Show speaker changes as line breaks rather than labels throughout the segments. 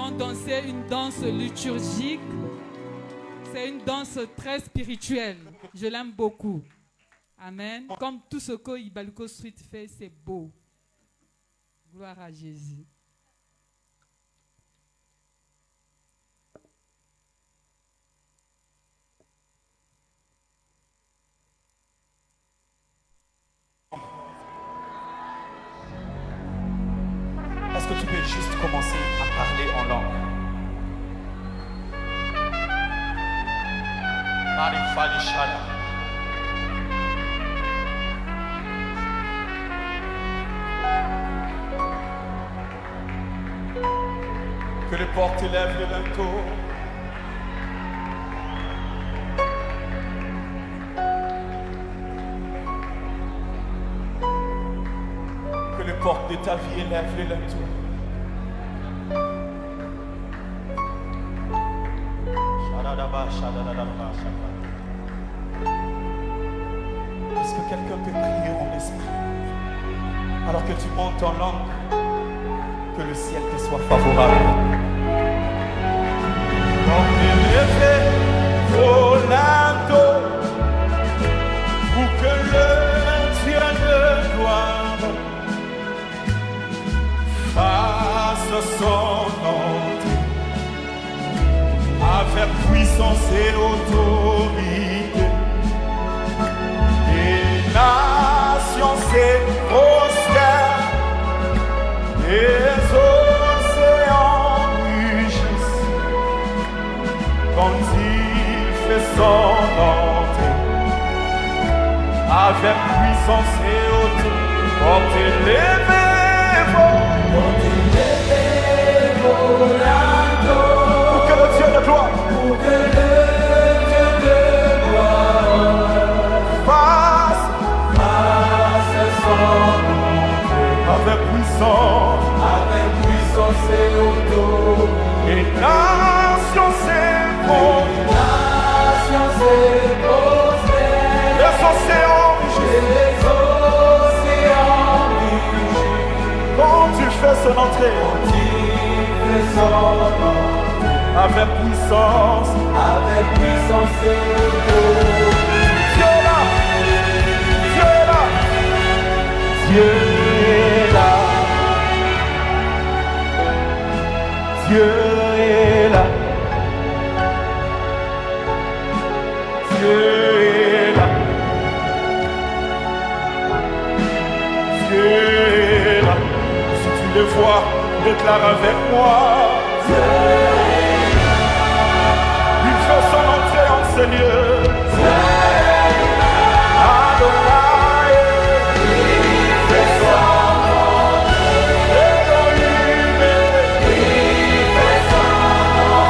quand danser une danse liturgique, c'est une danse très spirituelle. Je l'aime beaucoup. Amen. Comme tout ce que Ibaluko Street fait, c'est beau. Gloire à Jésus.
Est-ce que tu peux juste commencer à parler en langue? Que les portes lèvent le linteau. Que les portes de ta vie élèvent le linteau. Est-ce que quelqu'un peut prier en esprit alors que tu montes en langue? Que le ciel te soit favorable. Volando, pour que le Dieu de gloire fasse son entrée avec puissance et autorité. Et nations prospèrent, les océans rugissent quand il fait son entrée avec puissance et autorité. Portez les volando, pour que le Dieu de gloire, fasse son entrée avec puissance et autorité. Et nations prospèrent, les océans rugissent quand tu fais son entrée avec puissance et autorité. Dieu est là, Dieu est là, Dieu est là, Dieu est là, Dieu est là, Dieu est là. Si tu le vois, déclare avec moi. Dieu est là. Il fait son entrée en ce lieu. Dieu est là. Adonai. Il fait son entrée. Elohim. Il fait son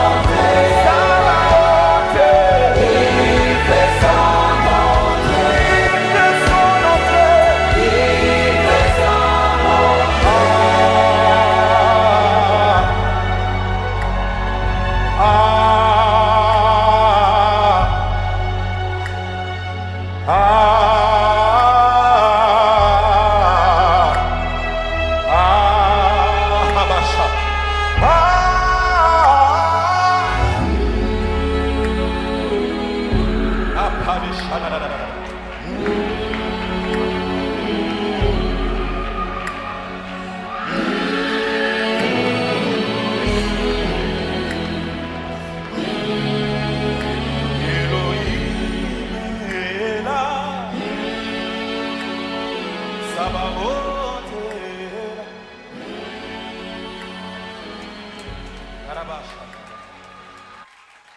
entrée. Sabaoth. Il fait son entrée. Il fait son entrée. Il fait son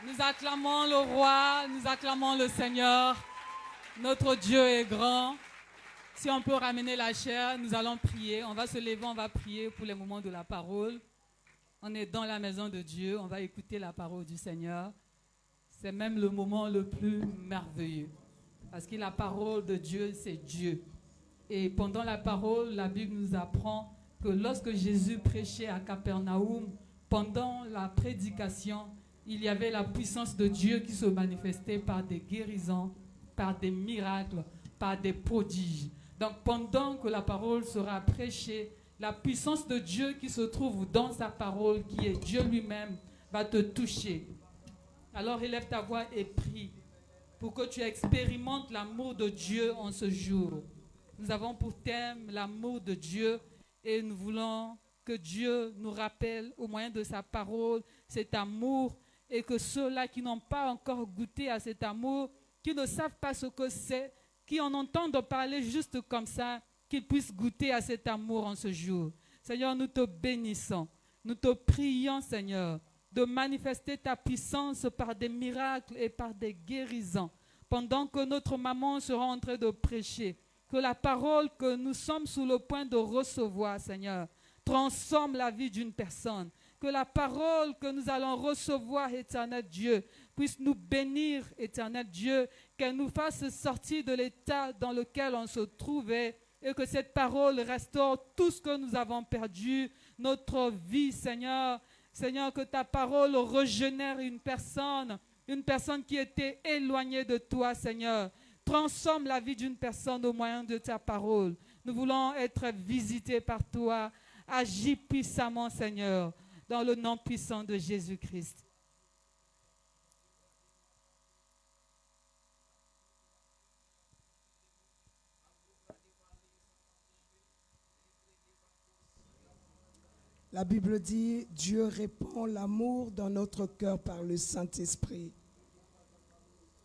Nous acclamons le roi, nous acclamons le Seigneur. Notre Dieu est grand. Si on peut ramener la chair, nous allons prier. On va se lever, on va prier pour les moments de la parole. On est dans la maison de Dieu, on va écouter la parole du Seigneur. C'est même le moment le plus merveilleux. Parce que la parole de Dieu, c'est Dieu. Et pendant la parole, la Bible nous apprend que lorsque Jésus prêchait à Capernaum, pendant la prédication, il y avait la puissance de Dieu qui se manifestait par des guérisons, par des miracles, par des prodiges. Donc pendant que la parole sera prêchée, la puissance de Dieu qui se trouve dans sa parole, qui est Dieu lui-même, va te toucher. Alors élève ta voix et prie pour que tu expérimentes l'amour de Dieu en ce jour. Nous avons pour thème l'amour de Dieu et nous voulons que Dieu nous rappelle au moyen de sa parole cet amour et que ceux-là qui n'ont pas encore goûté à cet amour, qui ne savent pas ce que c'est, qui en entendent parler juste comme ça, qu'ils puissent goûter à cet amour en ce jour. Seigneur, nous te bénissons. Nous te prions, Seigneur, de manifester ta puissance par des miracles et par des guérisons. Pendant que notre maman sera en train de prêcher, que la parole que nous sommes sous le point de recevoir, Seigneur, transforme la vie d'une personne. Que la parole que nous allons recevoir, éternel Dieu, puisse nous bénir, éternel Dieu, qu'elle nous fasse sortir de l'état dans lequel on se trouvait et que cette parole restaure tout ce que nous avons perdu, notre vie, Seigneur. Seigneur, que ta parole régénère une personne qui était éloignée de toi, Seigneur. Transforme la vie d'une personne au moyen de ta parole. Nous voulons être visités par toi. Agis puissamment, Seigneur, dans le nom puissant de Jésus-Christ.
La Bible dit, Dieu répand l'amour dans notre cœur par le Saint-Esprit.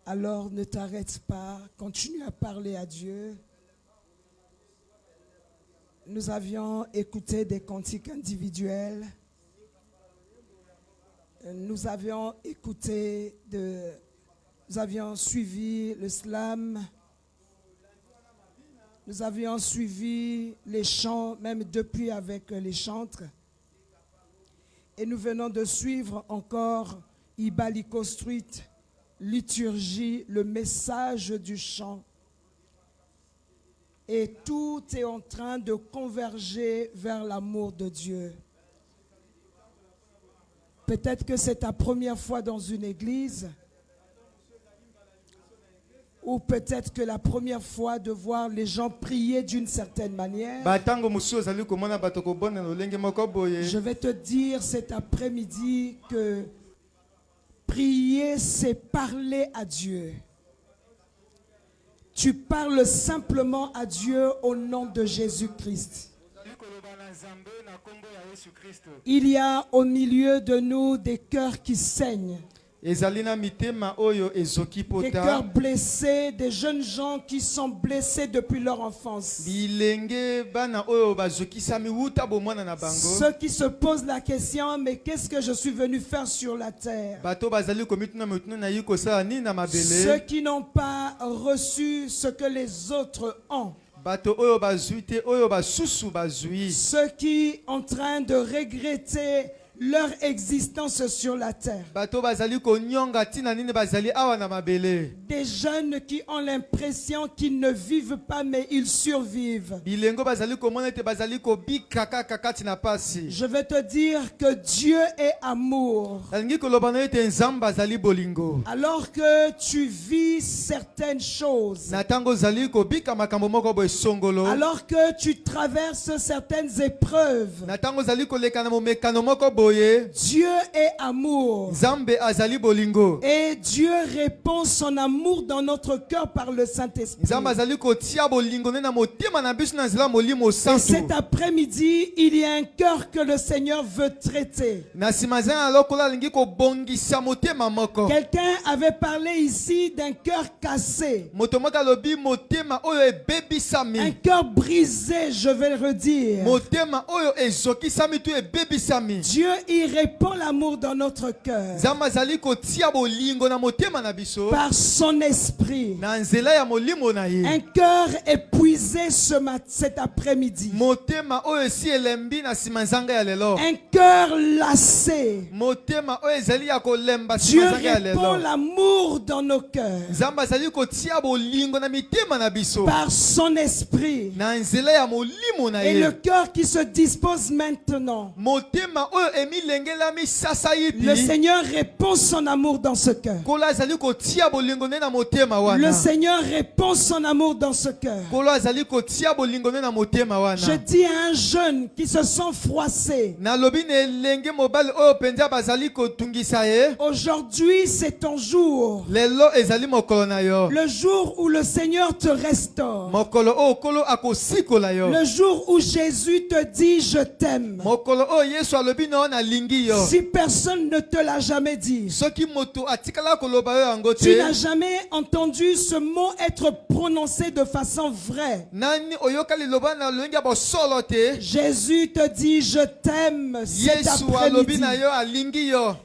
Alors ne t'arrête pas, continue à parler à Dieu. Nous avions écouté des cantiques individuels. Nous avions suivi le slam. Nous avions suivi les chants, même depuis avec les chantres. Et nous venons de suivre encore Ibaliko Street, liturgie, le message du chant. Et tout est en train de converger vers l'amour de Dieu. Peut-être que c'est ta première fois dans une église, ou peut-être que la première fois de voir les gens prier d'une certaine manière. Je vais te dire cet après-midi que prier, c'est parler à Dieu. Tu parles simplement à Dieu au nom de Jésus-Christ. Il y a au milieu de nous des cœurs qui saignent. Des cœurs blessés, des jeunes gens qui sont blessés depuis leur enfance. Ceux qui se posent la question, mais qu'est-ce que je suis venu faire sur la terre? Ceux qui n'ont pas reçu ce que les autres ont. Ceux qui sont en train de regretter leur existence sur la terre. Des jeunes qui ont l'impression qu'ils ne vivent pas mais ils survivent. Je vais te dire que Dieu est amour. Alors que tu vis certaines choses, alors que tu traverses certaines épreuves, Dieu est amour. Et Dieu répand son amour dans notre cœur par le Saint-Esprit. Et cet après-midi, il y a un cœur que le Seigneur veut traiter. Quelqu'un avait parlé ici d'un cœur cassé. Un cœur brisé, je vais le redire. Dieu il répand l'amour dans notre cœur par son esprit. Un cœur épuisé cet après-midi. Un cœur lassé. Dieu répand l'amour dans nos cœurs par son esprit. Et le cœur qui se dispose maintenant Le Seigneur répond son amour dans ce cœur. Le Seigneur répond son amour dans ce cœur. Je dis à un jeune qui se sent froissé, aujourd'hui c'est ton jour. Le jour où le Seigneur te restaure. Le jour où Jésus te dit je t'aime. Si personne ne te l'a jamais dit, tu n'as jamais entendu ce mot être prononcé de façon vraie. Jésus te dit je t'aime cet après-midi.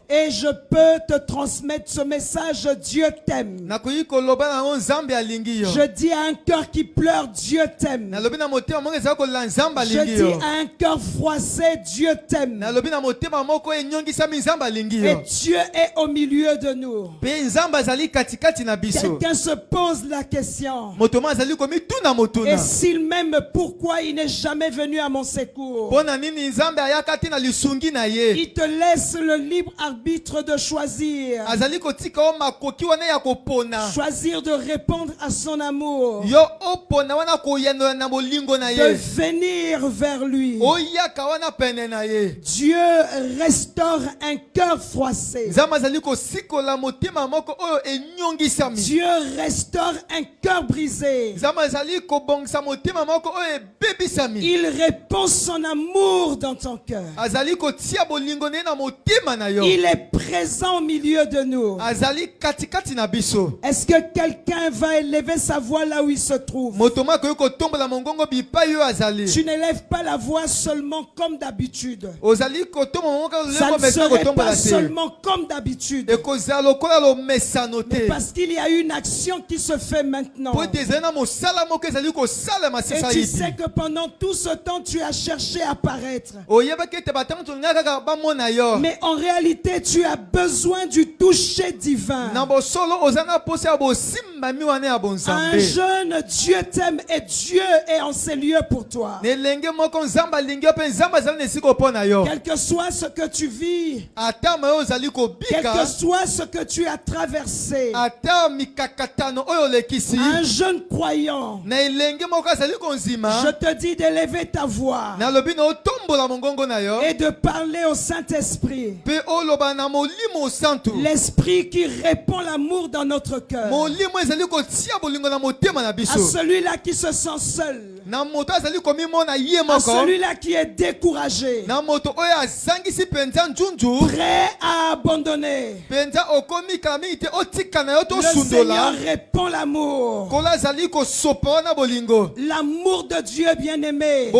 Et je peux te transmettre ce message, Dieu t'aime. Je dis à un cœur qui pleure, Dieu t'aime. Je dis à un cœur froissé, Dieu t'aime. Et Dieu est au milieu de nous. Quelqu'un se pose la question, et s'il m'aime, pourquoi il n'est jamais venu à mon secours? Il te laisse le libre arbitre de choisir. Choisir de répondre à son amour, de venir vers lui. Dieu restaure un cœur froissé. Dieu restaure un cœur brisé. Il répand son amour dans ton cœur. Il est présent au milieu de nous. Est-ce que quelqu'un va élever sa voix là où il se trouve? Tu n'élèves pas la voix seulement comme d'habitude. Ça ne serait pas seulement comme d'habitude, mais parce qu'il y a une action qui se fait maintenant. Et tu sais que pendant tout ce temps tu as cherché à paraître, mais en réalité tu as besoin du toucher divin. Un jeune, Dieu t'aime et Dieu est en ces lieux pour toi. Quel que soit ce que tu vis, quel que soit ce que tu as traversé, un jeune croyant, je te dis d'élever ta voix et de parler au Saint-Esprit, l'Esprit qui répand l'amour dans notre cœur, à celui-là qui se sent seul, à celui-là qui est découragé, prêt à abandonner. Le Seigneur répand l'amour. L'amour de Dieu bien-aimé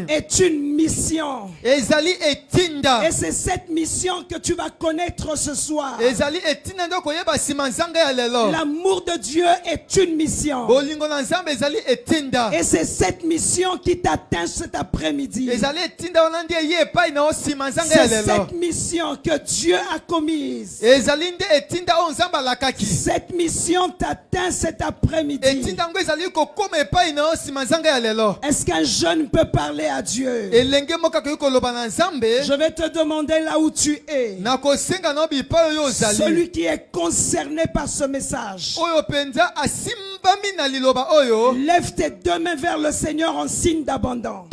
est une mission. Et c'est cette mission que tu vas connaître ce soir. L'amour de Dieu est une mission. Et c'est cette mission qui t'atteint cet après-midi. C'est cette mission que Dieu a commise. Cette mission t'atteint cet après-midi. Est-ce qu'un jeune peut parler à Dieu? Je vais te demander là où tu es, celui qui est concerné par ce message, lève tes deux mains vers le Seigneur en signe d'abandon.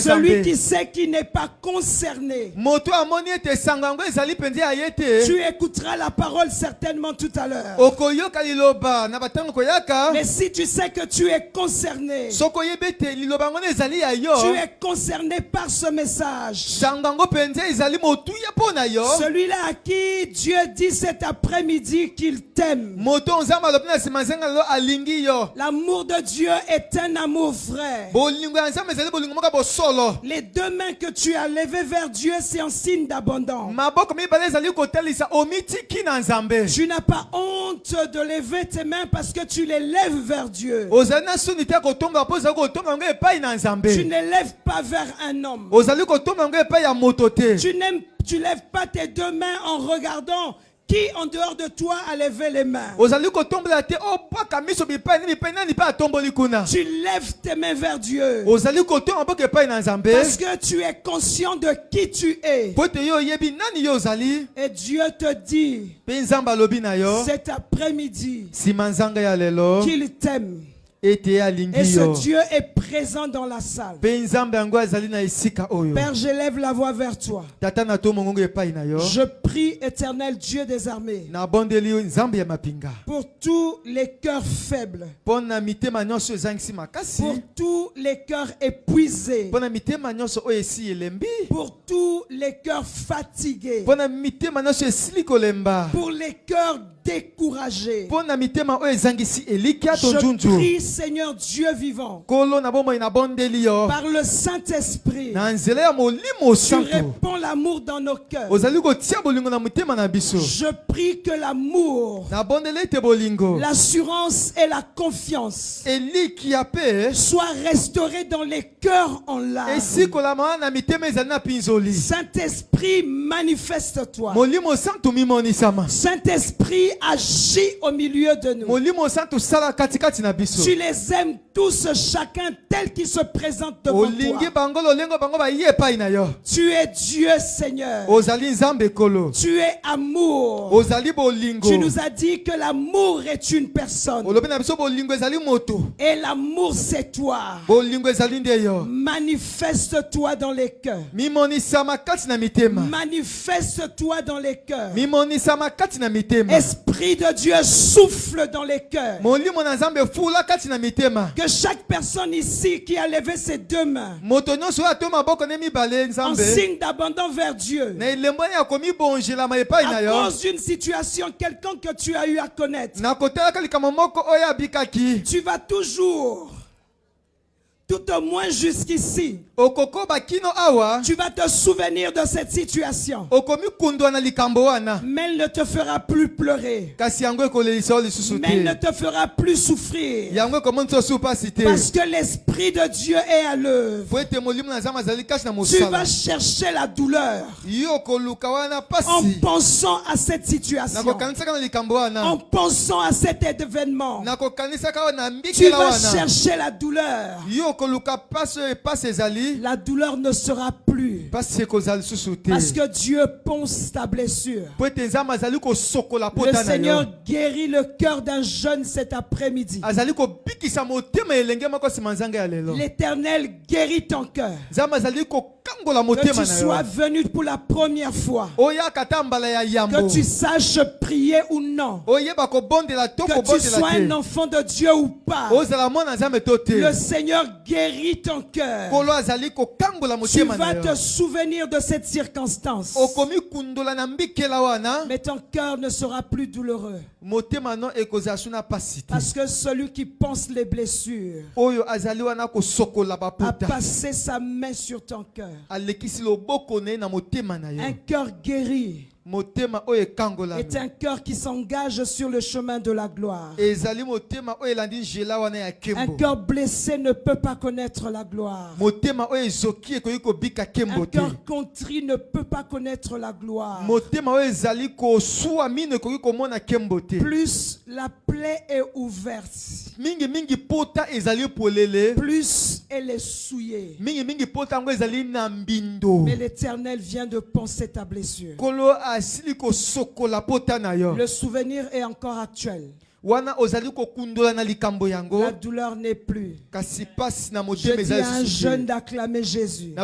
Celui qui sait qu'il n'est pas concerné, tu écouteras la parole certainement tout à l'heure. Mais si tu sais que tu es concerné, tu es concerné par ce message, celui-là à qui Dieu dit cet après-midi qu'il t'aime. L'amour de Dieu est un amour vrai. Les deux mains que tu as levées vers Dieu, c'est un signe d'abandon. Tu n'as pas honte de lever tes mains parce que tu les lèves vers Dieu. Tu ne lèves pas vers un homme. Tu lèves pas tes deux mains en regardant Qui en dehors de toi a levé les mains? Tu lèves tes mains vers Dieu. Parce que tu es conscient de qui tu es. Et Dieu te dit cet après-midi qu'il t'aime. Et ce Dieu est présent dans la salle. Père, j'élève la voix vers toi. Je prie, éternel Dieu des armées, pour tous les cœurs faibles, pour tous les cœurs épuisés, pour tous les cœurs fatigués, pour les cœurs découragés. Je prie, Seigneur Dieu vivant, par le Saint-Esprit, tu répands l'amour dans nos cœurs. Je prie que l'amour, l'assurance et la confiance soient restaurés dans les cœurs en larmes. Saint-Esprit, manifeste-toi. Saint-Esprit, agis au milieu de nous. Tu les aimes tous, chacun tel qu'il se présente devant toi. Tu es Dieu, Seigneur. Tu es amour. Tu nous as dit que l'amour est une personne. Et l'amour, c'est toi. Manifeste-toi dans les cœurs. Manifeste-toi dans les cœurs. Esprit de Dieu, souffle dans les cœurs. Que chaque personne ici qui a levé ses deux mains en signe d'abandon vers Dieu, à cause d'une situation quelconque que tu as eu à connaître, tu vas toujours, tout au moins jusqu'ici, tu vas te souvenir de cette situation. Mais elle ne te fera plus pleurer. Mais elle ne te fera plus souffrir. Parce que l'Esprit de Dieu est à l'œuvre. Tu vas chercher la douleur en pensant à cette situation, en pensant à cet événement. Tu vas chercher la douleur. La douleur ne sera plus. Parce que Dieu ponce ta blessure. Le Seigneur guérit le cœur d'un jeune cet après-midi. L'Éternel guérit ton cœur. Que tu sois venu pour la première fois, que tu saches prier ou non, que tu sois un enfant de Dieu ou pas, le Seigneur guérit ton cœur. Tu vas te souvenir de cette circonstance, mais ton cœur ne sera plus douloureux. Parce que celui qui pense les blessures a passé sa main sur ton cœur. Un cœur guéri est un cœur qui s'engage sur le chemin de la gloire. Un cœur blessé ne peut pas connaître la gloire. Un cœur contrit ne peut pas connaître la gloire. Plus la plaie est ouverte, plus elle est souillée. Mais l'Éternel vient de poncer ta blessure. Le souvenir est encore actuel. La douleur n'est plus. Je dis à un jeune d'acclamer Jésus. Je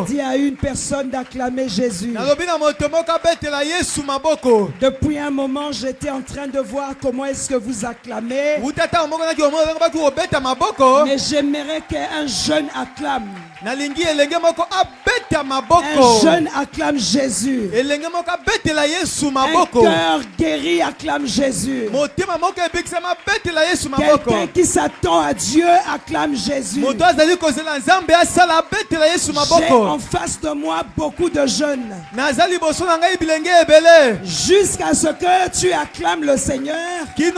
dis à une personne d'acclamer Jésus. Depuis un moment, j'étais en train de voir comment est-ce que vous acclamez. Mais j'aimerais qu'un jeune acclame. Un jeune acclame Jésus. Un cœur guéri acclame Jésus. Quelqu'un qui s'attend à Dieu acclame Jésus. J'ai en face de moi beaucoup de jeunes. Jusqu'à ce que tu acclames le Seigneur, je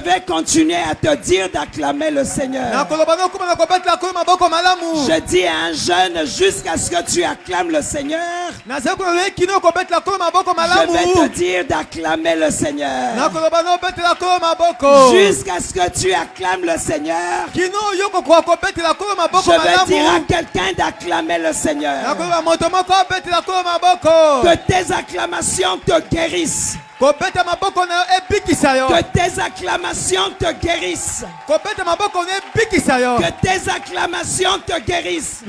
vais continuer à te dire d'acclamer le Seigneur. Je dis à un jeune jusqu'à ce que tu acclames le Seigneur. Je vais te dire d'acclamer le Seigneur. Jusqu'à ce que tu acclames le Seigneur. Je vais dire à quelqu'un d'acclamer le Seigneur. Que tes acclamations te guérissent. Que tes acclamations te guérissent. Que tes acclamations te guérissent.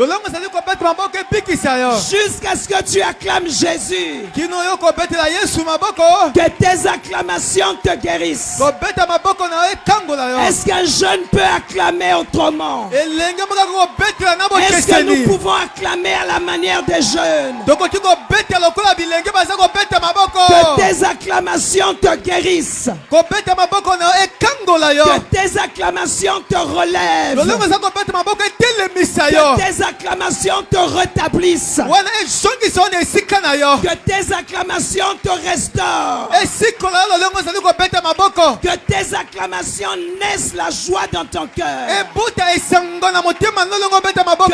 Jusqu'à ce que tu acclames Jésus. Que tes acclamations te guérissent. Est-ce qu'un jeune peut acclamer autrement? Est-ce que nous pouvons acclamer à la manière des jeunes? Que tes acclamations te guérissent. Que tes acclamations te relèvent. Que tes acclamations te rétablissent. Que tes acclamations te restaurent. Que tes acclamations naissent la joie dans ton cœur. Que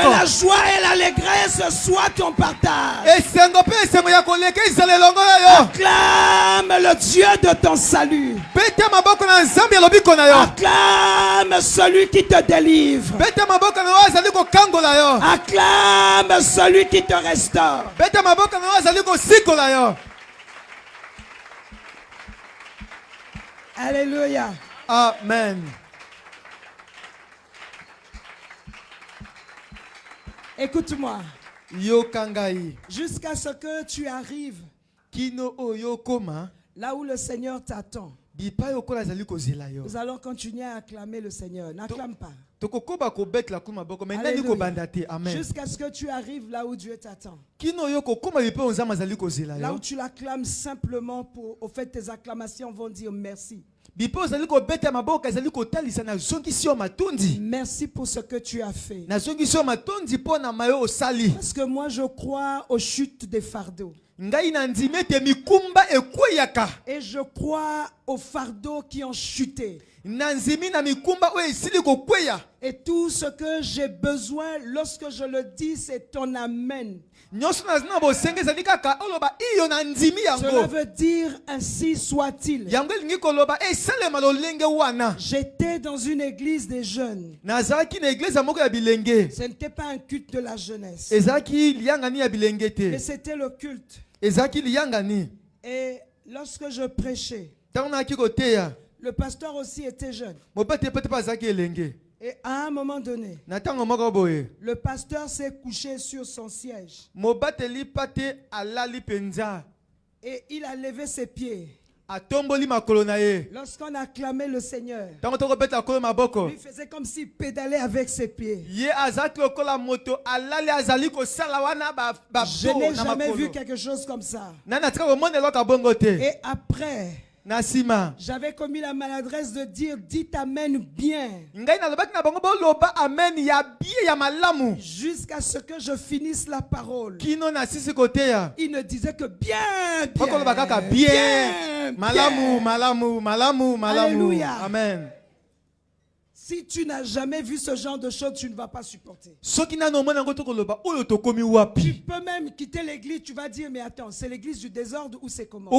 la joie et l'allégresse soient ton partage. Acclame le Dieu de ton salut. Acclame celui qui te délivre. Acclame celui qui te restaure. Alléluia.
Amen.
Écoute-moi.
Yokangai.
Jusqu'à ce que tu arrives
Kino oyokoma.
là où le Seigneur t'attend. Nous allons continuer à acclamer le Seigneur. N'acclame pas.
Amen.
Jusqu'à ce que tu arrives là où Dieu t'attend. Là où tu l'acclames simplement pour, au fait, tes acclamations vont dire merci. Merci pour ce que tu as fait. Parce que moi je crois aux chutes des fardeaux. Et je crois aux fardeaux qui ont chuté. Et tout ce que j'ai besoin lorsque je le dis, c'est ton amen. Cela veut dire ainsi soit-il. J'étais dans une église des jeunes. Ce n'était pas un culte de la jeunesse. Mais c'était le culte. Et lorsque je prêchais, le pasteur aussi était jeune. Et à un moment donné, le pasteur s'est couché sur son siège. Et il a levé ses pieds. Lorsqu'on acclamait le Seigneur, il faisait comme s'il pédalait avec ses pieds. Je n'ai jamais vu quelque chose comme ça. Et après, j'avais commis la maladresse de dire dites amen bien. Jusqu'à ce que je finisse la parole. Il ne disait que bien. Alléluia.
Amen.
Si tu n'as jamais vu ce genre de choses, tu ne vas pas supporter. Tu peux même quitter l'église, tu vas dire, mais attends, c'est l'église du désordre ou c'est comment?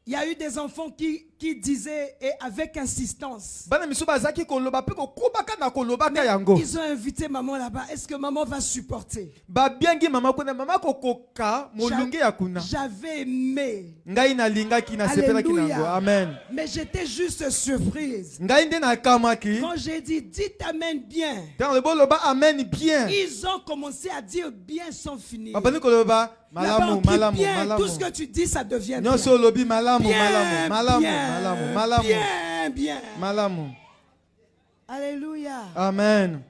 Il y a eu des enfants qui disaient, et avec insistance, mais ils ont invité maman là-bas. Est-ce que maman va supporter? J'avais aimé. Alléluia.
Amen.
Mais j'étais juste surprise. Quand j'ai dit dites amen bien, ils ont commencé à dire bien sans finir. Là-bas, bien, tout ce que tu dis, ça devient bien. Bien. Alléluia.
Amen.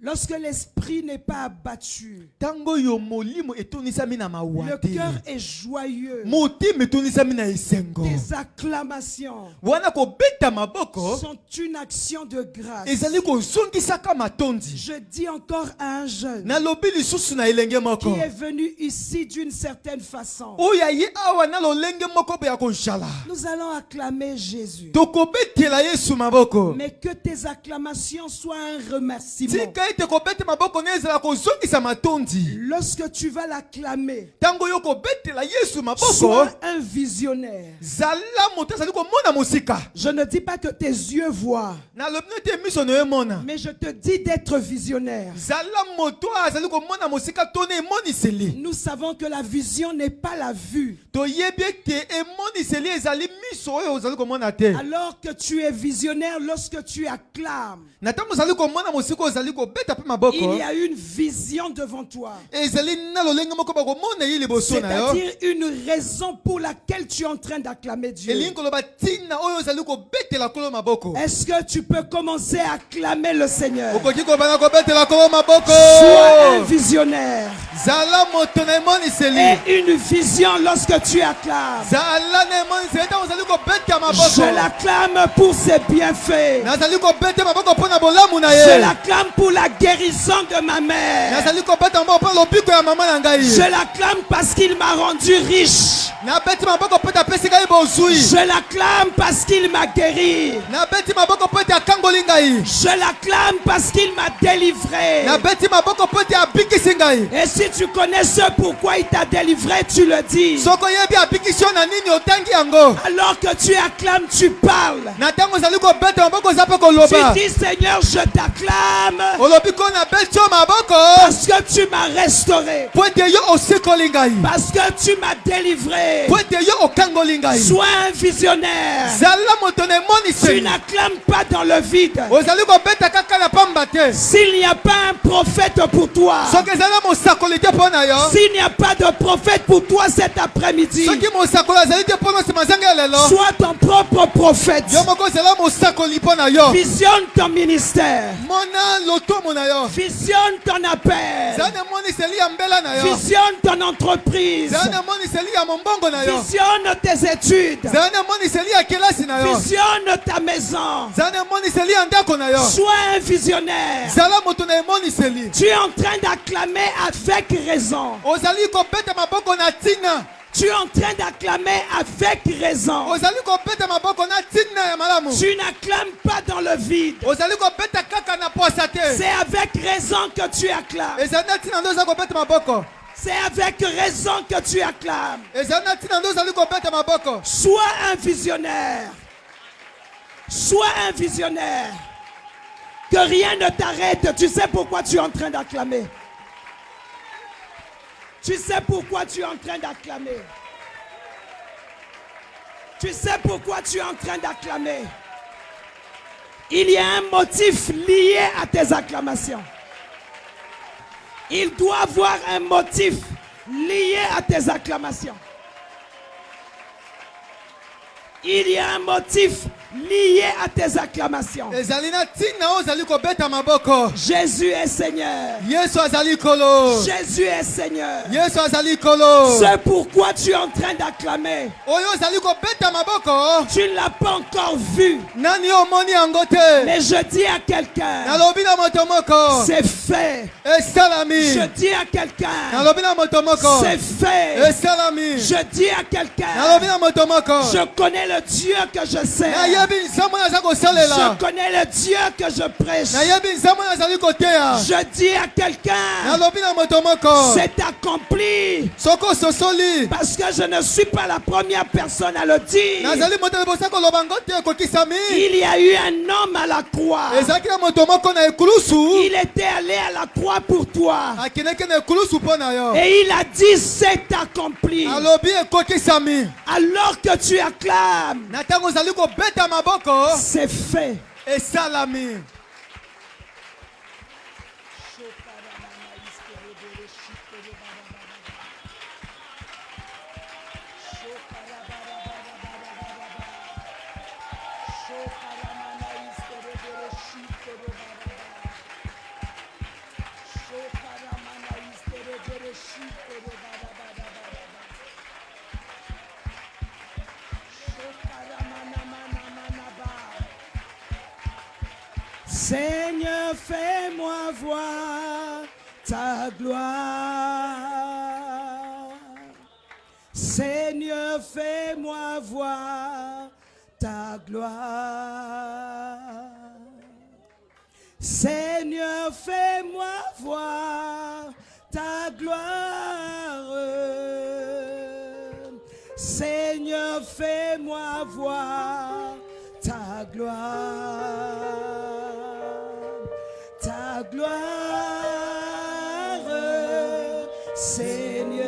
Lorsque l'esprit n'est pas abattu,
Tango yo molimo etonisami na
le
mawate.
cœur est joyeux.
Motema etonisami na esengo.
Tes acclamations
Wana ko beta maboko.
sont une action de grâce.
Ezali ko zongisaka matondi.
Je dis encore à un jeune
Na lobi lisusu na elenge moko.
qui est venu ici d'une certaine façon.
Oya ye awa na lolenge moko be ya kojala.
Nous allons acclamer Jésus.
Toko betela Yesu maboko.
Mais que tes acclamations soient un remerciement.
Tika ete ko beta maboko na ezala ko zongisa matondi.
Lorsque tu vas l'acclamer,
Tango yo ko betela Yesu maboko.
sois un visionnaire.
Zala moto azali ko mona mosika.
Je ne dis pas que tes yeux voient,
Na lobi nete miso no emona.
mais je te dis d'être visionnaire.
Zala moto azali ko mona mosika tone emoniseli.
Nous savons que la vision n'est pas la vue.
To yebi ke emoniseli ezali miso oyo ozali ko mona te.
Alors que tu es visionnaire lorsque tu acclames,
Na tango ozali ko mona mosika ozali ko beta pe maboko.
il y a une vision devant toi.
Ezali na lolenge moko ba ko mona ye liboso na yo.
C'est-à-dire une raison pour laquelle tu es en train d'acclamer Dieu.
Elingi koloba tina oyo ozali ko betela kolo maboko.
Est-ce que tu peux commencer à acclamer le Seigneur?
Okoki ko bana ko betela kolo maboko.
Sois un visionnaire.
Zala moto na emoniseli.
Et une vision lorsque tu acclames.
Zala na emoniseli ta ozali ko beta maboko.
Je l'acclame pour ses bienfaits.
Nazali ko beta maboko pona bolamu na
Je
ye.
l'acclame pour la guérison de ma mère.
Nazali ko beta maboko pona lobiko ya mama na ngai.
Je l'acclame parce qu'il m'a rendu riche.
Na beti maboko peta pesi ngai bozui.
Je l'acclame parce qu'il m'a guéri.
Na beti maboko peta kangoli ngai.
Je l'acclame parce qu'il m'a délivré.
Na beti maboko peta abikisi ngai.
Et si tu connais ce pourquoi il t'a délivré, tu le dis.
Soko yebi abikisi na nini otangi yango.
Alors que tu acclames, tu parles.
Na tango ozali ko beta maboko zape ko
Tu
loba.
dis, Seigneur, je t'acclame
Olobi ko na beti yo maboko.
parce que tu m'as restauré,
Pwete yo osikoli ngai.
parce que tu m'as délivré.
Pwete yo okangoli ngai.
Sois un visionnaire.
Zala moto na
Tu
emoniseli.
n'acclames pas dans le vide.
Ozali ko beta kaka na pamba te.
S'il n'y a pas un prophète pour toi,
Soki ezali mosakoli te pona yo.
s'il n'y a pas de prophète pour toi cet après-midi,
Soki mosakoli azali te pona sima zanga ya lelo.
sois ton propre prophète.
Yo moko zala mosakoli pona yo.
Visionne ton ministère.
Mona lotomo na yo.
Visionne ton appel.
Zana emoniseli ya mbela na yo.
Visionne ton entreprise.
Zana emoniseli ya mombongo na yo.
Visionne tes études.
Zana emoniseli ya kelasi na yo.
Visionne ta maison.
Zana emoniseli ya ndako na yo.
Sois un visionnaire.
Zala moto na emoniseli.
Tu es en train d'acclamer avec raison.
Ozali kobeta maboko na tina.
Tu es en train d'acclamer avec raison.
Ozali kobeta maboko na tina ya malamu.
Tu n'acclames pas dans le vide.
Ozali kobeta kaka na posa te.
C'est avec raison que tu acclames.
Ezali na tina ndo ozali kobeta maboko.
C'est avec raison que tu acclames.
Ezali na tina ndo ozali kobeta maboko.
Sois un visionnaire. Sois un visionnaire. Que rien ne t'arrête. Tu sais pourquoi tu es en train d'acclamer. Tu sais pourquoi tu es en train d'acclamer. Tu sais pourquoi tu es en train d'acclamer. Il y a un motif lié à tes acclamations. Il doit avoir un motif lié à tes acclamations. Il y a un motif lié à tes acclamations.
Ezali na tina ozali kobeta maboko.
Jésus est Seigneur.
Yesu azali kolo.
Jésus est Seigneur.
Yesu azali kolo.
C'est pourquoi tu es en train d'acclamer.
Oyo ozali kobeta maboko.
Tu ne l'as pas encore vu.
Nani omoni yango te.
Mais je dis à quelqu'un,
Nalobi na moto moko.
c'est fait.
Esalami.
Je dis à quelqu'un,
Nalobi na moto moko.
c'est fait.
Esalami.
Je dis à quelqu'un,
Nalobi na moto moko.
je connais le Dieu que je sers.
Nayebi nsambo naza kosalela.
Je connais le Dieu que je prêche.
Nayebi nsambo nazali koteya.
Je dis à quelqu'un,
Nalobi na moto moko.
c'est accompli.
Soko sosoli.
Parce que je ne suis pas la première personne à le dire.
Nazali moto libosa koloba ngo te kokisami.
Il y a eu un homme à la croix.
Ezalaki na moto moko na ekulusu.
Il était allé à la croix pour toi.
Akendeki na ekulusu mpo na yo.
Et il a dit, c'est accompli.
Alobi ekokisami.
Alors que tu acclames,
Na ntango ozali kobeta maboko.
c'est fait.
Esalami.
Seigneur, fais-moi voir ta gloire. Seigneur, fais-moi voir ta gloire. Seigneur, fais-moi voir ta gloire. Seigneur, fais-moi voir ta gloire. Ta gloire, Seigneur.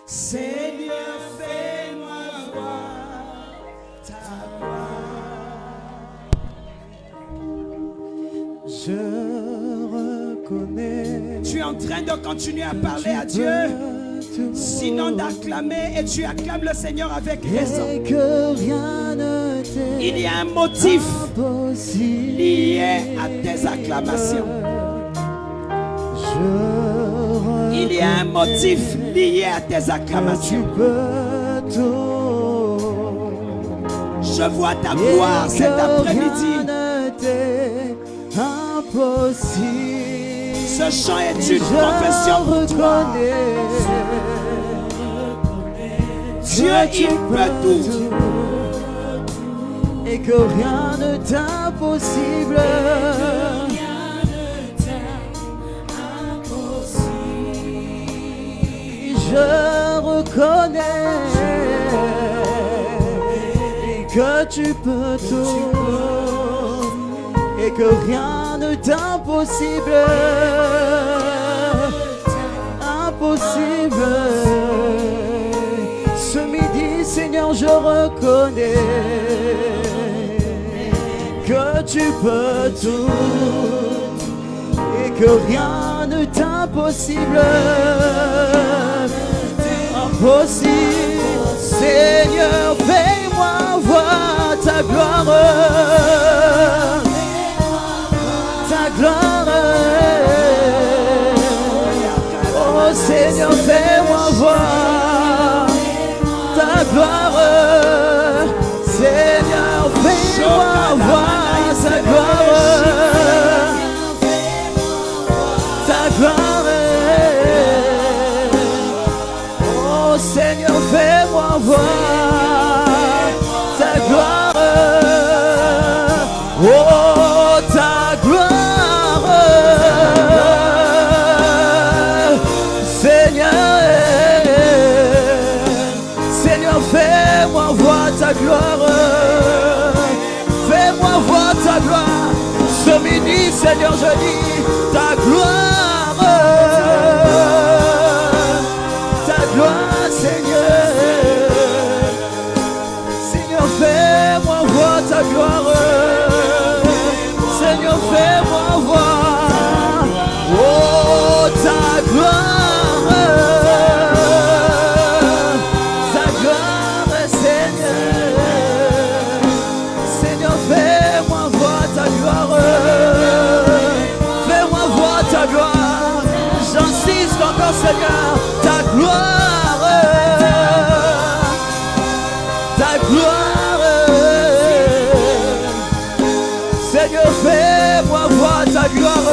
Seigneur, fais-moi voir ta gloire.
Je reconnais.
Tu es en train de continuer à parler à Dieu, sinon d'acclamer, et tu acclames le Seigneur avec raison.
Et que rien ne t'est
Il y a un motif
impossible.
lié à tes acclamations. Il y a un motif lié à tes acclamations. Je vois ta gloire cet après-midi. Ce chant est une confession pour toi. Dieu, il peut tout.
Et que rien ne t'est impossible. Je reconnais que tu peux tout et que rien ne t'est impossible. Impossible. Ce midi, Seigneur, je reconnais que tu peux tout et que rien ne t'est impossible. Impossible. Seigneur, fais-moi voir ta gloire. Ta gloire. Oh Seigneur, fais-moi voir ta gloire. Seigneur, fais-moi voir ta gloire. Ta gloire. Oh Seigneur, fais-moi voir ta gloire. Oh ta gloire. Seigneur, Seigneur, fais-moi voir ta gloire. Fais-moi voir ta gloire. Ce midi, Seigneur, je dis ta gloire. Ta gloire, Seigneur. Seigneur, fais-moi voir ta gloire. Seigneur, fais-moi voir. Oh, ta gloire. Ta gloire, Seigneur. Seigneur, fais-moi voir ta gloire. Fais-moi voir ta gloire. J'insiste encore, Seigneur. Ta gloire. Ta gloire. Seigneur, fais-moi voir ta gloire.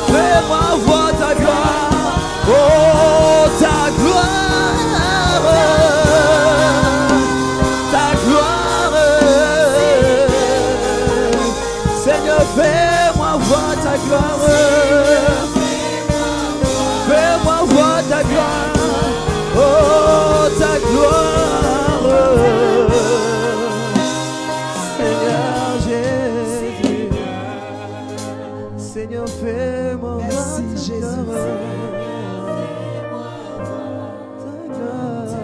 Fais-moi voir ta gloire. Oh, ta gloire. Ta gloire. Seigneur, fais-moi voir ta gloire. Fais-moi voir ta gloire. Oh, ta gloire. Seigneur Jésus. Seigneur, fais-moi voir
Merci,
ta
Jésus.
gloire. Ta gloire.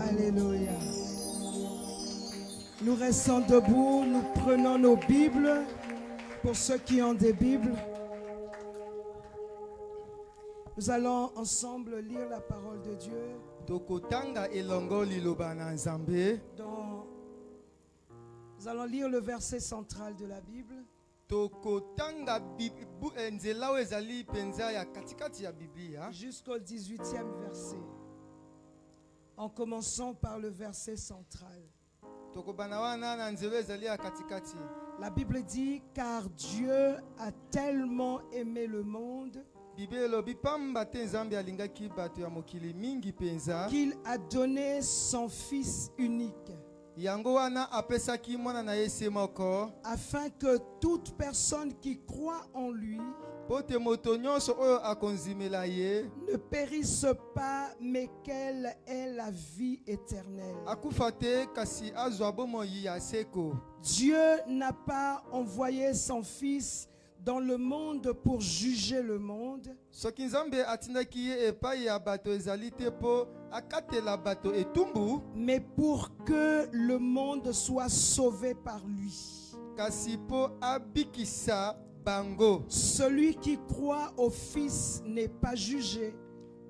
Alléluia. Nous restons debout, nous prenons nos Bibles. Pour ceux qui ont des Bibles, nous allons ensemble lire la parole de Dieu
tokotanga elongo liloba na Nzambe.
nous allons lire le verset central de la Bible.
Tokotanga nzela oyo ezali penza ya katikati ya Biblia
Jusqu'au 18e verset. En commençant par le verset central.
Tokobana wana na nzelo ezali ya katikati.
La Bible dit, car Dieu a tellement aimé le monde
Bible elobi pamba te Nzambe alingaki bato ya mokili mingi penza.
qu'il a donné son Fils unique,
Yango wana apesaki mwana na Yesu moko.
afin que toute personne qui croit en lui
Pote moto nyonso oyo akonzimela ye.
ne périsse pas, mais qu'elle ait la vie éternelle.
Akufa te kasi azwa bomoi ya seko.
Dieu n'a pas envoyé son Fils dans le monde pour juger le monde,
Soki Nzambe atindaki ye epai ya bato ezali te po akatela bato etumbu.
mais pour que le monde soit sauvé par lui.
Kasi po abikisa bango.
Celui qui croit au Fils n'est pas jugé,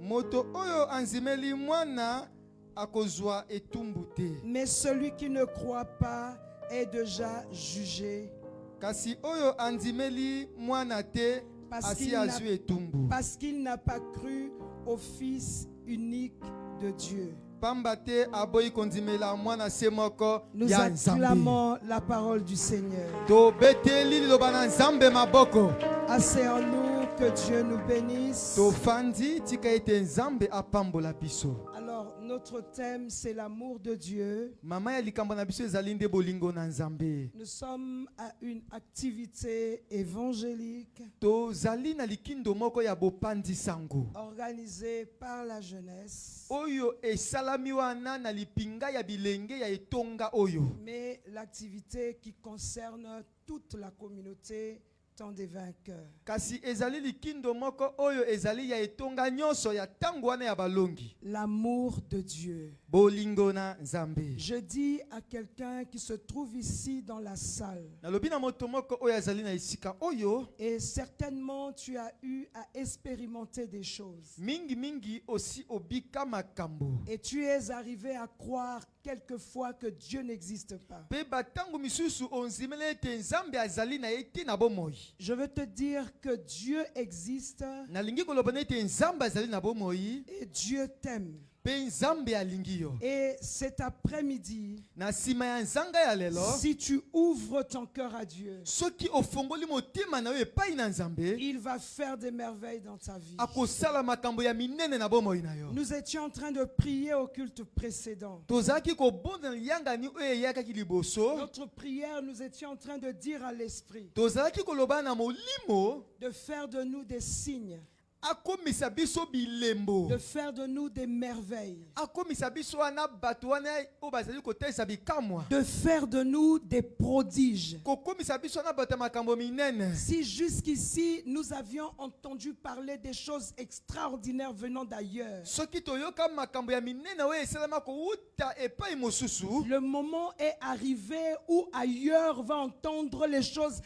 Moto oyo anzimeli mwana akozwa etumbu te.
mais celui qui ne croit pas est déjà jugé,
Kasi oyo anzimeli mwana te
Parce
asi
qu'il n'a-
azwi etumbu.
parce qu'il n'a pas cru au Fils unique de Dieu.
Pamba te aboyi kondimela mwana se moko
Nous
ya Nzambe.
acclamons la parole du Seigneur.
Tobeteli liloba na Nzambe maboko.
Asseyons-nous, que Dieu nous bénisse.
Tofandi tika ete Nzambe apambola biso.
Alors, notre thème, c'est l'amour de Dieu.
Mama ya likambo na biso ezali nde bolingo na Nzambe.
Nous sommes à une activité évangélique
Tozali na likindo moko ya bopandi sango.
organisée par la jeunesse.
Oyo esalami wana na lipinga ya bilenge ya etonga oyo.
Mais l'activité qui concerne toute la communauté temps des vainqueurs.
Kasi ezali likindo moko oyo ezali ya etonga nyonso ya tango wana ya balongi.
L'amour de Dieu.
Bolingo na Nzambe.
Je dis à quelqu'un qui se trouve ici dans la salle,
Nalobi na moto moko oyo azali na esika oyo.
et certainement tu as eu à expérimenter des choses.
Mingi mingi aussi obika makambo.
Et tu es arrivé à croire quelquefois que Dieu n'existe pas.
Pe batango misusu onzimele ete Nzambe azali na ete na bomoi.
Je veux te dire que Dieu existe
Nalingi koloba na ete Nzambe azali na bomoi.
et Dieu t'aime.
Pe Nzambe alingi yo.
Et cet après-midi,
Na sima ya nzanga ya lelo.
si tu ouvres ton cœur à Dieu,
Soki ofongoli motema na yo epai na Nzambe.
il va faire des merveilles dans ta vie.
Akosala makambo ya minene na bomoi na yo.
Nous étions en train de prier au culte précédent.
Tozaki kobonda yanga ni oyo eyakaki liboso.
Notre prière, nous étions en train de dire à l'Esprit
Tozalaki koloba na molimo.
de faire de nous des signes,
Akomisa biso bilembo.
de faire de nous des merveilles,
Akomisa biso wana bato wana o bazali kotelisa bikamwa.
de faire de nous des prodiges.
Kokomisa biso wana bato ya makambo minene.
Si jusqu'ici nous avions entendu parler des choses extraordinaires venant d'ailleurs,
Soki toyoka makambo ya minene oyo esalama kouta epai mosusu.
le moment est arrivé où ailleurs va entendre les choses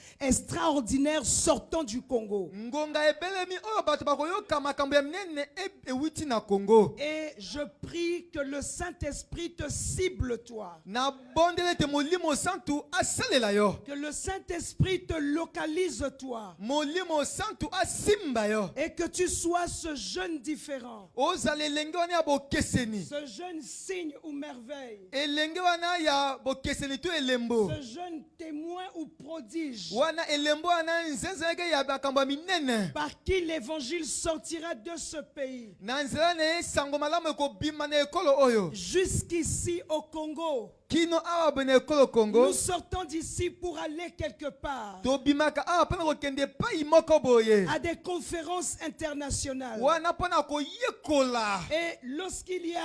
extraordinaires sortant du Congo.
Ngonga ebelemi oyo bato bakoyoka makambo ya minene ewuti na Congo.
Et je prie que le Saint-Esprit te cible toi.
Na bondele te molimo santu asalela yo.
Que le Saint-Esprit te localise toi.
Molimo santu asimba yo.
Et que tu sois ce jeune différent.
Ozala elenge wana ya bokeseni.
Ce jeune signe ou merveille.
Elenge wana ya bokeseni to elembo.
Ce jeune témoin ou prodige.
Wana elembo wana nzenzeke ya makambo ya minene.
Par qui l'évangile sortira de ce pays.
Na nzela na ye sango malamu ekobima na ekolo oyo.
Jusqu'ici au Congo.
Kino awa bene ekolo Congo.
Nous sortons d'ici pour aller quelque part.
Tobimaka awa pona kokende pai moko boye.
À des conférences internationales.
Wana pona koyekola.
Et lorsqu'il y a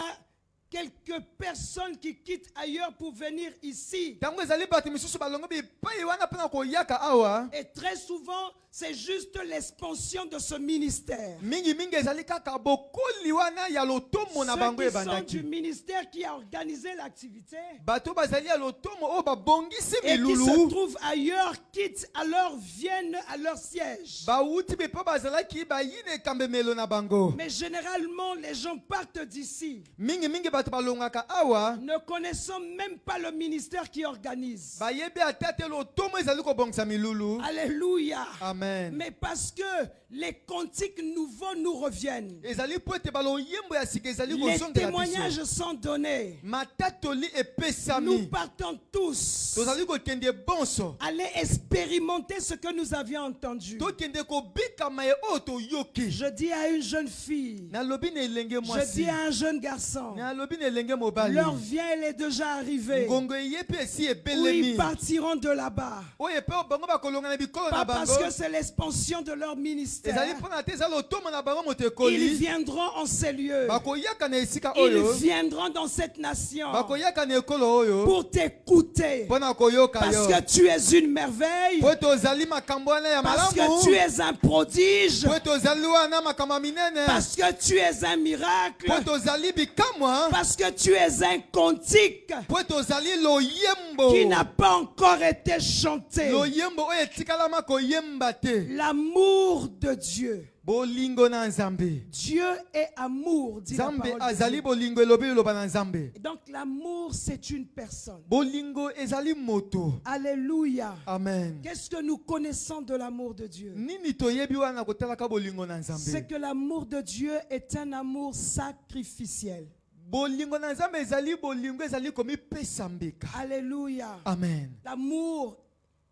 quelques personnes qui quittent ailleurs pour venir ici,
Tango ezali bato misusu balongo bipai wana pona koyaka awa.
et très souvent, c'est juste l'expansion de ce ministère.
Mingi mingi ezali kaka bokoli wana ya lotomo na bango
Ceux qui sont du
ebandaki.
ministère qui a organisé l'activité
Bato bazali ya lotomo oyo babongisi
et qui se
milulu.
trouvent ailleurs, quittent alors, viennent à leur siège.
Bauti bepo bazalaki bayine ekambemelo na bango.
Mais généralement, les gens partent d'ici,
Mingi mingi bato balongaka awa.
ne connaissant même pas le ministère qui organise.
Bayebi ata te lotomo ezali kobongisa milulu.
Alléluia.
Amen. Amen.
mais parce que les cantiques nouveaux nous reviennent.
Ezali po ete baloyembo ya sika ezali
Les
kozongela biso.
témoignages sont donnés.
Matatoli
Nous
epesami.
partons tous
Tozali kokende bonso.
aller expérimenter ce que nous avions entendu.
Tokende kobikama ye oyo toyoki.
Je dis à une jeune fille,
Nalobi na elenge
je
mwasi.
dis à un jeune garçon,
Nalobi na elenge mobali.
leur vient, elle est déjà arrivée.
Ngongo eye pe esi
Où
ebelemi.
ils partiront de là-bas.
Oyo pe bango bakolonga na bikolo na
Pas parce
bango.
que c'est l'expansion de leur
Ezali
ministère.
mpona te ezali otoma na bango moto
Ils
ekoli.
viendront en ces lieux.
Bakoyaka na esika
Ils
oyo.
viendront dans cette nation
Bakoyaka na ekolo oyo.
pour t'écouter.
Mpona koyoka
Parce
yo.
que tu es une merveille.
Po ete ozali makambo wana ya
Parce que
malamu.
tu es un prodige.
Po ete ozali wana makambo ya minene.
Parce que tu es un miracle.
Po ete ozali bikamwa.
Parce que tu es un cantique
Po ete ozali loyembo.
qui n'a pas encore été chanté.
Loyembo oyo etikalama koyemba te.
L'amour de Dieu.
Bolingo na Nzambe.
Dieu est amour, dit la
Nzambe
parole de
azali
Dieu.
bolingo elobi eloba na Nzambe.
Donc l'amour, c'est une personne.
Bolingo ezali moto.
Alléluia.
Amen.
Qu'est-ce que nous connaissons de l'amour de Dieu?
Nini toyebi wana kotalaka bolingo na
C'est
Nzambe.
que l'amour de Dieu est un amour sacrificiel.
Bolingo na Nzambe ezali bolingo ezali komi pesa mbeka.
Alléluia.
Amen.
L'amour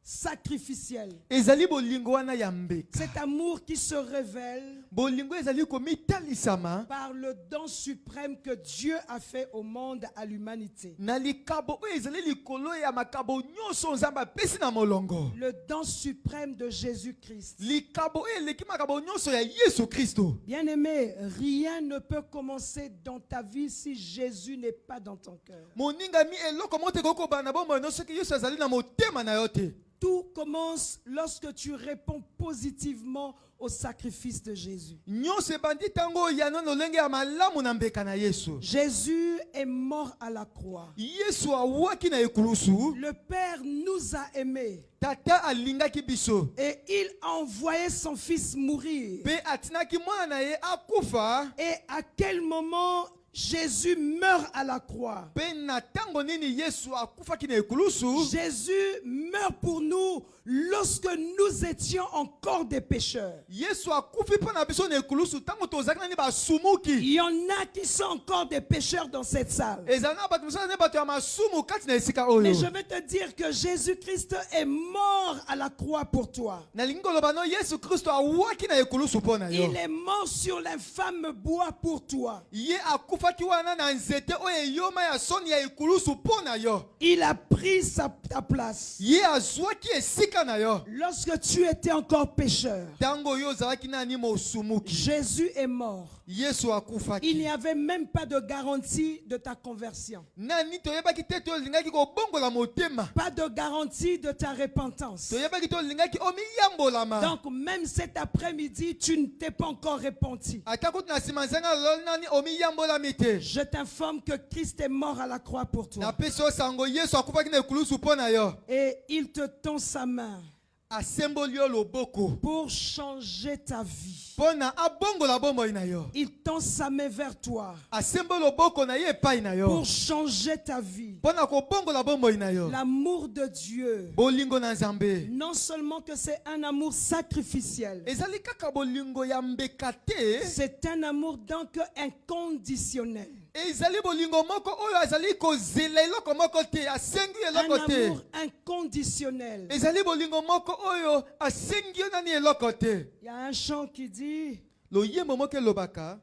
sacrificiel.
Ezali bolingo wana ya mbeka.
Cet amour qui se révèle
Bolingo ezali komi talisama.
par le don suprême que Dieu a fait au monde, à l'humanité.
Na likabo oyo ezali likolo ya makabo nyonso Nzambe apesi na molongo.
Le don suprême de Jésus-Christ.
Likabo oyo eleki makabo nyonso ya Yesu Kristo.
Bien-aimé, rien ne peut commencer dans ta vie si Jésus n'est pas dans ton cœur.
Moningami eloko mote koko bana bomba no soki Yesu azali na motema na yo te.
Tout commence lorsque tu réponds positivement au sacrifice de Jésus.
Nyonso ebandi tango ya no lolenge ya malamu na mbeka na Yesu.
Jésus est mort à la croix.
Yesu awaki na ekulusu.
Le Père nous a aimés
Tata alingaki biso.
et il a envoyé son fils mourir.
Pe atinaki mwana na ye akufa.
Et à quel moment Jésus meurt à la croix?
Pe na tango nini Yesu akufaki na ekulusu.
Jésus meurt pour nous lorsque nous étions encore des pécheurs.
Yesu akufi mpo na biso na ekulusu tango tozalaki nani basumuki.
Il y en a qui sont encore des pécheurs dans cette salle.
Ezali na bato mosusu nani bato ya masumu kati na esika oyo.
Mais je vais te dire que Jésus-Christ est mort à la croix pour toi.
Nalingi koloba no Yesu Kristo awaki na ekulusu mpo na yo.
Il est mort sur l'infâme bois pour toi.
Ye akufaki wana na nzete oyo eyoma ya soni ya ekulusu mpo na yo.
Il a pris ta place.
Ye azwaki esika na yo.
Lorsque tu étais encore pécheur,
Tango yo ozalaki nani mosumuki.
Jésus est mort.
Yesu akufaki.
Il n'y avait même pas de garantie de ta conversion.
Nani toyebaki te tolingaki kobongola motema.
Pas de garantie de ta repentance.
Toyebaki tolingaki omiyambolama.
Donc même cet après-midi, tu ne t'es pas encore repenti.
Ata kutu na nsima nzanga lolo nani omiyambolami te.
Je t'informe que Christ est mort à la croix pour toi.
Napesi yo sango Yesu akufaki na ekulusu mpo na yo.
Et il te tend sa main
Asemboli yo loboko.
pour changer ta vie.
Mpo na abongola bomoi na yo.
Il tend sa main vers toi
Asemboli loboko na ye epai na yo.
pour changer ta vie.
Mpo na kobongola bomoi na yo.
L'amour de Dieu,
Bolingo na Nzambe.
non seulement que c'est un amour sacrificiel,
Ezali kaka bolingo ya mbeka te.
c'est un amour donc inconditionnel.
Ezali bolingo moko oyo azali kozela eloko moko te. Asengi
Un
eloko te.
amour inconditionnel.
Ezali bolingo moko oyo asengi yo nani eloko te.
Il y a un chant qui dit
Loyembo moko elobaka.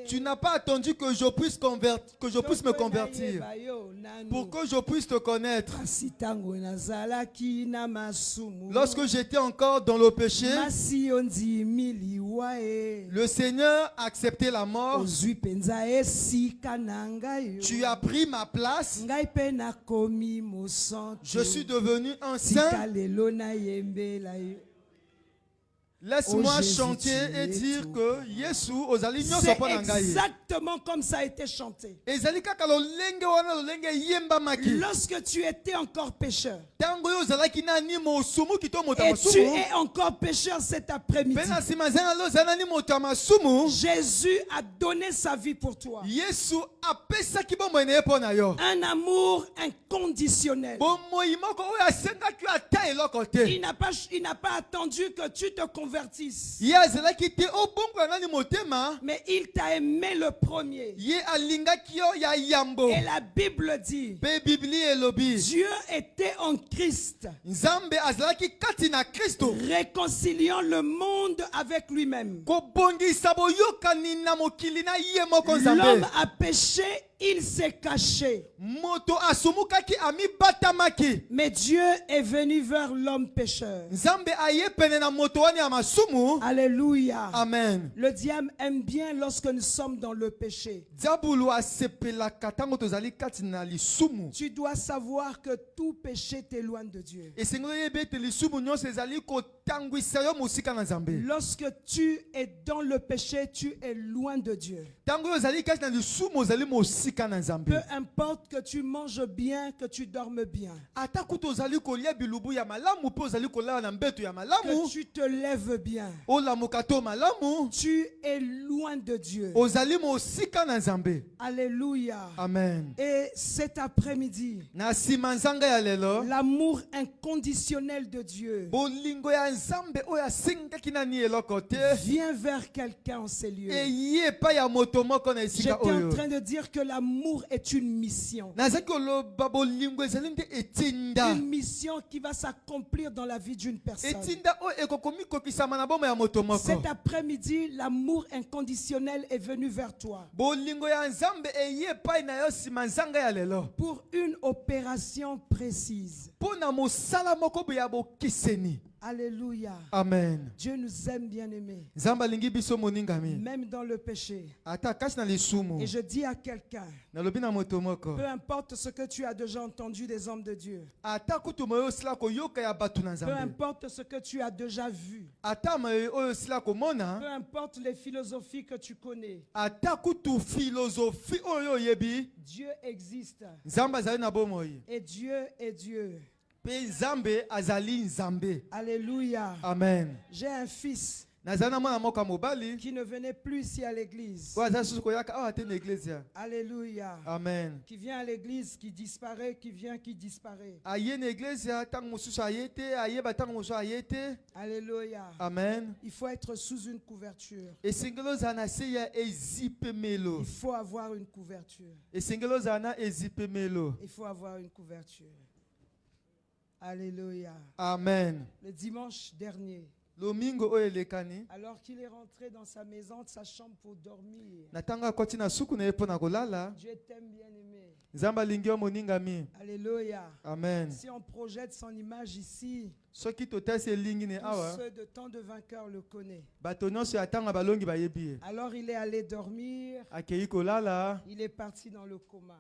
Tu n'as pas attendu que je puisse me convertir pour que je puisse te connaître. Lorsque j'étais encore dans le péché, le Seigneur a accepté la mort. Tu as pris ma place. Je suis devenu un saint. Laisse-moi
Oh, Jésus,
chanter
tu
et
es
dire
tout.
que Yesu ozali nyonso
C'est
mpo na ngai.
exactement comme ça a été chanté.
Ezali kaka lolenge wana lolenge eyembamaki.
Lorsque tu étais encore pécheur,
Ntango oyo ozalaki nani mosumuki to moto ya
et tu
masumu.
es encore pécheur cet après-midi,
Mpe na nsima nzanga lo ozali nani moto ya masumu.
Jésus a donné sa vie pour toi.
Yesu apesaki bomoi na ye mpo na yo.
Un amour inconditionnel.
Bomoi moko oyo asengaki yo ata eloko te.
Il n'a pas attendu que tu te convertisses,
Ye azalaki te obongola nani motema.
mais il t'a aimé le premier.
Ye alingaki yo ya yambo.
Et la Bible dit,
Mpe bibli elobi.
Dieu était en Christ,
Nzambe azalaki kati na Kristo.
réconciliant le monde avec lui-même.
Kobongisa boyokani na mokili na ye moko
L'homme
Nzambe.
a péché, il s'est caché.
Moto asumukaki amibatamaki.
Mais Dieu est venu vers l'homme pécheur.
Nzambe aye pene na moto wani ya masumu.
Alléluia.
Amen.
Le diable aime bien lorsque nous sommes dans le péché.
Diabulu asepelaka tango tozali kati na lisumu.
Tu dois savoir que tout péché t'éloigne de Dieu.
Esengeli oyeba ete lisumu nyonso ezali kotangwisa yo mosika na Nzambe.
Lorsque tu es dans le péché, tu es loin de Dieu.
Tango oyo ozali kati na lisumu ozali mosika na Nzambe.
Peu importe que tu manges bien, que tu dormes bien,
Ata kutu ozali kolia bilubu ya malamu mpe ozali kolala na mbeto ya malamu.
que tu te lèves bien,
Olamuka to malamu.
tu es loin de Dieu.
Ozali mosika na Nzambe.
Alléluia.
Amen.
Et cet après-midi,
Na nsima nzanga ya lelo.
l'amour inconditionnel de Dieu
Bolingo ya Nzambe oyo asengaki nani eloko te.
vient vers quelqu'un en ces lieux.
Eye epai ya moto moko na esika
J'étais en
oyo.
train de dire que l'amour est une mission.
Nazaki koloba bolingo ezali nde etinda.
Une mission qui va s'accomplir dans la vie d'une personne.
Etinda oyo ekokomi kokisama na bomoi ya moto moko.
Cet après-midi, l'amour inconditionnel est venu vers toi
Bolingo ya Nzambe eye epai na yo nsima nzanga ya lelo.
pour une opération précise.
Mpo na mosala moko boye ya bokiseni.
Alléluia.
Amen.
Dieu nous aime, bien-aimés,
Nzambe alingi biso moningami.
même dans le péché.
Ata kasi na lisumu.
Et je dis à quelqu'un,
Nalobi na moto moko.
peu importe ce que tu as déjà entendu des hommes de Dieu,
Ata kutu moyo osila koyoka ya bato na
peu
Nzambe.
importe ce que tu as déjà vu,
Ata moyo oyo osila
peu
komona.
importe les philosophies que tu connais,
Ata kutu philosophie oyo oyebi.
Dieu existe
Nzambe azali na bomoi.
et Dieu est Dieu.
Pe Nzambe azali Nzambe.
Alléluia.
Amen.
J'ai un fils
Nazali na mwana moko ya mobali.
qui ne venait plus ici à l'église.
Oyo azali susu koyaka awa te na eglise.
Alléluia.
Amen.
Qui vient à l'église, qui disparaît, qui vient, qui disparaît.
Aye na eglise ntango mosusu aye te, ayeba ntango mosusu aye te.
Alléluia.
Amen.
Il faut être sous une couverture.
Esengeli ozala na se ya ezipemelo.
Il faut avoir une couverture.
Esengeli ozala na ezipemelo.
Il faut avoir une couverture. Alléluia.
Amen.
Le dimanche dernier,
Lomingo oyo elekani.
alors qu'il est rentré dans sa maison, de sa chambre pour dormir,
Na ntango akoti na suku na ye mpo na kolala.
Dieu t'aime, bien-aimé.
Nzambe alingi yo moningami.
Alléluia.
Amen.
Si on projette son image ici,
Soki totasi elingi ne
tous
awa.
ceux de tant de vainqueurs le connaissent.
Bato nyonso ya ntango balongi bayebi ye.
Alors il est allé dormir,
Akei kolala.
il est parti dans le coma.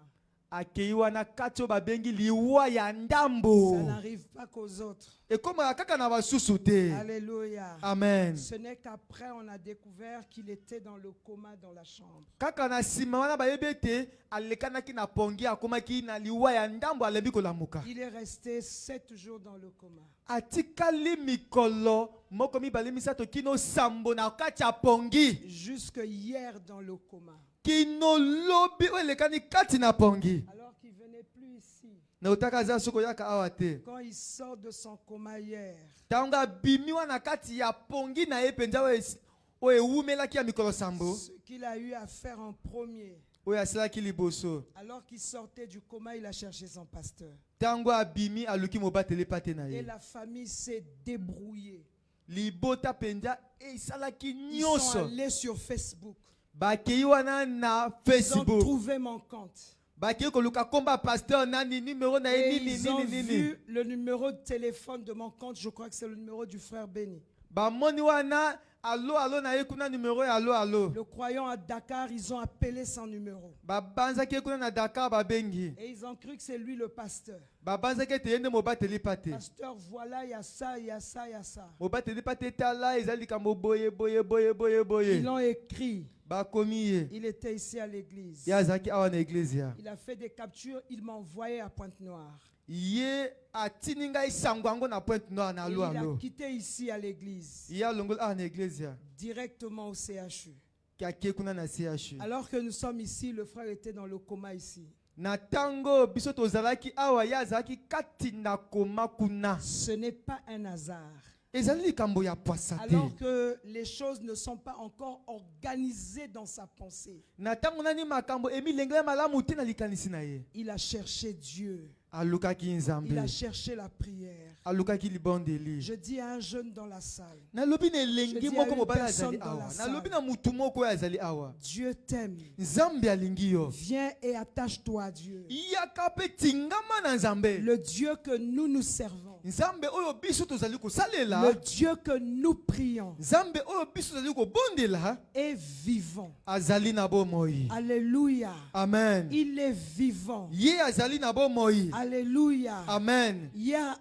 Akei wana kati oyo babengi liwa ya
Ça
ndambo.
n'arrive pas qu'aux autres.
Ekomaka kaka na basusu te.
Alléluia.
Amen.
Ce n'est qu'après on a découvert qu'il était dans le coma dans la chambre.
Kaka na nsima wana bayebi ete alekanaki na pongi akomaki na liwa ya ndambo alembi kolamuka.
Il est resté 7 jours dans le coma.
Atikali mikolo moko mibale misato kino sambo na kati ya pongi.
Jusque hier dans le coma.
Kino lobi oyo elekani kati na pongi.
Alors qu'il ne venait plus ici.
Na otaka aza soko yaka awa te.
Quand il sort de son coma hier,
Tango abimi wana kati ya pongi na ye penza oyo ewumelaki ya mikolo sambo.
ce qu'il a eu à faire en premier,
Oyo asalaki liboso.
alors qu'il sortait du coma, il a cherché son pasteur.
Tango abimi aluki mobateli pate na
Et
ye.
la famille s'est débrouillée.
Libota penza esalaki
Ils sont
nyonso.
allés sur Facebook.
Bakei wana na
Ils ont
Facebook.
trouvé mon compte.
Bakei koluka komba pasteur nani numéro na ye
Et
nini
ils ont
nini nini.
vu le numéro de téléphone de mon compte. Je crois que c'est le numéro du frère Béni.
Bamoni wana Allo allo na ye kuna numéro ya allo allo.
Le croyant à Dakar, ils ont appelé son numéro.
Babanzaki kuna na Dakar babengi.
Et ils ont cru que c'est lui le pasteur.
Babanzaki te yende mobateli pate.
Pasteur, voilà, il y a ça, il y a ça, il y a ça.
Mobateli pate tala ezali kambo boye boye boye boye boye.
Ils l'ont écrit.
Bakomi ye.
Il était ici à l'église.
Yazaki awa na église ya.
Il a fait des captures, il m'a envoyé à Pointe-Noire.
Ye atininga isango na Pointe-Noire na
Et
allo
il a
allo.
quitté ici à l'église,
Ya longol awa na église ya.
directement au CHU.
Kake kuna na CHU.
Alors que nous sommes ici, le frère était dans le coma ici.
Na tango biso tozalaki awa yazaki kati na koma kuna.
Ce n'est pas un hasard.
Ezali likambo ya poisate.
Alors que les choses ne sont pas encore organisées dans sa pensée.
Na tango nani makambo emi lengela malamu te na likanisi na ye.
Il a cherché Dieu.
Alukaki nzambe.
Il a cherché la prière.
Alukaki libondeli.
Je dis à un jeune dans la salle,
Na lobi ne
Je
lengi
dis à
moko
une
mobala
personne
azali
dans
awa.
la
Na
salle.
lobi na mutu moko azali awa.
Dieu t'aime.
Nzambe alingi yo.
Viens et attache-toi à Dieu.
Yaka pe tingama na nzambe.
Le Dieu que nous servons.
Nzambe oyo biso tozali
Le
kosalela.
Dieu que nous prions
Nzambe oyo biso tozali kobondela.
est vivant.
Azali na bomoi.
Alléluia.
Amen.
Il est vivant.
Ye azali na bomoi.
Alléluia.
Amen.
Hier,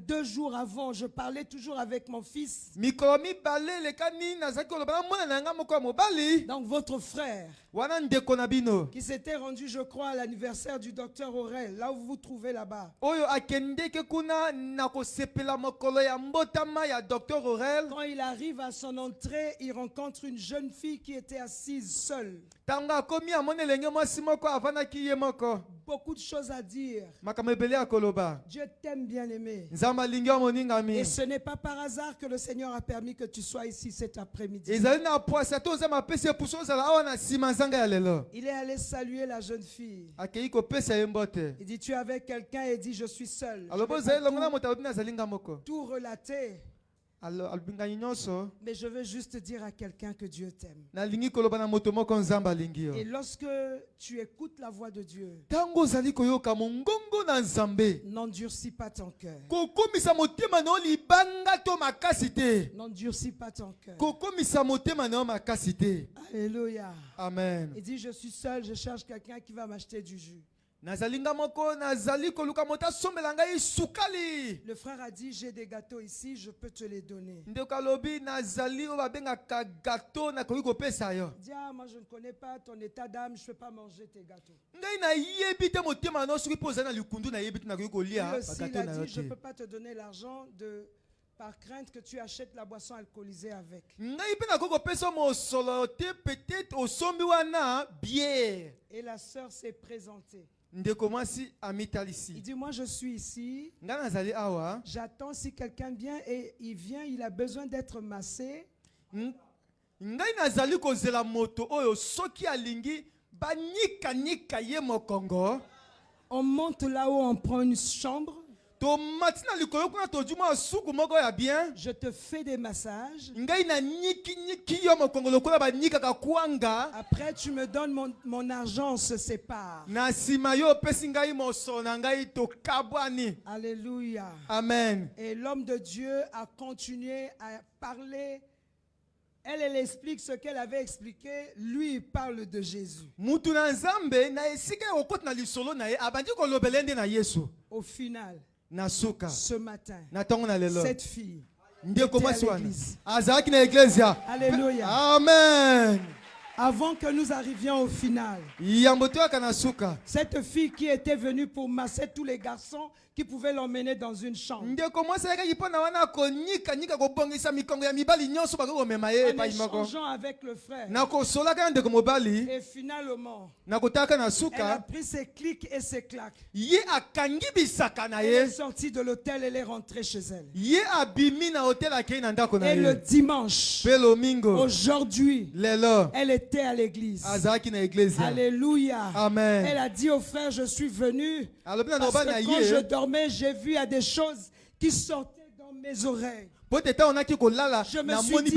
2 jours avant, je parlais toujours avec mon fils.
Mikolo mibale lekani nazaki koloba na mwana na nga moko ya mobali.
Donc votre frère,
Wana ndeko na bino.
qui s'était rendu, je crois, à l'anniversaire du docteur Aurel, là où vous vous trouvez là-bas.
Oyo akendeke kuna na kosepela mokolo ya mbotama ya Dr. Aurel.
Quand il arrive à son entrée, il rencontre une jeune fille qui était assise seule.
Tango akomi amoni elenge mwasi moko avandaki ye moko.
Beaucoup de choses à dire.
Makambo ebele ya koloba.
Dieu t'aime, bien-aimé.
Nzambe alingi yo moningami.
Et ce n'est pas par hasard que le Seigneur a permis que tu sois ici cet après-midi.
Ezali na poasa to nzambe apesi ye puso ozala awa na nsima nzanga ya lelo.
Il est allé saluer la jeune fille.
Akei kopesa ye mbote.
Il dit, tu es avec quelqu'un et dit, je suis seul. Je
Alobo
vais
ozali
pas
longo na moto alobi nazali nga moko.
tout relater,
Alobingani nyonso.
mais je veux juste dire à quelqu'un que Dieu t'aime.
Nalingi koloba na moto moko nzambe alingi yo.
Et lorsque tu écoutes la voix de Dieu,
Tango ozali koyoka mongongo na nzambe.
n'endurcis pas ton cœur.
Kokomisa motema na yo libanga to makasi te.
N'endurcis pas ton cœur.
Kokomisa motema na yo makasi te.
Alléluia.
Amen.
Il dit, je suis seul, je cherche quelqu'un qui va m'acheter du jus.
Nazalinga moko nazali koluka mota sombela ngai sukali.
Le frère a dit, j'ai des gâteaux ici, je peux te les donner.
Ndeko alobi nazali oyo babengaka gato nakoki kopesa yo.
Il dit, ah, moi je ne connais pas ton état d'âme, je ne peux pas manger tes gâteaux.
Ngai nayebi te motema na yo soki mpo ozali na likundu nayebi te nakoki kolia
Lui aussi, il
bagato
a
na yo
dit, je ne
te.
peux pas te donner l'argent par crainte que tu achètes la boisson alcoolisée avec.
Ngai mpe nakoki kopesa mosolo te peut-être osombi wana bière.
Et la sœur s'est présentée.
Ndeko mwasi
Il
amitalisi.
dit, moi je suis ici,
Ngai nazali awa.
j'attends si quelqu'un vient et il vient, il a besoin d'être massé.
Ngai nazali kozela moto oyo soki alingi banyika ye mokongo.
On monte là-haut, on prend une chambre,
Tomati na likolo kuna tojuma suku moko ya bien.
je te fais des massages.
Ngai na nyiki yo mokongo lokola banyikaka kwanga.
Après, tu me donnes mon argent, on se sépare.
Na sima yo pesi ngai mosolo na ngai tokabwani.
Alléluia.
Amen.
Et l'homme de Dieu a continué à parler. Elle explique ce qu'elle avait expliqué. Lui, il parle de Jésus.
Mutu na nzambe na esika okoti na lisolo na ye abandi kolobela nde na Yesu.
Au final,
Na suka.
ce matin,
Na tongo na lelo.
cette fille
Ndeko
était à
mwasi wana.
l'église.
Azalaki na iglesia.
Alléluia.
Amen.
Avant que nous arrivions au final,
Yambo toyaka na suka.
cette fille qui était venue pour masser tous les garçons qui pouvaient l'emmener dans une chambre.
Ndeko mwasi ayakaki mpo na wana konyika kobongisa mikongo ya mibali nyonso bakoki komema ye
En
epai moko.
échangeant avec le frère.
Nakosolaka na ndeko mobali.
Et finalement,
Nakotaka na
elle a
suka.
pris ses clics et ses claques.
Ye akangi bisaka na
Elle est
ye.
sortie de l'hôtel, elle est rentrée chez elle.
Ye abimi na hotel akei na ndako na
Et le
ye.
dimanche,
Pe lomingo.
aujourd'hui,
Lelo.
elle était à l'église.
Azalaki na iglesia.
Alléluia.
Amen.
Elle a dit au frère, je suis venue
Alobi na
parce
nobali na
que quand je
ye.
dormais, j'ai vu à des choses qui sortaient dans mes oreilles. Je me suis dit,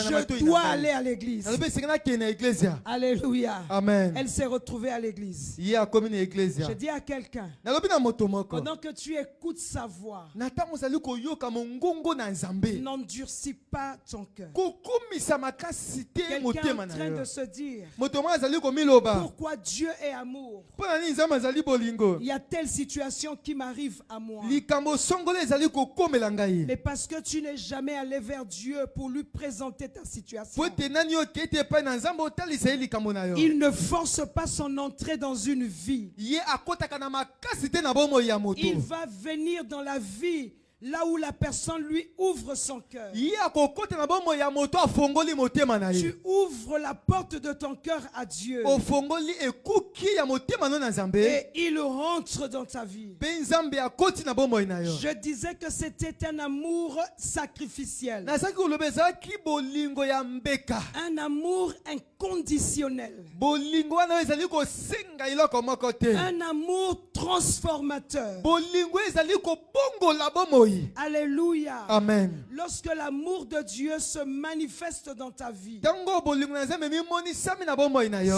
je dois aller à l'église. Alléluia.
Amen.
Elle s'est retrouvée à l'église.
Je
Je dis à quelqu'un, pendant que tu écoutes sa voix, n'endurcis pas ton cœur. Quelqu'un est en train de se dire, pourquoi Dieu est amour? Il y a telle situation qui m'arrive à moi. Mais parce que tu n'es jamais allé vers Dieu pour lui présenter ta situation, il ne force pas son entrée dans une vie. Il va venir dans la vie là où la personne lui ouvre son cœur. Tu ouvres la porte de ton cœur à Dieu. Et il rentre dans ta vie. Je disais que c'était un amour sacrificiel. Un amour inconditionnel. Un amour transformateur. Alléluia.
Amen.
Lorsque l'amour de Dieu se manifeste dans ta vie,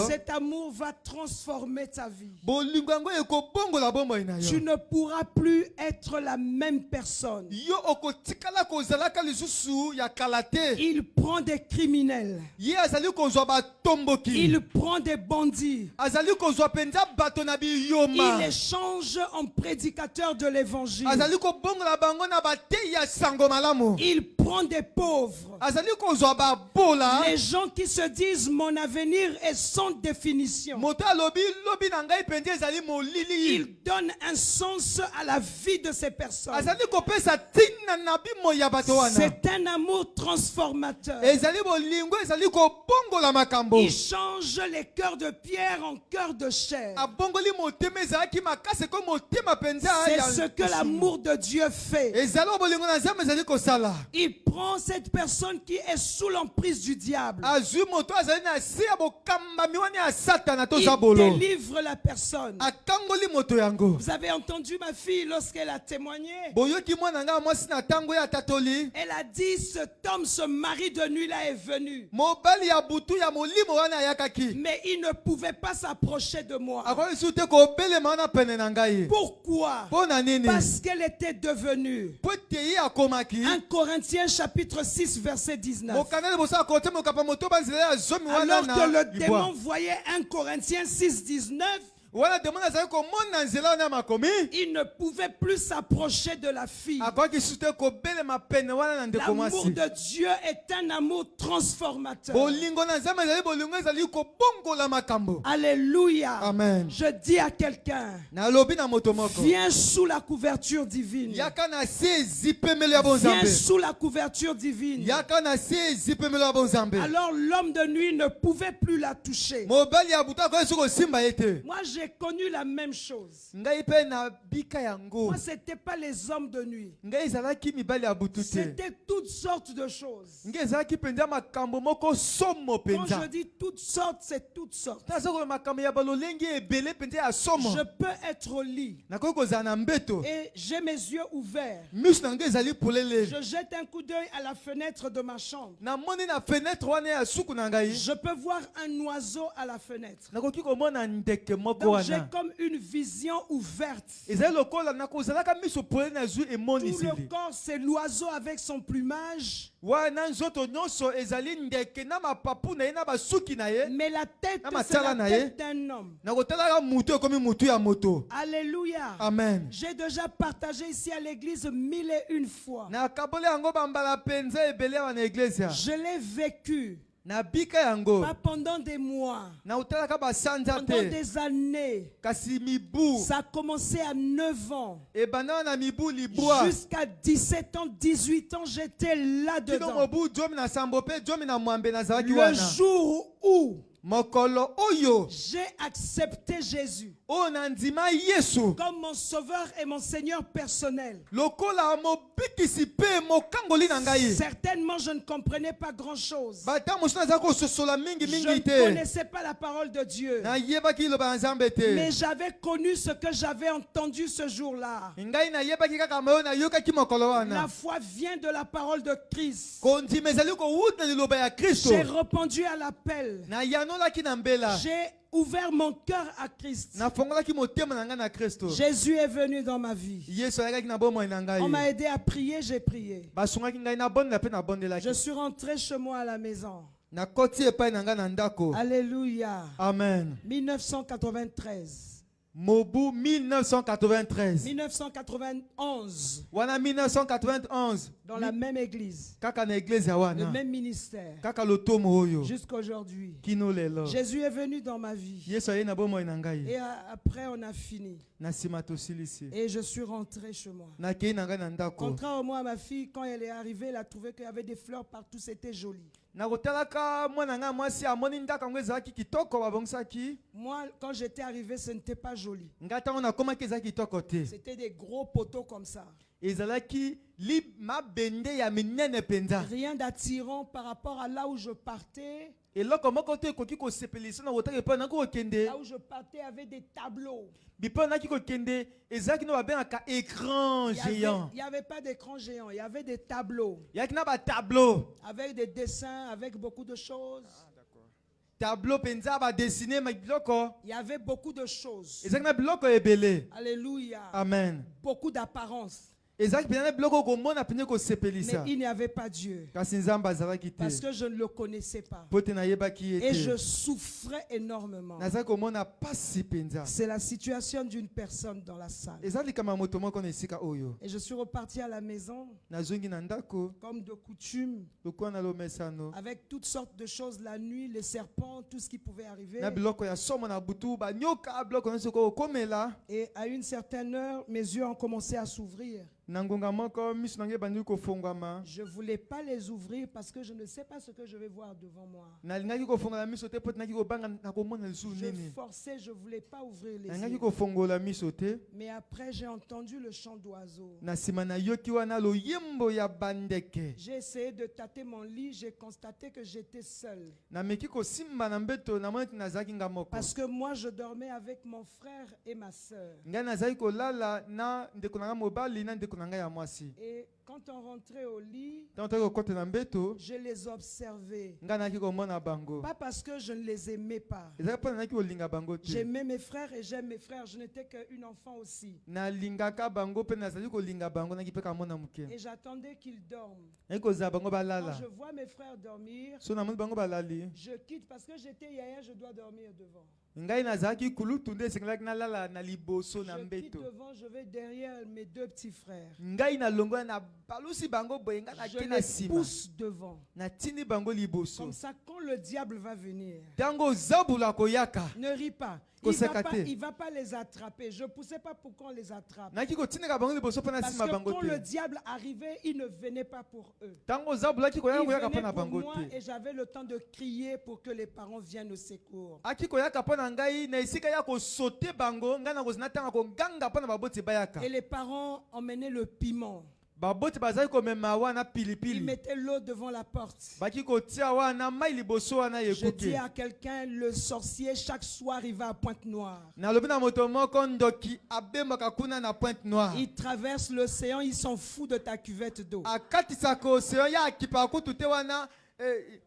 cet amour va transformer ta vie. Tu ne pourras plus être la même personne. Il prend des criminels. Il prend des bandits. Il échange en prédicateur de l'évangile. Il prend des pauvres. Les gens qui se disent mon avenir est sans définition. Il donne un sens à la vie de ces personnes. C'est un amour transformateur. Il change les cœurs de pierre en cœurs de chair. C'est ce que l'amour de Dieu fait. Il prend cette personne qui est sous l'emprise du diable. Il délivre la personne. Vous avez entendu ma fille lorsqu'elle a témoigné. Elle a dit cet homme, ce mari de nuit là est venu. Mais il ne pouvait pas s'approcher de moi. Pourquoi? Parce qu'elle était devenue. 1 Corinthiens chapitre 6 verset 19. Alors que le démon voyait 1 Corinthiens 6 19, il ne pouvait plus s'approcher de la fille. L'amour de Dieu est un amour transformateur. Alléluia.
Amen.
Je dis à quelqu'un, viens sous la couverture divine. Viens sous la couverture divine. Alors l'homme de nuit ne pouvait plus la toucher. Moi j'ai connu la même chose. Moi c'était pas les hommes de nuit. C'était toutes sortes de choses. Quand je dis toutes sortes, c'est toutes sortes. Je peux être au lit et j'ai mes yeux ouverts. Je jette un coup d'œil à la fenêtre de ma chambre. Je peux voir un oiseau à la fenêtre. Donc j'ai comme une vision ouverte. Tout le corps, c'est l'oiseau avec son plumage. Mais la tête, c'est la tête d'un homme. Alléluia.
Amen.
J'ai déjà partagé ici à l'église 1001 fois. Je l'ai vécu. Pas pendant des mois, pendant des années. Ça a commencé à 9 ans. Jusqu'à 17 ans, 18 ans, j'étais là-dedans. Le jour où
mokolo oyo
j'ai accepté Jésus
oyo nandima Yesu
comme mon sauveur et mon Seigneur personnel.
lokola mobikisi pe mokangoli na ngai.
Certainement, je ne comprenais pas grand-chose.
Bata musuna za ko sosola mingi
Je
mingi
ne
te.
connaissais pas la parole de Dieu.
Na yebaki loba nzambe te.
Mais j'avais connu ce que j'avais entendu ce jour-là.
Ngai na yebaki kaka mayo na yokaki mokolo wana.
La foi vient de la parole de Christ.
Kondi mezali ko wuta liloba ya Kristo.
J'ai répondu à l'appel.
Na yanola ki na mbela.
J'ai ouvert mon cœur à Christ.
Na fongola ki motema na nga na Kristo.
Jésus est venu dans ma vie.
Yesu ayaki na bomo na ngai.
On m'a aidé à prier, j'ai prié.
Basungaki ngai na bonde na pe na bonde la.
Je suis rentré chez moi à la maison.
Na koti epai na nga na ndako.
Alléluia.
Amen.
1993.
Mobu 1993.
1991.
Wana 1991.
Dans la même église.
Kaka na église ya wana.
Le même ministère.
Kaka lotomo oyo.
Jusqu'à aujourd'hui.
Kino lelo.
Jésus est venu dans ma vie.
Yesu aye na bomo na ngai.
Et après, on a fini.
Na sima tosilisi.
Et je suis rentré chez moi.
Na kei na ngai na ndako.
Contrairement à ma fille, quand elle est arrivée, elle a trouvé qu'il y avait des fleurs partout, c'était joli.
Na kotalaka mwana nga mwasi amoni ndako ngo ezalaki kitoko babongisaki.
Moi, quand j'étais arrivé, ce n'était pas joli.
Nga tango na komaki ezalaki kitoko te.
C'était des gros poteaux comme ça.
Ezalaki li mabende ya minene penza.
Rien d'attirant par rapport à là où je partais.
Eloko moko te ekoki kosepelisa na kotaka epai na kokende.
Là où je partais, il y avait des tableaux.
Bipo na ki kokende ezalaki no babengaka écran géant.
Il n'y avait pas d'écran géant, il y avait des tableaux.
Yaki na ba tableau.
Avec des dessins, avec beaucoup de choses.
Tableau penza ba dessiner ma biloko.
Il y avait beaucoup de choses.
Ezalaki na biloko ebele.
Alléluia.
Amen.
Beaucoup d'apparence.
Ezalaki penza na biloko komona penza
Mais
kosepelisa.
il n'y avait pas Dieu.
Kasi nzamba azalaki te.
Parce que je ne le connaissais pas.
Pote na yebaki
Et
ete.
je souffrais énormément.
Nazaki komona pasi penza.
C'est la situation d'une personne dans la salle.
Ezali kama moto moko na esika oyo.
Et je suis reparti à la maison,
Nazongi na ndako.
comme de coutume,
Lokwa na lomesano.
avec toutes sortes de choses, la nuit, les serpents, tout ce qui pouvait arriver.
Na biloko ya somo na butu ba nyoka biloko na soko komela.
Et à une certaine heure, mes yeux ont commencé à s'ouvrir.
Na ngonga moko miso nange bandi kofongama.
Je ne voulais pas les ouvrir parce que je ne sais pas ce que je vais voir devant moi.
Nalingaki kofongola miso te pote naki kobanga na komona lisu
Je
nini.
forçais, je ne voulais pas ouvrir les
Nalingaki
yeux.
kofongola miso te.
Mais après, j'ai entendu le chant d'oiseaux.
Na sima na yoki wana loyembo ya bandeke.
J'ai essayé de tâter mon lit, j'ai constaté que j'étais seule.
Na meki kosimba na mbeto na moni nazaki nga moko.
Parce que moi, je dormais avec mon frère et ma sœur.
Nga nazaki kolala na ndeko nanga mobali na ndeko nanga ya mwasi.
Et quand on rentrait au lit,
Tanto kokota na mbeto.
je les observais.
Nga naki komona bango.
Pas parce que je ne les aimais pas.
Ezalaki mpo na naki kolinga bango te.
J'aimais mes frères et j'aime mes frères. Je n'étais qu'une enfant aussi.
Nalingaka bango mpe nazali kolinga bango naki mpe kamona moke.
Et j'attendais qu'ils dorment.
Naki kozala bango
Quand
balala.
je vois mes frères dormir,
So namoni bango balali.
je quitte parce que j'étais yaya, je dois dormir devant.
Ngai nazalaki kulutu nde esengelaki nalala na liboso na
Je quitte
mbeto.
devant, je vais derrière mes deux petits frères.
Ngai nalongola na balusi bango boye ngai
Je
nake na
les
nsima.
pousse devant.
Natindi bango liboso.
Comme ça, quand le diable va venir,
Tango zabula koyaka.
ne ris pas. Il va pas les attraper. Je ne poussais pas pour qu'on les attrape.
Naki kotindika bango liboso mpo na
Parce
nsima
que
bango
quand le
te.
diable arrivait, il ne venait pas pour eux.
Tango zabulaki koyaka
Il
koyaka mpo
venait
na
pour
bango
moi
te.
et j'avais le temps de crier pour que les parents viennent au secours.
Aki koyaka mpo na ngai na esika ya kosote bango ngai na kozina tanga koganga mpo na baboti bayaka.
Et les parents emmenaient le piment.
Baboti bazali komema wana
Ils
pilipili.
mettaient l'eau devant la porte.
Baki kotia wana mai liboso wana
Je dis
yekuke.
à quelqu'un, le sorcier, chaque soir, il va à Pointe-Noire.
Nalobi na moto moko ndoki abemaka kuna na Pointe Noire.
Il traverse l'océan, il s'en fout de ta cuvette d'eau.
Akatisaka océan ya akipa kutu te wana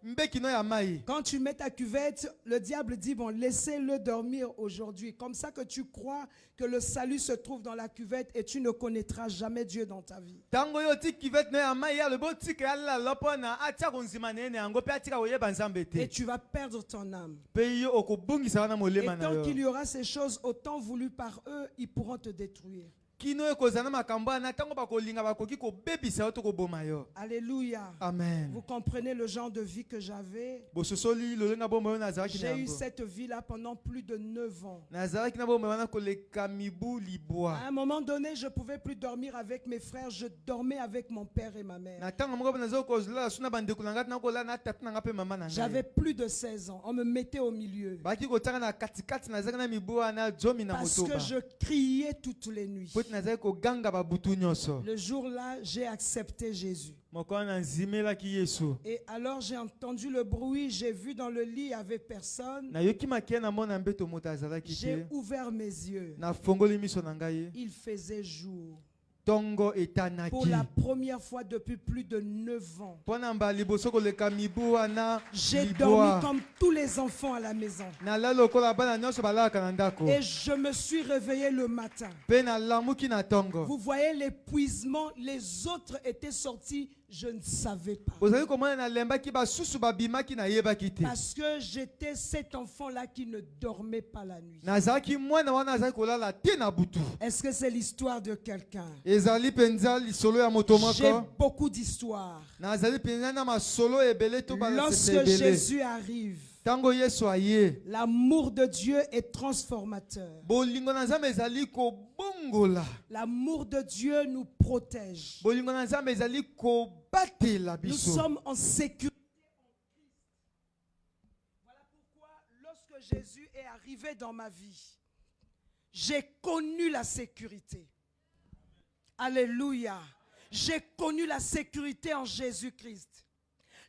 mbekino ya mai.
Quand tu mets ta cuvette, le diable dit, bon, laissez-le dormir aujourd'hui. Comme ça que tu crois que le salut se trouve dans la cuvette et tu ne connaîtras jamais Dieu dans ta vie.
Tango yo ti kivet no ya mai ya lobo tika ya la lopona atia konzima nene yango pe atika oyeba nzambe
Et
te.
tu vas perdre ton âme.
Pe yo okobungisa wana
Et
molema na
tant
yo.
qu'il y aura ces choses autant voulues par eux, ils pourront te détruire.
kino ekozana makambo na tango bakolinga bakoki kobebisa yo to koboma yo.
Alléluia.
Amen.
Vous comprenez le genre de vie que j'avais?
Bososoli lolenga bomba yo nazaraki
J'ai eu
nango.
cette vie-là pendant plus de 9 ans.
Nazaraki na bomba wana koleka mibu libwa.
À un moment donné, je ne pouvais plus dormir avec mes frères, je dormais avec mon père et ma mère.
Na tango moko nazo kozla suna bandeko nanga na kola na tata nanga pe mama nanga.
J'avais plus de 16 ans, on me mettait au milieu.
Baki kotanga na katikati nazaka na mibu wana zomi na
Parce
motoba.
que je criais toutes les nuits.
Poti nazaki koganga babutu nyonso.
Le jour-là, j'ai accepté Jésus.
Moko na nzimelaki Yesu.
Et alors j'ai entendu le bruit, j'ai vu dans le lit, il n'y avait personne.
Na yoki makia na mona mbeto moto azalaki
J'ai
te.
ouvert mes yeux.
Na fongoli miso na ngai.
Il faisait jour.
Tongo etanaki.
Pour la première fois depuis plus de 9 ans.
Pona mba liboso koleka mibu wana
J'ai
libwa.
dormi comme tous les enfants à la maison.
Na lalo kola bana nyonso balaka na ndako.
Et je me suis réveillé le matin.
Pe na lamuki na tongo.
Vous voyez l'épuisement, les autres étaient sortis, je ne savais pas.
Ozali komona na lembaki basusu babimaki na yebaki te.
Parce que j'étais cet enfant-là qui ne dormait pas la nuit.
Nazaki mwana wana azali kolala te na butu.
Est-ce que c'est l'histoire de quelqu'un?
Ezali penza lisolo ya moto
J'ai
moko.
beaucoup d'histoires.
Nazali penza na masolo ebele to bala
Lorsque
ebele.
Jésus arrive,
Tango Yesu aye.
l'amour de Dieu est transformateur.
Bolingo na Nzambe ezali kobongola.
L'amour de Dieu nous protège.
Bolingo na Nzambe ezali kobatela
Nous
biso.
sommes en sécurité. Voilà pourquoi lorsque Jésus est arrivé dans ma vie, j'ai connu la sécurité. Alléluia. J'ai connu la sécurité en Jésus-Christ.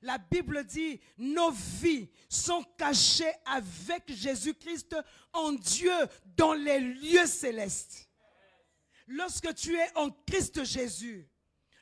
La Bible dit, nos vies sont cachées avec Jésus-Christ en Dieu dans les lieux célestes. Lorsque tu es en Christ Jésus,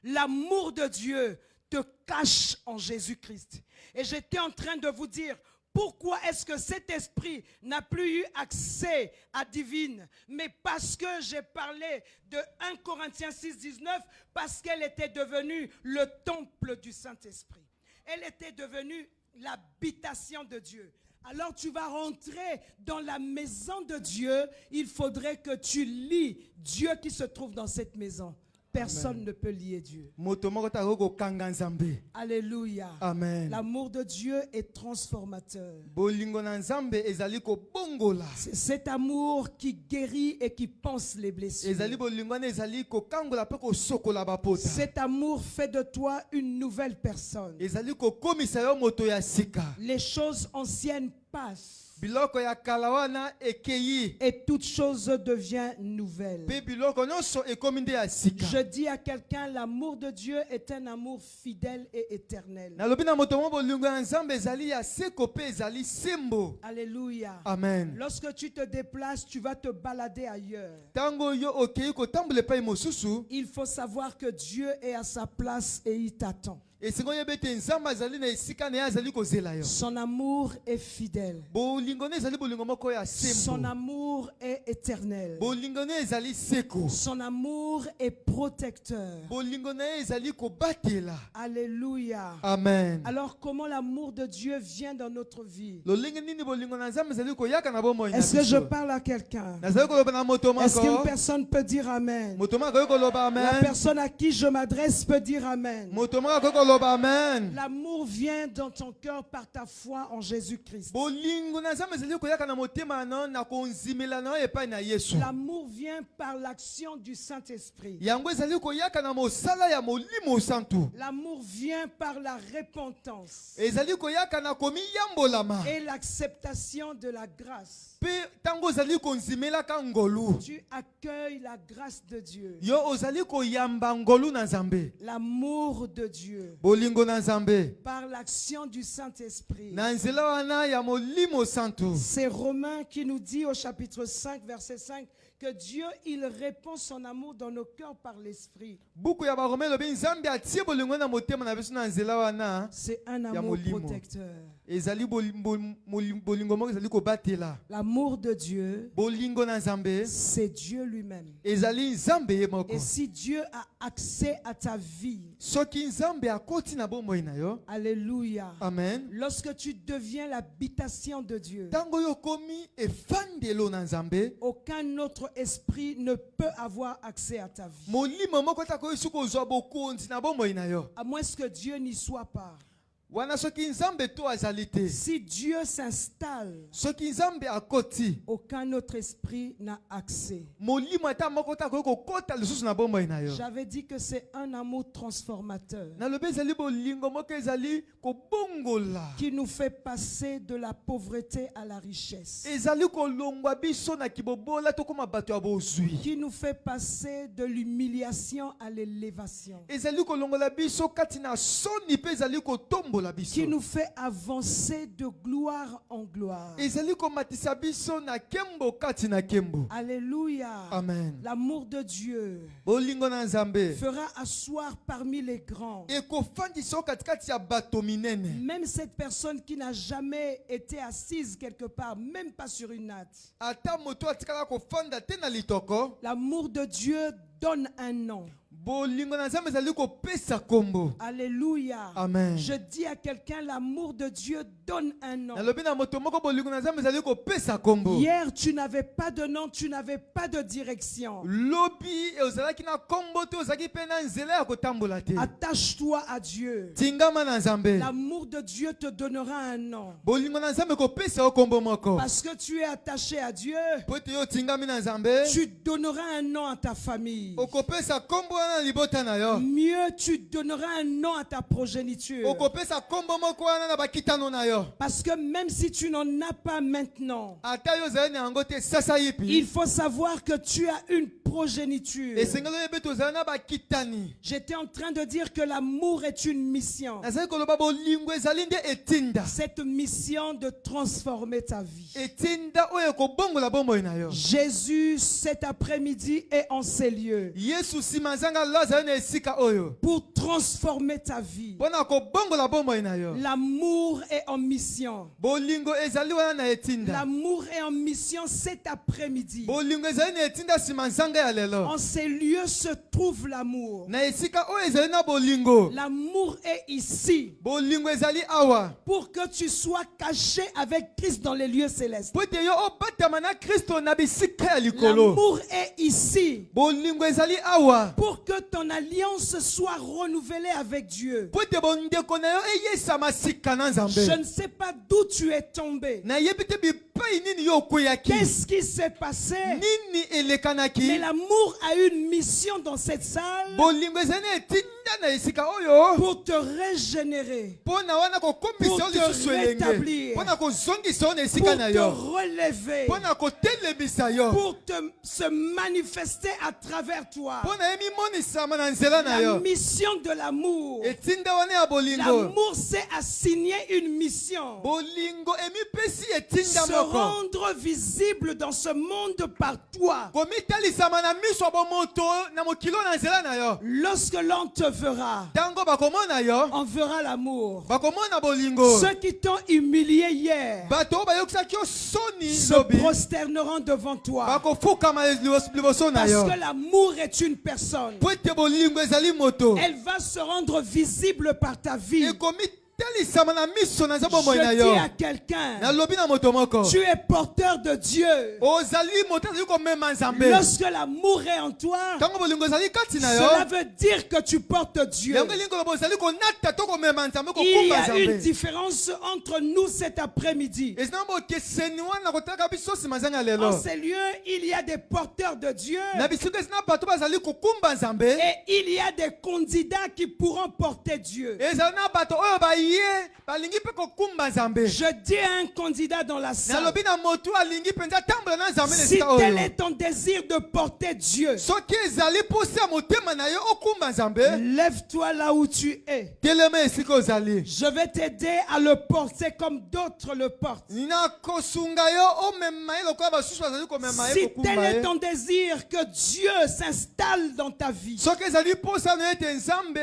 l'amour de Dieu te cache en Jésus-Christ. Et j'étais en train de vous dire, pourquoi est-ce que cet esprit n'a plus eu accès à divine? Mais parce que j'ai parlé de 1 Corinthiens 6, 19, parce qu'elle était devenue le temple du Saint-Esprit. Elle était devenue l'habitation de Dieu. Alors tu vas rentrer dans la maison de Dieu. Il faudrait que tu lis Dieu qui se trouve dans cette maison. Personne
Amen.
ne peut lier Dieu.
Moto moko ta ko kanga Nzambe.
Alléluia.
Amen.
L'amour de Dieu est transformateur.
Bolingo na Nzambe ezali kobongola.
C'est cet amour qui guérit et qui panse les blessures.
Ezali bolingo na ezali kokangola pe ko sokola bapota.
Cet amour fait de toi une nouvelle personne.
Ezali kokomisa yo moto ya sika.
Les choses anciennes passent
Biloko ya kala wana ekeyi.
et toute chose devient nouvelle.
Pe biloko nyonso ekomi nde ya sika.
Je dis à quelqu'un, l'amour de Dieu est un amour fidèle et éternel.
Nalobi na moto mo bolingo ya Nzambe ezali ya seko pe ezali sembo.
Alléluia.
Amen.
Lorsque tu te déplaces, tu vas te balader ailleurs.
Tango yo okeyi kotambola epai mosusu.
Il faut savoir que Dieu est à sa place et il t'attend.
Esengo yebete Nzambe azali na esika na ye azali kozela yo.
Son amour est fidèle.
Bolingo ne ezali bolingo moko ya
Son
sembo.
amour est éternel.
Bolingo ne ezali seko.
Son amour est protecteur.
Bolingo na ye ezali kobatela.
Alléluia.
Amen.
Alors comment l'amour de Dieu vient dans notre vie?
Lolenge nini bolingo na Nzambe ezali koyaka na bomoi na
Est-ce que je
biso.
parle à quelqu'un?
Nazali koloba na moto
Est-ce qu'une
moko.
personne peut dire Amen?
Moto moko akoki koloba
La
amen.
personne à qui je m'adresse peut dire Amen.
Moto moko akoki koloba amen.
L'amour vient dans ton cœur par ta foi en Jésus-Christ.
Bolingo na Nzambe ezali koyaka na motema na na konzimela na epai na Yesu.
L'amour vient par l'action du Saint-Esprit.
Yango ezali koyaka na mosala ya Molimo Santu.
L'amour vient par la repentance
Ezali koyaka na komiyambolama.
et l'acceptation de la grâce.
Pe tango ozali konzimelaka ngolu.
Tu accueilles la grâce de Dieu,
Yo ozali koyamba ngolu na Nzambe.
l'amour de Dieu,
Bolingo na Nzambe.
par l'action du Saint-Esprit.
Na nzela wana ya Molimo Santu.
C'est Romains qui nous dit au chapitre 5, verset 5, que Dieu, il répand son amour dans nos cœurs par l'Esprit.
Buku ya Barome lobi Nzambe atie bolingo na motema na biso na nzela wana.
C'est un
Ya
amour
molimo.
protecteur.
Ezali bolingo moko ezali kobatela.
L'amour de Dieu,
Bolingo na Nzambe.
c'est Dieu lui-même.
Ezali Nzambe ye moko.
Et si Dieu a accès à ta vie,
Soki Nzambe akoti na bomoi na yo.
alléluia,
Amen.
lorsque tu deviens l'habitation de Dieu,
Tango yo komi efandelo na Nzambe.
aucun autre autre esprit ne peut avoir accès à ta vie.
molimo moko takoyisi kozwa bokonzi na bomoi na yo.
À moins que Dieu n'y soit pas.
Wana soki nzambe to azali te.
Si Dieu s'installe,
Soki nzambe akoti,
aucun autre esprit n'a accès.
molimo ata moko takoyi kokota lisusu na bomoi na yo.
J'avais dit que c'est un amour transformateur
Nalobi ezali bolingo moko ezali kobongola.
qui nous fait passer de la pauvreté à la richesse,
Ezali kolongwa biso na kibobola tokoma bato ya bozwi.
qui nous fait passer de l'humiliation à l'élévation,
Ezali kolongola biso kati na soni pe ezali kotombola biso.
qui nous fait avancer de gloire en gloire.
Ezali komatisa biso na kembo kati na kembo.
Alléluia.
Amen.
L'amour de Dieu
Bolingo na nzambe
fera asseoir parmi les grands.
ekofandisa yo katikati ya bato minene.
Même cette personne qui n'a jamais été assise quelque part, même pas sur une natte.
Ata moto atikala kofanda te na litoko.
L'amour de Dieu donne un nom.
Bolingo na nzambe ezali kopesa kombo.
Alléluia.
Amen.
Je dis à quelqu'un, l'amour de Dieu donne un nom.
Nalobi na moto moko bolingo na nzambe ezali kopesa kombo.
Hier, tu n'avais pas de nom, tu n'avais pas de direction.
Lobi ozalaki na kombo te ozalaki pe na nzela ya kotambola te.
Attache-toi à Dieu.
Tingama na nzambe.
L'amour de Dieu te donnera un nom.
Bolingo na nzambe kopesa yo kombo moko.
Parce que tu es attaché à Dieu,
Po ete yo tingami na nzambe.
tu donneras un nom à ta famille.
Okopesa kombo wana libota na yo.
Mieux, tu donneras un nom à ta progéniture.
Okopesa kombo moko wana na bakitano na yo.
Parce que même si tu n'en as pas maintenant,
Ata yo ozali na yango te sasa yipi.
il faut savoir que tu as une progéniture.
Esengeli oyebe tozali na bakitani.
J'étais en train de dire que l'amour est une mission.
Nazali koloba bolingo ezali nde etinda.
Cette mission de transformer ta vie.
Etinda oyo ekobongola bomoi na yo.
Jésus, cet après-midi, est en ces lieux
Yesu nsima nzanga lazali na esika oyo.
pour transformer ta vie.
Mpona kobongola bomoi na yo.
L'amour est en mission.
Bolingo ezali wana na etinda.
L'amour est en mission cet après-midi.
Bolingo ezali na etinda nsima nzanga ya lelo.
En ces lieux se trouve l'amour.
Na esika oyo ezali na bolingo.
L'amour est ici
Bolingo ezali awa.
pour que tu sois caché avec Christ dans les lieux célestes.
Po ete yo obatama na Kristo na bisika ya likolo.
L'amour est ici
Bolingo ezali awa.
pour que ton alliance soit renouvelée avec Dieu.
Po ete bondeko na yo eyesama sika na
Je
Nzambe.
ne sais pas d'où tu es tombé.
Nayebi te bipai nini yo okweyaki.
Qu'est-ce qui s'est passé?
Nini
Mais
elekanaki.
l'amour a une mission dans cette salle
Bolingo ezali na etinda na esika oyo.
pour te régénérer,
Mpona wana kokomisa yo
pour te
lisusu elenge.
rétablir,
Mpona kozongisa yo na
pour
esika na
te
yo.
relever,
Mpona kotelemisa yo.
pour se manifester à travers toi.
Mpona emimonisama na nzela na
La
yo.
mission de l'amour.
Etinda wana ya bolingo.
L'amour, c'est assigner une mission.
Bolingo emipesi etinda
Se
moko.
rendre visible dans ce monde par toi.
Komitalisama na miso ya bomoto na mokilo na nzela na yo.
Lorsque l'on te verra,
Tango bakomona yo.
on verra l'amour.
Bakomona bolingo.
Ceux qui t'ont humilié hier
Bato oyo bayokisaki yo soni
se
lobi.
prosterneront devant toi.
Bakofukama liboso na
Parce
yo.
que l'amour est une personne.
Po ete bolingo ezali moto.
Elle va se rendre visible par ta vie.
Ekomitalisama na miso na nzambe bomoi na
Je
yo.
dis à quelqu'un,
Nalobi na moto moko.
tu es porteur de Dieu.
Ozali moto azali komema nzambe.
Lorsque l'amour est en toi,
Tango bolingo ezali kati na
cela
yo.
veut dire que tu portes Dieu.
Yango elingi koloba ozali konata to komema nzambe
Il y
kokumba
a une
nzambe.
différence entre nous cet après-midi.
Ezina bokeseni wana kotalaka biso nsima nzanga
En
lelo.
ces lieux, il y a des porteurs de Dieu
Na bisika ezina bato bazali kokumba nzambe.
et il y a des candidats qui pourront porter Dieu.
Ezali na bato oyo baye balingi mpe kokumba nzambe.
Je dis à un candidat dans la salle,
Nalobi na motu alingi mpenza tambola na nzambe na
si
esika
tel
oyo.
est ton désir de porter Dieu,
Soki ezali posa motema na yo okumba nzambe.
lève-toi là où tu es.
Telema esika ozali.
Je vais t'aider à le porter comme d'autres le portent.
Nina kosunga yo omema ye lokola basusu bazali komema ye
Si tel
kokumba
est
ye.
ton désir que Dieu s'installe dans ta vie,
Soki ezali posa na ete nzambe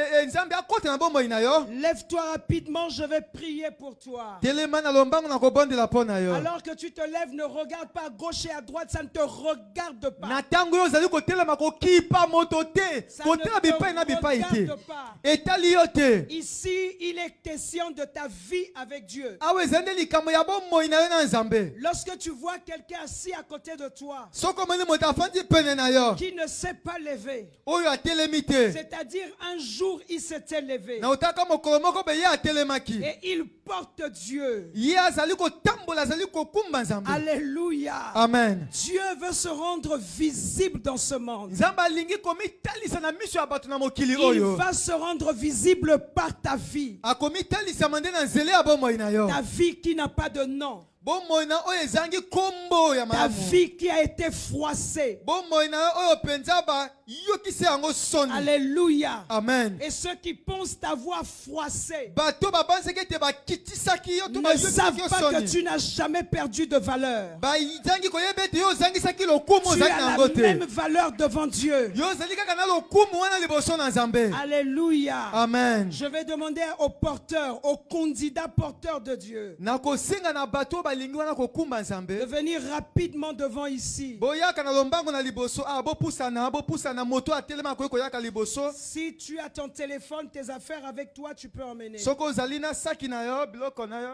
akota na bomoi na yo.
lève-toi rapidement Maman, je vais prier pour toi.
telema na lombango na kobondela mpo na yo.
Alors que tu te lèves, ne regarde pas à gauche et à droite, ça ne te regarde pas.
Na ntango oyo ozali kotelema kokipa moto te,
Ça ne
kotela bipai na
te
bipai te.
regarde pas.
Etali yo te.
Ici, il est question de ta vie avec Dieu.
Awa ezali nde likambo ya bomoi na yo na Nzambe.
Lorsque tu vois quelqu'un assis à côté de toi,
Soko omoni moto afandi pene na yo,
qui ne s'est pas levé,
oyo atelemi te.
c'est-à-dire un jour il s'était levé
Na otaka mokolo moko be ye atelemaki.
et il porte Dieu.
Ye azali kotambola, azali kokumba Nzambe.
Alléluia.
Amen.
Dieu veut se rendre visible dans ce monde.
Nzambe alingi komitalisa na miso ya bato na mokili
Il
oyo.
va se rendre visible par ta vie.
Akomitalisa mande na nzela ya bomoi na yo.
Ta vie qui n'a pas de nom.
Bomoi na oyo ezangi kombo ya
Ta
malamu.
vie qui a été froissée.
Bomoi na yo oyo penza ba yokisi yango soni.
Alléluia.
Amen.
Et ceux qui pensent t'avoir froissé
Bato babanzaki ete bakitisaki yo to
ne savent
bayokisaki yo
pas que
soni.
tu n'as jamais perdu de valeur.
Bazangi koyeba ete yo ozangisaki lokumu
Tu
ozali
as
na yango
la
te.
même valeur devant Dieu.
Yo ozali kaka na lokumu wana liboso na Nzambe.
Alléluia.
Amen.
Je vais demander aux porteurs, aux candidats porteurs de Dieu,
Nakosenga na bato balingi wana kokumba
de
Nzambe.
venir rapidement devant ici.
Boyaka na lombango na liboso, bopusana moto atelema koyi koyaka liboso.
Si tu as ton téléphone, tes affaires avec toi, tu peux emmener.
Soko ozali na saki na yo, biloko na yo,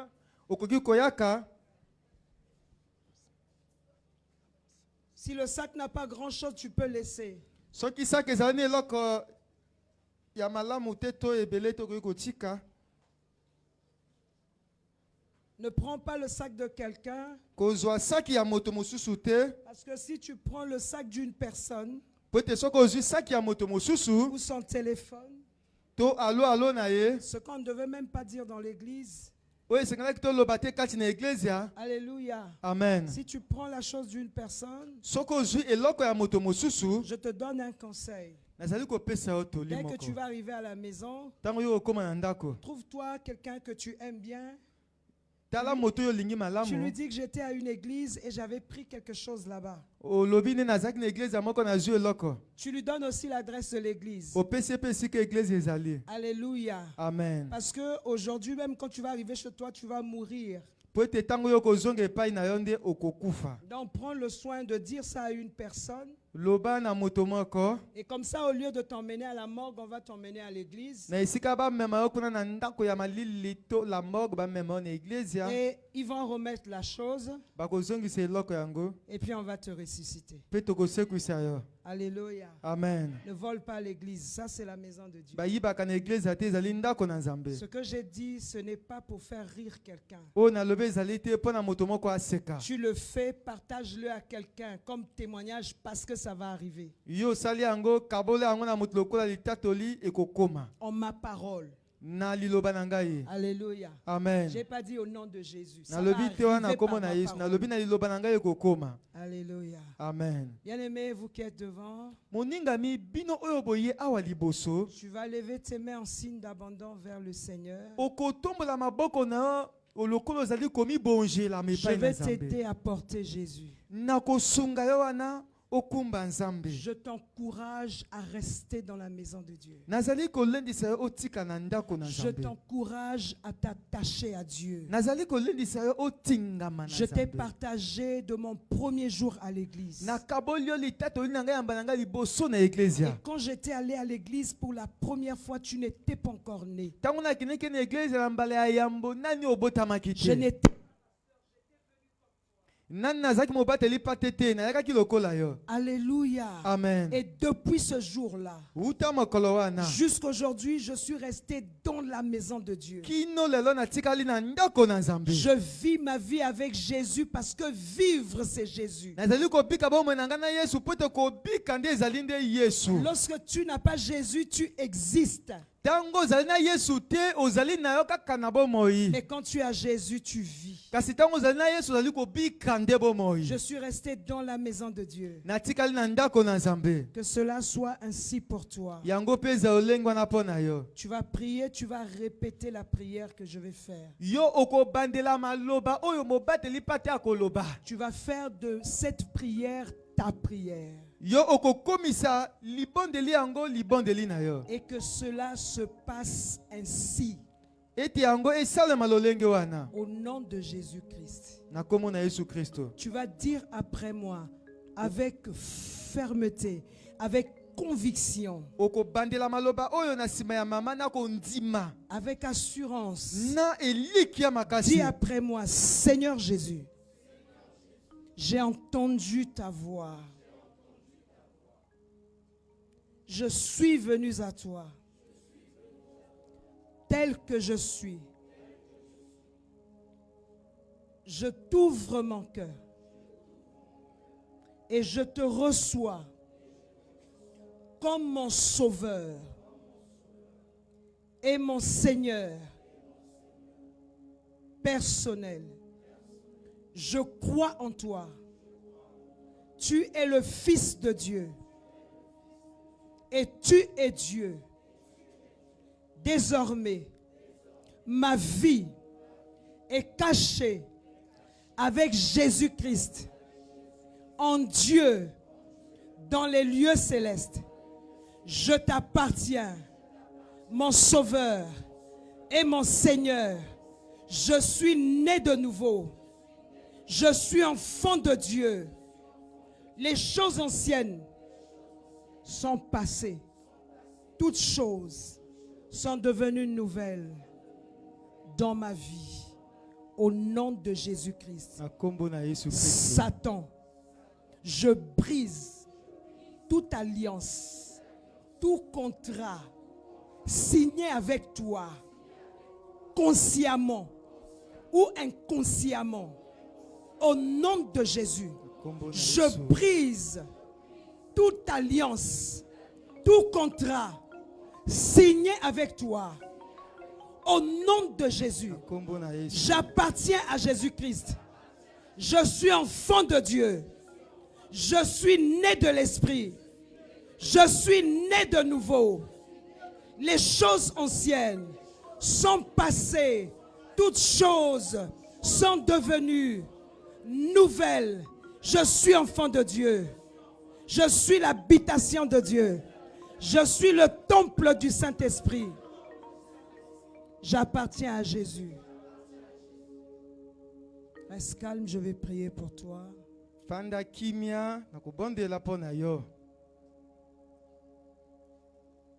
okoki koyaka.
Si le sac n'a pas grand-chose, tu peux laisser.
Soki saki ezali na eloko ya malamu te to ebele to okoki kotika.
Ne prends pas le sac de quelqu'un,
Kozwa saki ya moto mosusu te.
parce que si tu prends le sac d'une personne
Po ete soko ozwi saki ya moto mosusu,
ou son téléphone,
to alo na ye,
ce qu'on ne devait même pas dire dans l'église,
oyo esengelaki toloba te kati na eglezia.
alléluia.
Amen.
Si tu prends la chose d'une personne,
Soko ozwi eloko ya moto mosusu,
je te donne un conseil.
nazali kopesa yo toli
Dès que
moko.
tu vas arriver à la maison,
Ntango yo okoma na ndako,
trouve-toi quelqu'un que tu aimes bien.
tala moto oyo olingi
Tu lui
malamu.
dis que j'étais à une église et j'avais pris quelque chose là-bas.
Olobi nde nazalaki na eglezia moko nazwi eloko.
Tu lui donnes aussi l'adresse de l'église.
Opesi pe esika eglezia ezali.
Alléluia.
Amen.
Parce que aujourd'hui, même quand tu vas arriver chez toi, tu vas mourir.
Po ete ntango yo kozonga epai na yo nde okokufa.
Donc prends le soin de dire ça à une personne.
Loba na moto moko,
Et comme ça, au lieu de t'emmener à la morgue, on va t'emmener à l'église.
na esika bamema yo kuna na ndako ya malili to la morgue bamema yo na eglezia,
Et ils vont remettre la chose.
bakozongisa eloko yango,
Et puis on va te ressusciter.
pe tokosekwisa yo.
Alléluia.
Amen.
Ne vole pas l'église. Ça, c'est la maison de Dieu.
Bayibaka na eglezia te ezali ndako na Nzambe.
Ce que j'ai dit, ce n'est pas pour faire rire quelqu'un.
Oyo nalobi ezali te mpo na moto moko aseka.
Tu le fais, partage-le à quelqu'un comme témoignage parce que ça va arriver.
Yo osali yango, kabola yango na moto lokola litatoli ekokoma.
En ma parole.
Na liloba na ngai.
Alléluia.
Amen.
Je n'ai pas dit au nom de Jésus. Ça va
Nalobi te wana
arriver
kombo
par
na
ma
Yesu.
parole.
Nalobi na liloba na ngai ekokoma.
Alléluia.
Amen.
Bien-aimés, vous qui êtes devant,
Moningami bino oyo boye awa liboso.
tu vas lever tes mains en signe d'abandon vers le Seigneur.
Okotombola maboko na yo lokolo ozali komi bongela
Je
mepai na
vais
Nzambe.
t'aider à porter Jésus.
Nakosunga yo wana okumba Nzambe.
Je t'encourage à rester dans la maison de Dieu.
Nazali kolendisa yo otika na ndako na
Je
Nzambe.
t'encourage à t'attacher à Dieu.
Nazali kolendisa yo otingama na
Je t'ai
Nzambe.
partagé de mon premier jour à l'église.
Nakaboli yo litatoli na ngai yamba na ngai liboso na
Et
eklezia.
quand j'étais allé à l'église pour la première fois, tu n'étais pas encore né.
Ntango nakendeki na eklezia na mbala ya yambo, nani obotamaki
Je
te?
n'étais
Nani nazaki mobateli pate te, nayakaki lokola yo.
Alléluia.
Amen.
Et depuis ce jour-là,
Uta mokolo wana.
jusqu'aujourd'hui, je suis resté dans la maison de Dieu.
Kino lelo natikali na ndako na Nzambe.
Je vis ma vie avec Jésus parce que vivre, c'est Jésus.
Nazali kobika bomoi na ngai na Yesu po ete kobika nde ezali nde Yesu.
Lorsque tu n'as pas Jésus, tu existes.
Ntango ozali na Yesu te, ozali na yo kaka na bomoi.
Mais quand tu as Jésus, tu vis.
Kasi ntango ozali na Yesu ozali kobika nde bomoi.
Je suis resté dans la maison de Dieu.
Natikali na ndako na Nzambe.
Que cela soit ainsi pour toi.
Yango mpe eza olengi wana mpo na yo.
Tu vas prier, tu vas répéter la prière que je vais faire.
Yo okobandela maloba oyo mobateli pate akoloba.
Tu vas faire de cette prière ta prière.
Yo okokomisa libondeli yango libondeli na yo.
Et que cela se passe ainsi.
ete yango esalema lolenge wana
Au nom de Jésus-Christ.
na kombo na Yesu Kristo.
Tu vas dire après moi avec fermeté, avec conviction,
Okobandela maloba oyo na sima ya mama na kondima
avec assurance.
na eliki ya makasi.
Dis après moi, Seigneur Jésus, j'ai entendu ta voix. Je suis venu à toi, tel que je suis. Je t'ouvre mon cœur et je te reçois comme mon sauveur et mon Seigneur personnel. Je crois en toi. Tu es le Fils de Dieu et tu es Dieu. Désormais, ma vie est cachée avec Jésus-Christ en Dieu dans les lieux célestes. Je t'appartiens, mon Sauveur et mon Seigneur. Je suis né de nouveau. Je suis enfant de Dieu. Les choses anciennes sont passées. Toutes choses sont devenues nouvelles dans ma vie. Au nom de Jésus-Christ.
Na kombo na Yesu Kristo.
Satan, je brise toute alliance, tout contrat signé avec toi, consciemment ou inconsciemment. Au nom de Jésus,
Kombo na
je
Yesu.
brise toute alliance, tout contrat signé avec toi. Au nom de Jésus,
Kombo na Yesu.
j'appartiens à Jésus-Christ. Je suis enfant de Dieu. Je suis né de l'Esprit. Je suis né de nouveau. Les choses anciennes sont passées. Toutes choses sont devenues nouvelles. Je suis enfant de Dieu. Je suis l'habitation de Dieu. Je suis le temple du Saint-Esprit. J'appartiens à Jésus. Reste calme, je vais prier pour toi.
Fanda kimia na kobondela po na yo.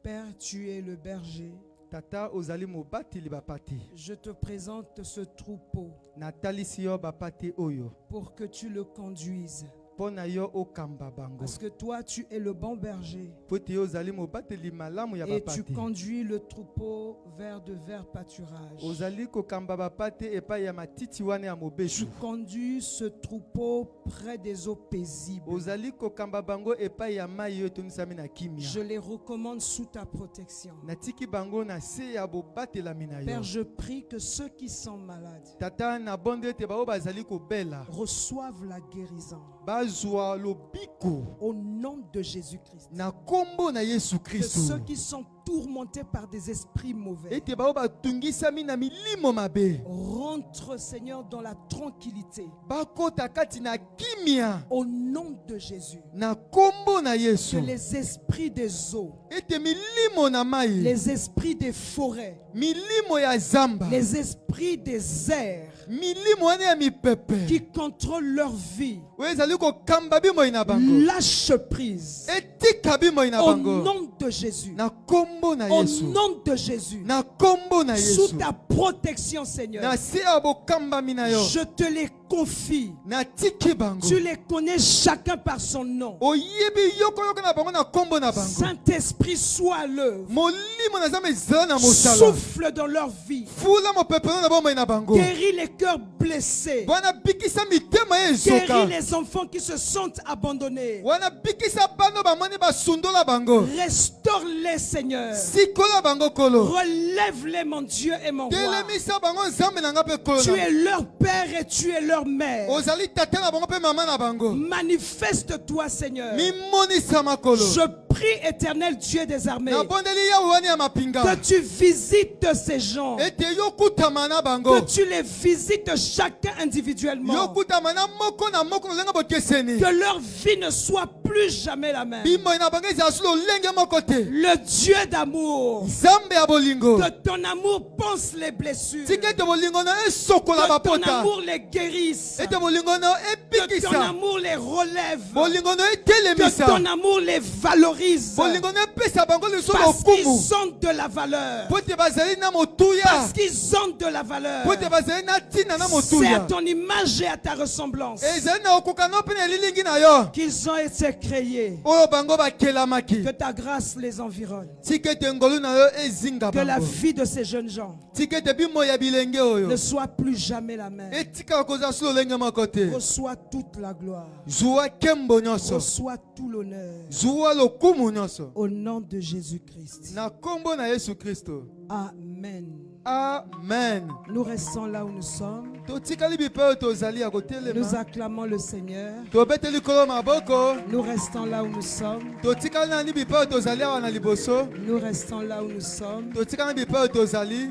Père, tu es le berger.
Tata ozali mobateli bapati.
Je te présente ce troupeau
Natalisi yo bapati oyo.
pour que tu le conduises.
Po na yo okamba bango.
Parce que toi, tu es le bon berger.
Po te yo ozali mobateli malamu ya
Et tu
bapati.
conduis le troupeau vers de verts pâturages.
Ozali kokamba bapati epai ya matiti wana ya
Tu
mobesu.
conduis ce troupeau près des eaux paisibles.
Ozali kokamba bango epai ya mai yo etonisami na kimia.
Je les recommande sous ta protection.
Natiki bango na se ya bobatelami na yo.
Père, je prie que ceux qui sont malades
Tata na bonde ete bao bazali kobela.
reçoivent la guérison.
Bazwa lobiko
Au nom de Jésus-Christ.
na kombo na Yesu
Que
Kristo.
ceux qui sont tourmentés par des esprits mauvais
Ete bao batungisami na milimo mabe.
rentrent, Seigneur, dans la tranquillité.
Bakota kati na kimia
Au nom de Jésus.
na kombo na Yesu.
Que les esprits des eaux,
Ete milimo na mai,
les esprits des forêts,
milimo ya zamba,
les esprits des airs
milimo wana ya mipepe.
qui contrôlent leur vie,
Oyo ezali kokamba bimoi na bango.
lâche prise.
Etika bimoi na
Au
bango.
nom de Jésus.
Na kombo na
Au
Yesu.
nom de Jésus.
Na kombo na
Sous
Yesu.
ta protection, Seigneur.
Na se ya bokambami na yo.
Je te les confie.
Na tiki bango.
Tu les connais chacun par son nom.
Oyebi yoko na bango na kombo na bango.
Saint-Esprit, sois à l'œuvre.
Molimo na zamba ezala na mosala.
Souffle dans leur vie.
Fula mopepe na bomoi na bango.
Guéris les cœurs blessés.
Wana bikisa mitema ya
Guéris
ezoka.
les enfants qui se sentent abandonnés.
Wana bikisa bano bamoni basundola bango.
Restaure-les, Seigneur.
Sikola bango kolo.
Relève-les, mon Dieu et mon roi.
Telemisa bango nzambe na nga pe kolo.
Tu es leur père et tu es leur mère.
Ozali tata na bango pe mama na bango.
Manifeste-toi, Seigneur.
Mimonisa makolo.
Je prie, Éternel Dieu des armées,
nabondeli yawe wani ya mapinga
que tu visites ces gens,
ete yokutama na bango
que tu les visites chacun individuellement,
yokutama na moko lolenga bokeseni
que leur vie ne soit plus jamais la même.
bimoi na bango ezala su lolenge moko te
Le Dieu d'amour,
nzambe ya bolingo
que ton amour pense les blessures,
tika ete bolingo na esokola
que ton
bapota
amour les guérisse,
ete bolingo na
que ton
ebikisa
amour les relève,
bolingo na
que
etelemisa
ton amour les valorise,
bolingo na epesa bango lisusu
parce qu'ils
lokumu
ont de la valeur,
po ete bazali na motuya
parce qu'ils ont de la valeur.
po ete bazali na ntina na
C'est
motuya
à ton image et à ta ressemblance
ezali na okokana mpe na elilingi na yo
qu'ils ont été créés.
oyo bango bakelamaki
Que ta grâce les environne.
tika ete ngolu na yo ezinga
Que la
bango
vie de ces jeunes gens
tika ete bimoi ya bilenge oyo
ne soit plus jamais la même.
etikaka kozala su lolenge moko te
Reçois toute la gloire.
zuwa nkembo nyonso
Reçois tout l'honneur.
zuwa lokumu nyonso
Au nom de Jésus-Christ.
na nkombo na yesu kristo
Amen.
amen
Nous restons là où nous sommes.
totikali bipe oyo tozali ya
Nous
kotelema
acclamons le Seigneur.
tobeteli likolo maboko
Nous restons là où nous sommes.
totikali nani bipe oyo tozali awa na liboso
Nous restons là où nous sommes.
totikali bipe oyo tozali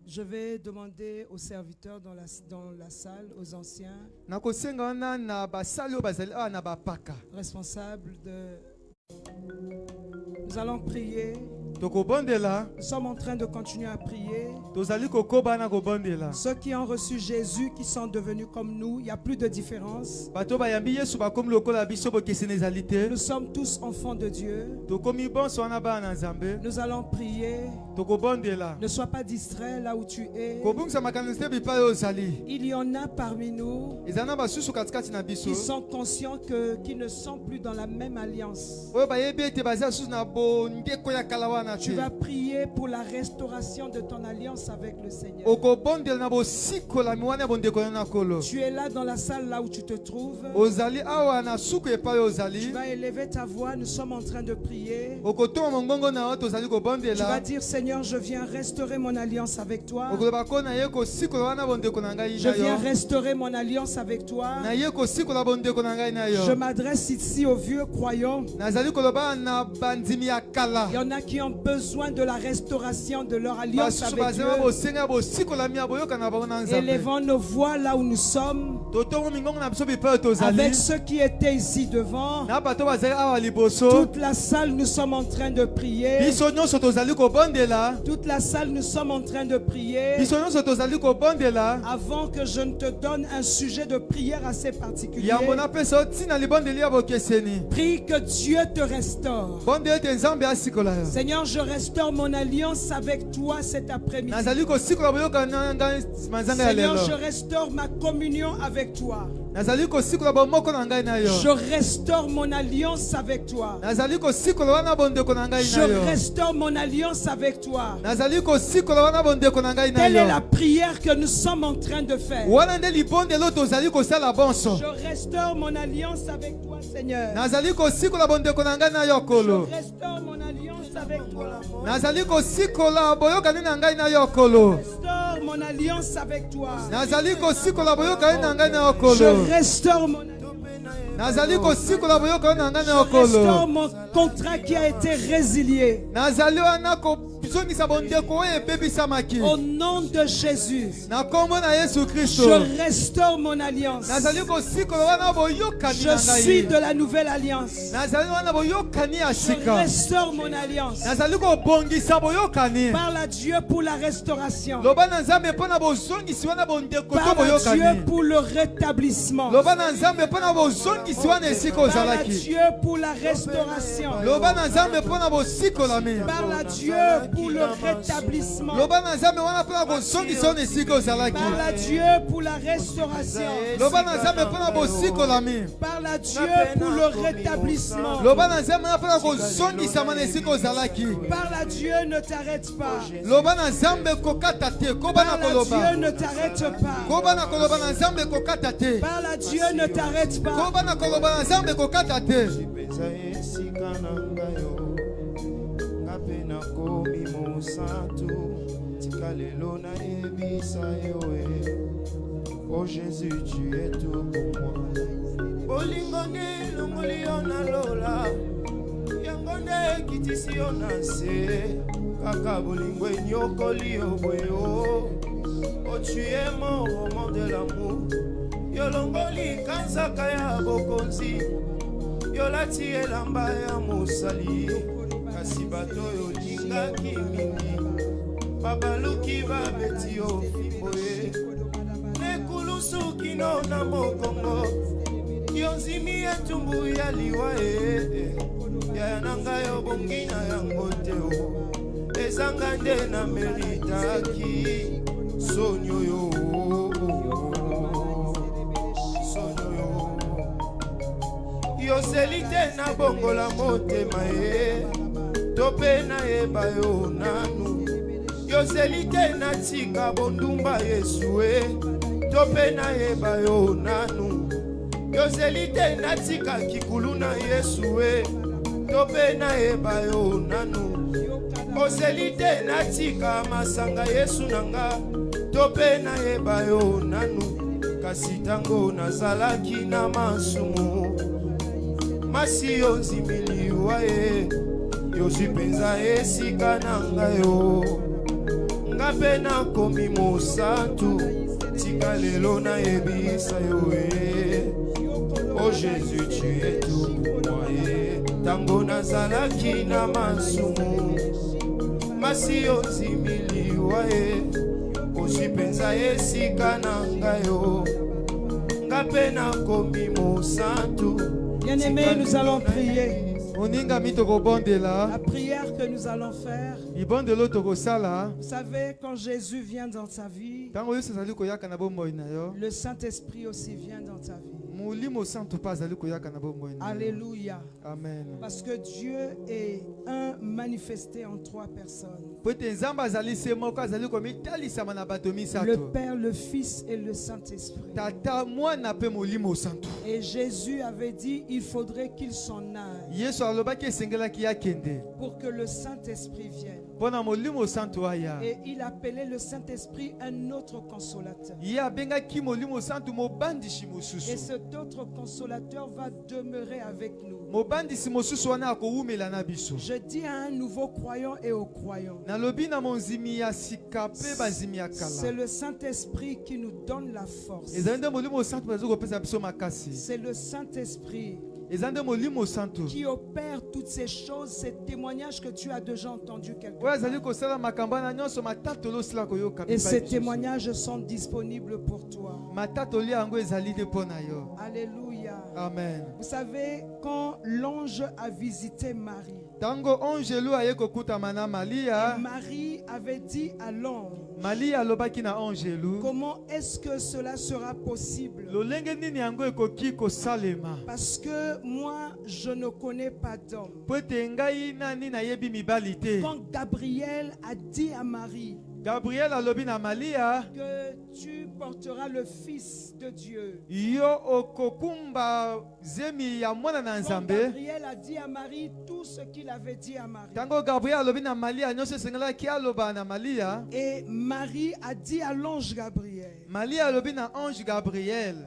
Je vais demander aux serviteurs dans la salle, aux anciens
nakosenga wana na basali oyo bazali awa na bapaka
responsables de... Nous allons prier.
tokobondela
Nous sommes en train de continuer à prier.
tozali kokoba na kobondela
Ceux qui ont reçu Jésus, qui sont devenus comme nous, il n'y a plus de différence.
bato bayambi yesu bakomi lokola biso bokeseni ezali te
Nous sommes tous enfants de Dieu.
tokomi bonso wana bana na nzambe
Nous allons prier.
tokobondela
Ne sois pas distrait là où tu es.
kobungisa makanisi te bipai oyo ozali
Il y en a parmi nous
ezali na basusu katikati na biso
qui sont conscients qu'ils ne sont plus dans la même alliance.
oyo bayebi ete bazali susu na bondeko ya kala wana
Tu
te
vas prier pour la restauration de ton alliance avec le Seigneur.
okobondela na bosikolami wana ya bondeko na nkolo
Tu es là dans la salle là où tu te trouves.
ozali awa na suku epai oyo
Tu
ozali
vas élever ta voix. Nous sommes en train de prier.
okotoma mongongo na yo tozali
Tu vas
kobondela
dire, Seigneur, je viens restaurer mon alliance avec toi.
okoloba ko na ye kosikola wana bondeko na ngai
Je
na
viens
yo
restaurer mon alliance avec toi.
na ye kosikola bondeko na ngai na
Je
yo
m'adresse ici aux vieux croyants.
nazali koloba na bandimi ya kala
Il y en a qui ont besoin de la restauration de leur alliance
basusu
avec
bazali na
Dieu.
bosenga bosikolami ya boyoka na bango na nzambe
Élevons nos voix là où nous sommes.
totongo mingongo na biso bipai oyo tozali
Avec ceux qui étaient ici devant.
na bato bazali awa liboso
Toute la salle, nous sommes en train de prier.
biso nyonso tozali kobondela
Toute la salle, nous sommes en train de prier.
biso nyonso tozali kobondela
Avant que je ne te donne un sujet de prière assez particulier,
yambo napesa yo ntina libondeli ya bokeseni
prie que Dieu te restaure.
bondeli ete nzambe asikola yo
Seigneur, je restaure mon alliance avec toi cet après-midi.
nazali kosikola boyoka na ngai nsima nzanga ya
Seigneur,
lelo
je restaure ma communion avec toi.
nazali kosikola bomoko na ngai na yo
Je restaure mon alliance avec toi.
nazali kosikola wana bondeko na ngai
Je
na yo
restaure mon alliance avec toi.
nazali kosikola wana bondeko na ngai na
Telle est
yo
la prière que nous sommes en train de faire.
wana nde libondelo tozali kosala bonso
Je restaure mon alliance avec toi, Seigneur.
nazali kosikola bondeko na ngai na yo kolo
Je restaure mon alliance avec toi.
nazali kosikola boyokani na ngai na yo kolo
Restaure mon alliance avec toi.
nazali kosikola boyokani na ngai na yo
Je
kolo
restaure mon alliance.
nazali kosikola boyokani na ngai na yo
Je restaure
kolo
mon contrat qui a été résilié.
nazali wana kozongisa bondeko oyo ebebisamaki
Au nom de Jésus,
na kombo na yesu kristo
je restaure mon alliance.
nazali kosikola wana boyokani
Je
na
suis
ngai
de la nouvelle alliance.
nazali wana boyokani ya
Je
sika
restaure mon alliance.
nazali kobongisa boyokani
Parle à Dieu pour la restauration.
loba na nzambe mpo na bozongisi wana bondeko to
Parle à Dieu
boyokani
pour le rétablissement.
loba na nzambe mpo na bozongisi wana esika
Parle à
ozalaki
Dieu pour la restauration.
loba na nzambe mpo na bosikolami
Parle à Dieu pour le rétablissement.
loba na nzambe wana mpo na kozongisa wana esika ozalaki
Parle à Dieu pour la restauration.
loba na nzambe mpo na bosikolami
Parle à Dieu pour le rétablissement.
loba na nzambe wana mpo na kozongisama na esika ozalaki
Parle à Dieu, ne t'arrête pas.
loba na nzambe kokata te koba na
Parle à
koloba
Dieu, ne t'arrête pas.
koba na koloba na nzambe kokata te
Parle à Dieu, ne t'arrête pas.
koba na koloba na nzambe kokata te
Peza esika na ngai yo nga mpe nakomi mosantu tika lelo nayebisa yo e oh Jésus tu es tout pour moi
bolingo nde longoli yo na lola yango nde kitisi yo na se kaka bolingo enyokoli yo boye o tu es mon roman de l'amour yo longoli kanzaka ya bokonzi yo lati elamba ya mosali kasi bato yo lingaki mingi babaluki babeti yo fimbo ye nekulusu kino na mokongo yo nzimi etumbu ya liwa ye yaya na ngai obongi na yango te o ezanga nde na meritaki sonyo yo yoseli te na bongola motema ye to mpe nayeba yo nanu yoseli te na tika bondumba yesu e to mpe nayeba yo nanu yoseli te na tika kikulu na yesu e to mpe nayeba yo nanu oseli te na tika masanga yesu na nga to mpe nayeba yo nanu kasi tango nazalaki na masumu masi yo nzimiliwa ye yozwi mpenza esika na ngai yo nga mpe nakomi mosantu tika lelo nayebisa yo e o Jésus tu es tout pour moi ye tango nazalaki na masumu masi yo nzimiliwa ye ozwi mpenza esika na ngai yo nga mpe nakomi mosantu.
Bien-aimés, nous allons prier.
La
La prière que nous allons faire, vous savez, quand Jésus vient dans ta vie, le Saint-Esprit aussi vient dans ta vie. Alléluia.
Amen.
Parce que Dieu est un manifesté en trois personnes. Le Père, le Fils et le Saint-Esprit. Et Jésus avait dit, il faudrait qu'il s'en aille pour que le Saint-Esprit vienne. Et il appelait le Saint-Esprit un autre consolateur. Et cet autre consolateur va demeurer avec nous. Je dis à un nouveau croyant et aux croyants, c'est le Saint-Esprit qui nous donne la force. C'est le Saint-Esprit qui opère toutes ces choses, ces témoignages que tu as déjà entendus quelque part. Et ces témoignages sont disponibles pour toi. Alléluia.
Amen.
Vous savez, quand l'ange a visité Marie, Marie avait dit à l'ange, comment est-ce que cela sera possible? Parce que moi, je ne connais pas d'homme. Quand Gabriel a dit à Marie que tu porteras le Fils de Dieu. Quand Gabriel a dit à Marie tout ce qu'il avait dit à Marie. Et Marie a dit à l'ange Gabriel,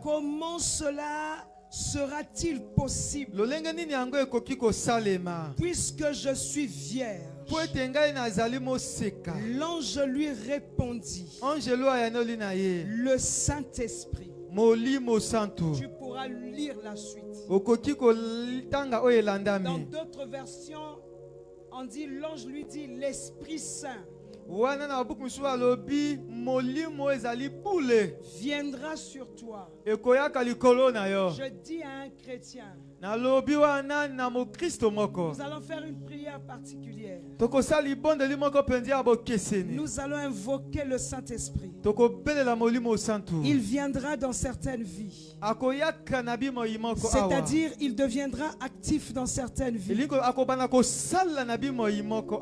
comment cela sera-t-il possible puisque je suis vierge? L'ange lui répondit, le Saint-Esprit. Tu pourras lire la suite. Dans d'autres versions, on dit, l'ange lui dit, l'Esprit Saint viendra sur toi. Je dis à un chrétien, nous allons faire une prière particulière. Nous allons invoquer le Saint-Esprit. Il viendra dans certaines vies. C'est-à-dire, il deviendra actif dans certaines vies.
Alléluia.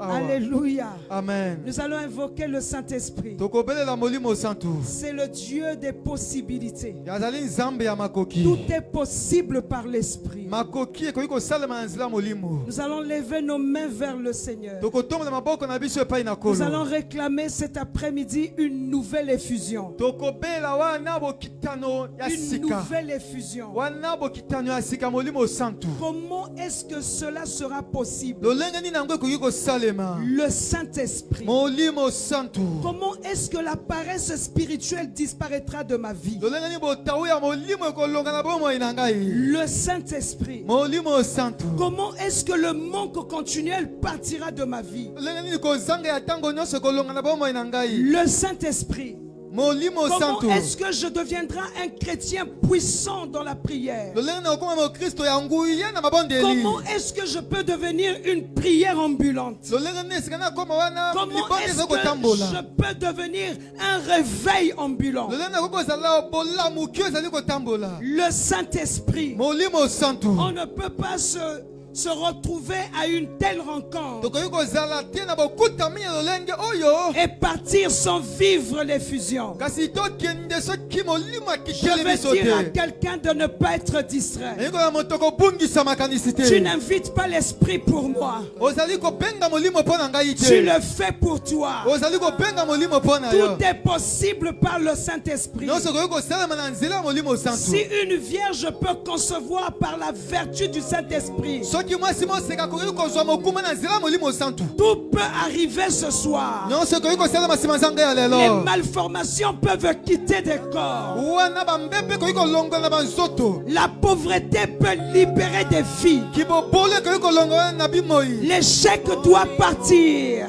Alléluia.
Amen.
Nous allons allons invoquer le Saint-Esprit.
tokobelela molimo santu
C'est le Dieu des possibilités.
yazali nzambe ya makoki
Tout est possible par l'Esprit.
makoki ekoki kosalema na nzela molimo
Nous allons lever nos mains vers le Seigneur.
tokotombola maboko na biso epai na
Nous allons
kolo
réclamer cet après-midi une nouvelle effusion.
tokobela wana bokitano ya
Une
sika
nouvelle effusion.
wana bokitano ya sika molimo santu
Comment est-ce que cela sera possible?
lolenge nini yango ekoki kosalema
Le Saint-Esprit.
molimo santu
Comment est-ce que la paresse spirituelle disparaîtra de ma vie?
lolenge nini botawu ya molimo ekolonga na bomoi na ngai
Le Saint-Esprit.
molimo santu
Comment est-ce que le manque continuel partira de ma vie?
lolenge nini kozanga ya ntango nyonso ekolonga na bomoi na ngai
Le Saint-Esprit.
molimo
Comment
santu
est-ce que je deviendrai un chrétien puissant dans la prière?
lolenge na okoma mokristo ya nguya na mabondeli
Comment est-ce que je peux devenir une prière ambulante?
lolenge nini esika nakoma wana
Comment
libonde
est-ce
eza
que
kotambola
je peux devenir un réveil ambulant?
lolenge nakoki kozala bolamuki ezali kotambola
Le Saint-Esprit.
molimo santu
On ne peut pas se retrouver à une telle rencontre
tokoki kozala te na bokutami ya lolenge oyo
et partir sans vivre l'effusion.
kasi tokende soki molimo
Je
akiteli
vais
biso
dire à
te
quelqu'un de ne pas être distrait.
eyikola moto kobungisa makanisi
Tu
te
n'invites pas l'Esprit pour moi.
ozali kobenga molimo mpo na ngai
Tu
te
le fais pour toi.
ozali kobenga molimo mpo na yo
Tout est possible par le Saint-Esprit.
nyonso okoki kosalema na nzela ya molimo santu
Si une vierge peut concevoir par la vertu du Saint-Esprit,
soki mwasi moseka akoki kozwa mokuma na nzela ya molimo santu
tout peut arriver ce soir.
nyonso okoki kosalema nsima nzanga ya
Les
lelo
malformations peuvent quitter des corps.
wana bambepe ekoki kolongola na banzoto
La pauvreté peut libérer des filles.
kibobolo ekoki kolongola na bimoi
L'échec doit partir.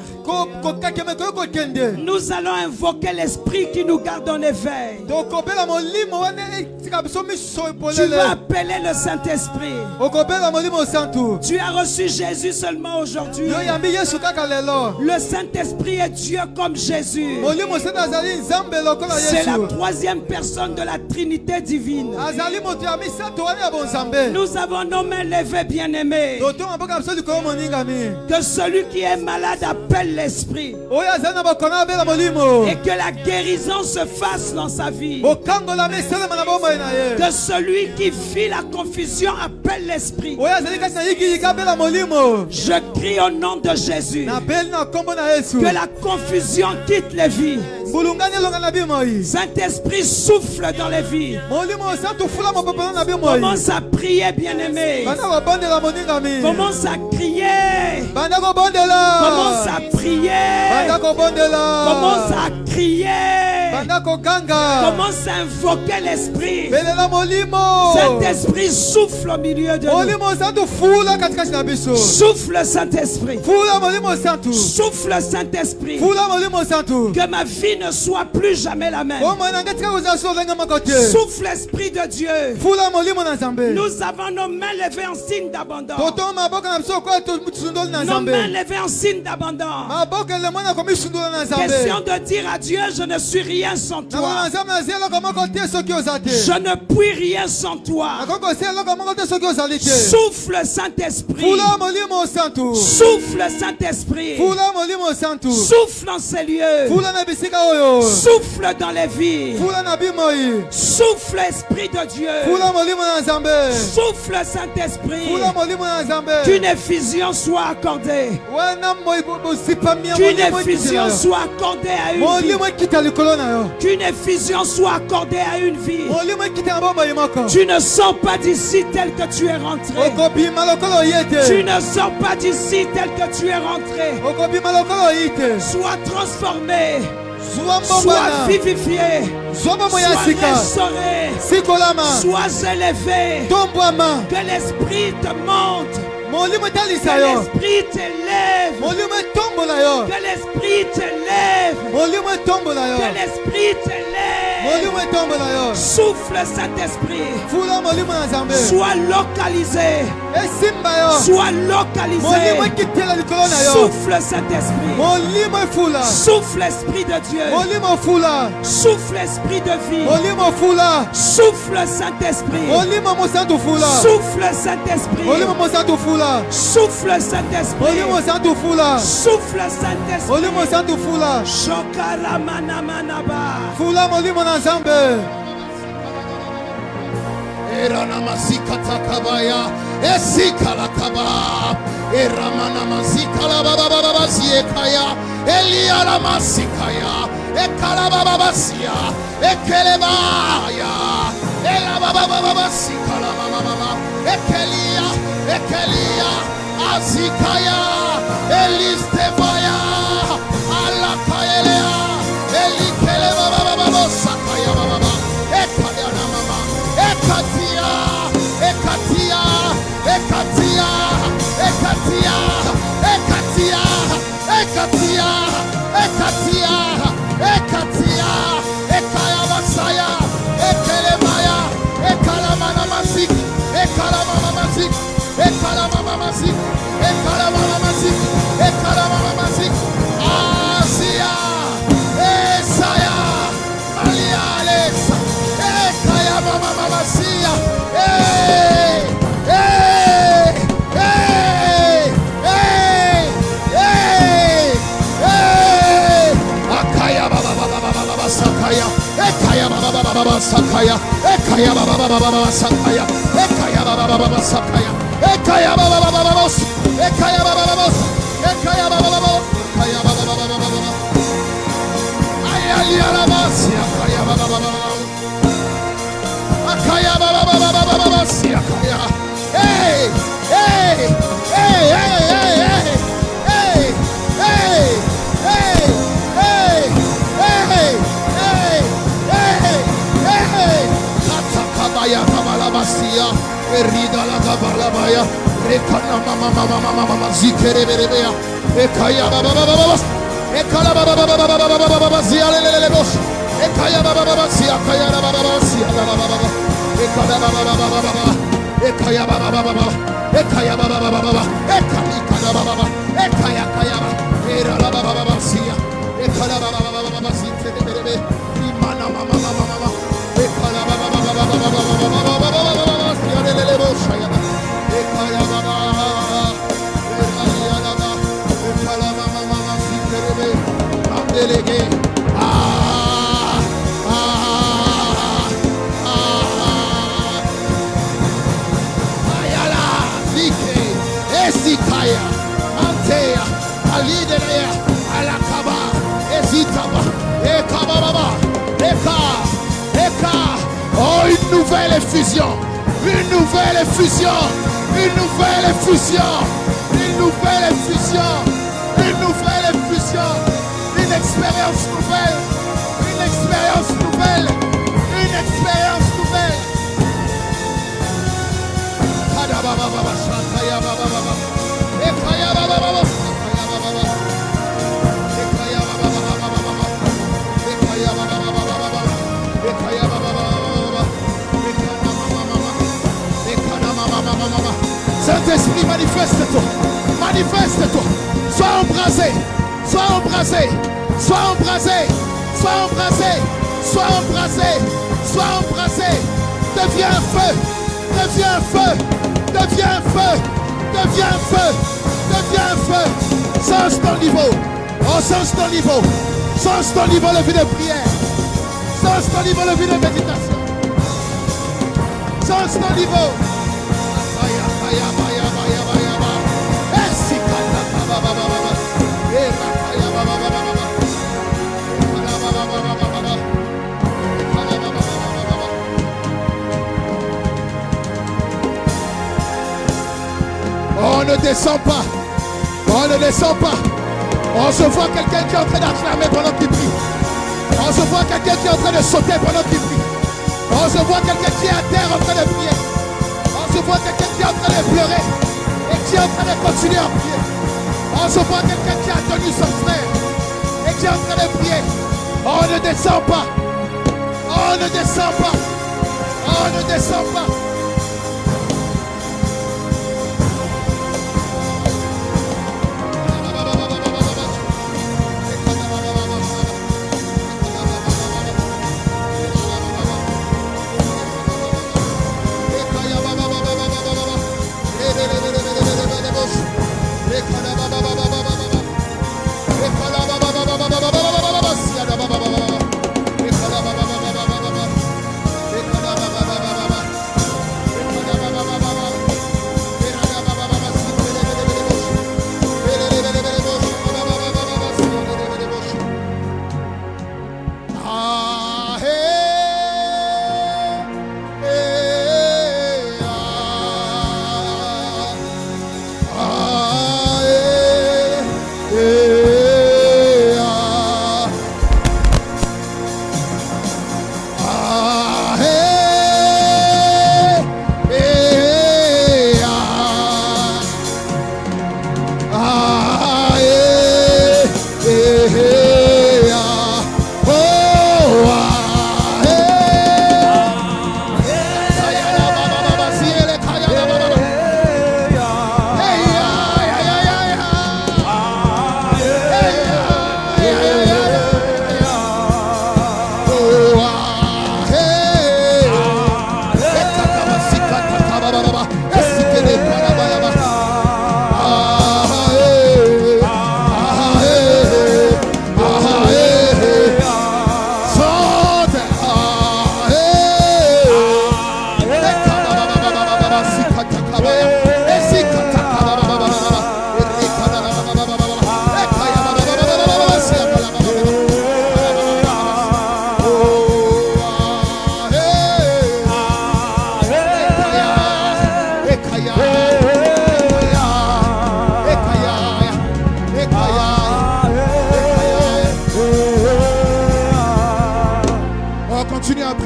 kokakema ekoki kokende
Nous allons invoquer l'Esprit qui nous garde en éveil.
tokobela molimo wana etika biso miso
Tu vas
epolele
appeler le Saint-Esprit.
okobela molimo santu
Tu as reçu Jésus seulement aujourd'hui.
yo yambi yesu kaka lelo
Le Saint-Esprit est Dieu comme Jésus.
molimo santu azali nzambe lokola
C'est la
yesu
troisième personne de la Trinité divine.
azali moto ya misato wana ya bonzambe
Nous avons nos mains levées, bien-aimés.
totonga mboka biso likolo moningami
Que celui qui est malade appelle l'Esprit.
oyo azali na bakona abela molimo
Et que la guérison se fasse dans sa vie.
bokangola esalema na bomoi na ye
Que celui qui vit la confusion appelle l'Esprit.
oyo azali kati na yikiyika abela molimo
Je crie au nom de Jésus.
nabeli na nkombo na yesu
Que la confusion quitte les vies.
mbulungani elonga na bimoi
Saint-Esprit souffle dans les vies.
molimo santu fula mopopona na bimoi
Commence à prier, bien-aimé.
banda kobondela moningami
Commence à crier.
banda kobondela
Commence à prier.
banda kobondela
Commence à crier.
banda koganga
Commence à invoquer l'Esprit.
belela molimo
Saint-Esprit souffle au milieu de nous.
molimo santu fula katikati na biso
Souffle, Saint-Esprit.
fula molimo santu
Souffle, Saint-Esprit.
fula molimo santu
Que ma vie ne soit plus jamais la même.
bomoi na ngai tika kozala so ndenge moko te
Souffle, Esprit de Dieu.
fula molimo na nzambe
Nous avons nos mains levées en signe d'abandon.
totonga maboko na biso okoya tosundoli na
Nos
nzambe
mains levées en signe d'abandon.
maboko elemo na komisundola na nzambe
Question de dire à Dieu, je ne suis rien sans
nakona
toi.
nzambe nazia eloko moko te soki oza te
Je ne puis rien sans toi.
nakoki kosia eloko moko te soki ozali te
Souffle, Saint-Esprit.
fula molimo santu
Souffle, Saint-Esprit.
fula molimo santu
Souffle dans ces lieux.
fula na bisika oyo
Souffle dans les vies.
fula na bimoi
Souffle, Esprit de Dieu.
fula molimo na nzambe
Souffle, Saint-Esprit.
fula molimo na nzambe
Qu'une effusion soit accordée.
wana moi bosipami ya
Qu'une
molimo
effusion soit accordée à une vie.
molimo ekita likolo na yo
Qu'une effusion soit accordée à une vie.
molimo ekita na bomoi moko
Tu ne sors pas d'ici tel que tu es rentré.
okobima lokolo oye
Tu
te
ne sors pas d'ici tel que tu es rentré.
okobima lokolo oyi te
Sois transformé.
zuwa
Sois
mbongwana
vivifié.
zuwa bomoi ya
Sois
sika
restauré.
sikolama
Sois élevé.
tombwama
Que l'Esprit te monte.
molimo
Que
etalisa yo
l'Esprit t'élève.
molimo etombola yo
Que l'Esprit t'élève.
molimo etombola yo
Que l'Esprit t'élève. Souffle Saint-Esprit.
Fula molimo na Nzambe.
Sois localisé.
Esimba yo.
Sois localisé.
Molimo ekitela likolo na yo.
Souffle Saint-Esprit.
Molimo fula.
Souffle Esprit de Dieu.
Molimo fula.
Souffle Esprit de vie.
Molimo fula.
Souffle Saint-Esprit.
Molimo mosantu fula.
Souffle Saint-Esprit.
Molimo mosantu fula.
Souffle Saint-Esprit.
Molimo santu fula.
Souffle Saint-Esprit.
Molimo santu fula.
Shokara manamanaba.
Fula molimo na Nzambe.
Erana masika takabaya, esikala kaba, eramana masika la baba baba siekaya, eliala masikaya, ekala baba basia, ekelebaya, ela baba baba sikala mama mama, ekelia, asikaya, elistevaya, alakaelea, elikele baba baba sakaya baba, ekalia na mama. Ekatia, Ekatia, Ekatia, Ekatia, Ekatia, Ekatia, Ekatia, Ekatia, Ekaya Masaya, Ekelemaya, Ekalamana Masik, Ekalamama Masik, Ekalamama Masik, Ekalamama Masik, Ekalamama Masik, Asia, Esaya, Alialesa, Ekaya Mama Masia, hey, hey, hey, hey, hey, hey, Akaya Baba Baba Sakaya, Ekaya Baba Baba Sakaya, Ekaya Baba Baba Sakaya, Ekaya Baba Baba Sakaya, Ekaya Baba Baba, Ekaya Baba Baba, Ekaya Baba Baba, Ekaya Baba Baba, Ayala Masia, Ekaya Baba Baba. Akaya baba baba baba baba siakaya. Hey, hey, hey, hey, hey, hey, hey, hey, hey, hey, hey, hey, hey, hey. Atakabaya kabala basia, erida la kabala baya, rekana mama mama mama mama zikere berebea. Ekaya baba baba baba, ekala baba baba baba baba baba zialelele bosh. Ekaya baba baba siakaya baba baba siakaya baba baba. Ekaya baba baba baba, Ekaya baba baba, Ekaya baba baba baba, Ekaya baba baba, Ekaya kaya baba, Era baba baba sia, Ekaya baba baba baba sinte berebe, Imana mama mama mama, Ekaya baba baba baba baba baba baba sia lele boshaya, Ekaya baba, Ekaya baba, Ekaya mama mama sinte berebe, Amelege. Esikaya, Antea, Alidelea, Alakaba, Ezitaba, Ekababa, Eka. Oh, une nouvelle effusion, une nouvelle effusion, une nouvelle effusion, une nouvelle effusion, une nouvelle effusion, une expérience nouvelle, une expérience nouvelle, une expérience nouvelle. Saint-Esprit, manifeste-toi, manifeste-toi, sois embrasé, sois embrasé, sois embrasé, sois embrasé, sois embrasé, sois embrasé, deviens feu, deviens feu, deviens feu, deviens feu, deviens feu, change ton niveau, oh change ton niveau, change ton niveau de vie de prière, change ton niveau de vie de méditation, change ton niveau. On ne descend pas. On ne descend pas. On se voit quelqu'un qui est en train d'acclamer pendant qu'il prie. On se voit quelqu'un qui est en train de sauter pendant qu'il prie. On se voit quelqu'un qui est à terre en train de prier. On se voit quelqu'un qui est en train de pleurer et qui est en train de continuer à prier. On se voit quelqu'un qui a tenu son frère et qui est en train de prier. On ne descend pas. On Oh, ne descends pas. Oh, ne descends pas.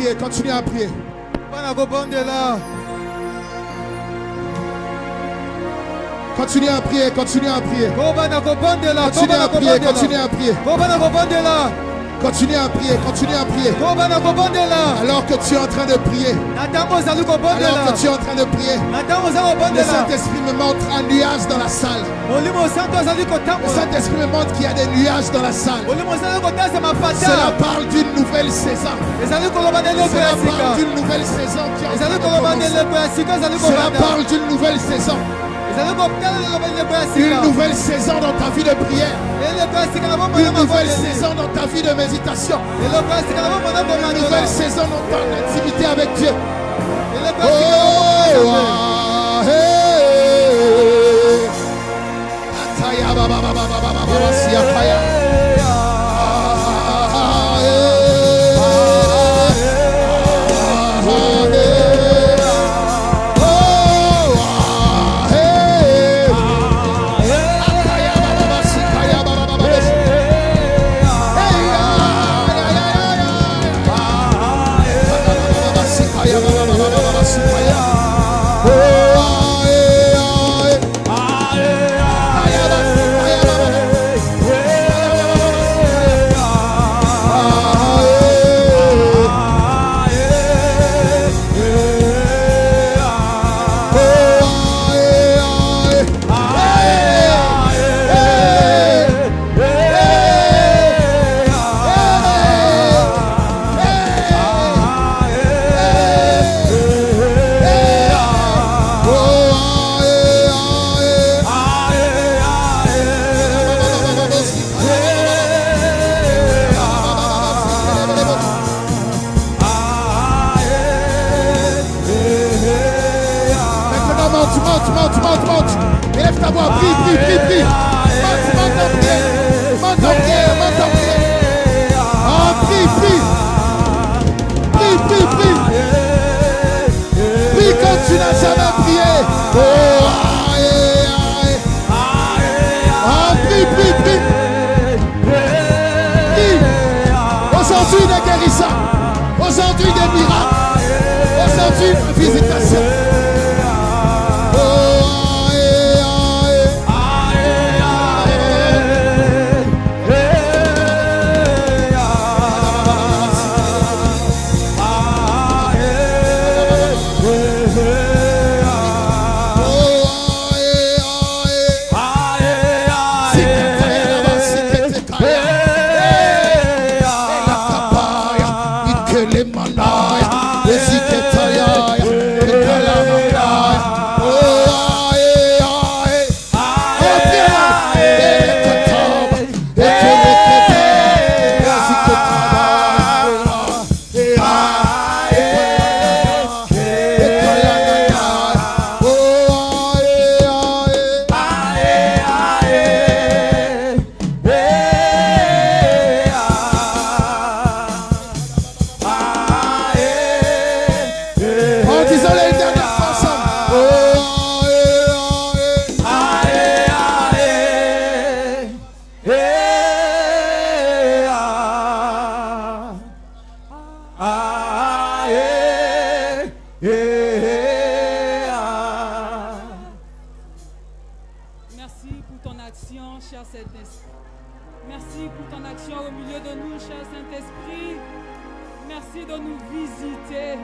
Continue à prier. Continue à prier, continue à prier. Continue à prier, continue à prier. Continue à prier, continue à prier. Alors que tu es en train de prier. Alors que tu es en train de prier. Le Saint-Esprit me montre un nuage dans la salle. Le Saint-Esprit me montre qu'il y a des nuages dans la salle. Cela parle d'une nouvelle saison. Cela parle d'une nouvelle saison qui est en train de commencer. Cela parle d'une nouvelle saison. Une nouvelle saison dans ta vie de prière. Une nouvelle saison dans ta vie de méditation. Une nouvelle saison dans ton intimité avec Dieu. Monte. Élève ta voix, prie. Monte en prière. Oh, prie. Prie comme tu n'as jamais prié. Prie. Aujourd'hui des guérisseurs. Aujourd'hui des miracles. Aujourd'hui une visitation.
Etelemanaya, Esiketaya, Etalamanaya. Oh, aye, aye.
Merci pour ton action, cher Saint-Esprit. Merci pour ton action au milieu de nous, cher Saint-Esprit. Merci de nous visiter.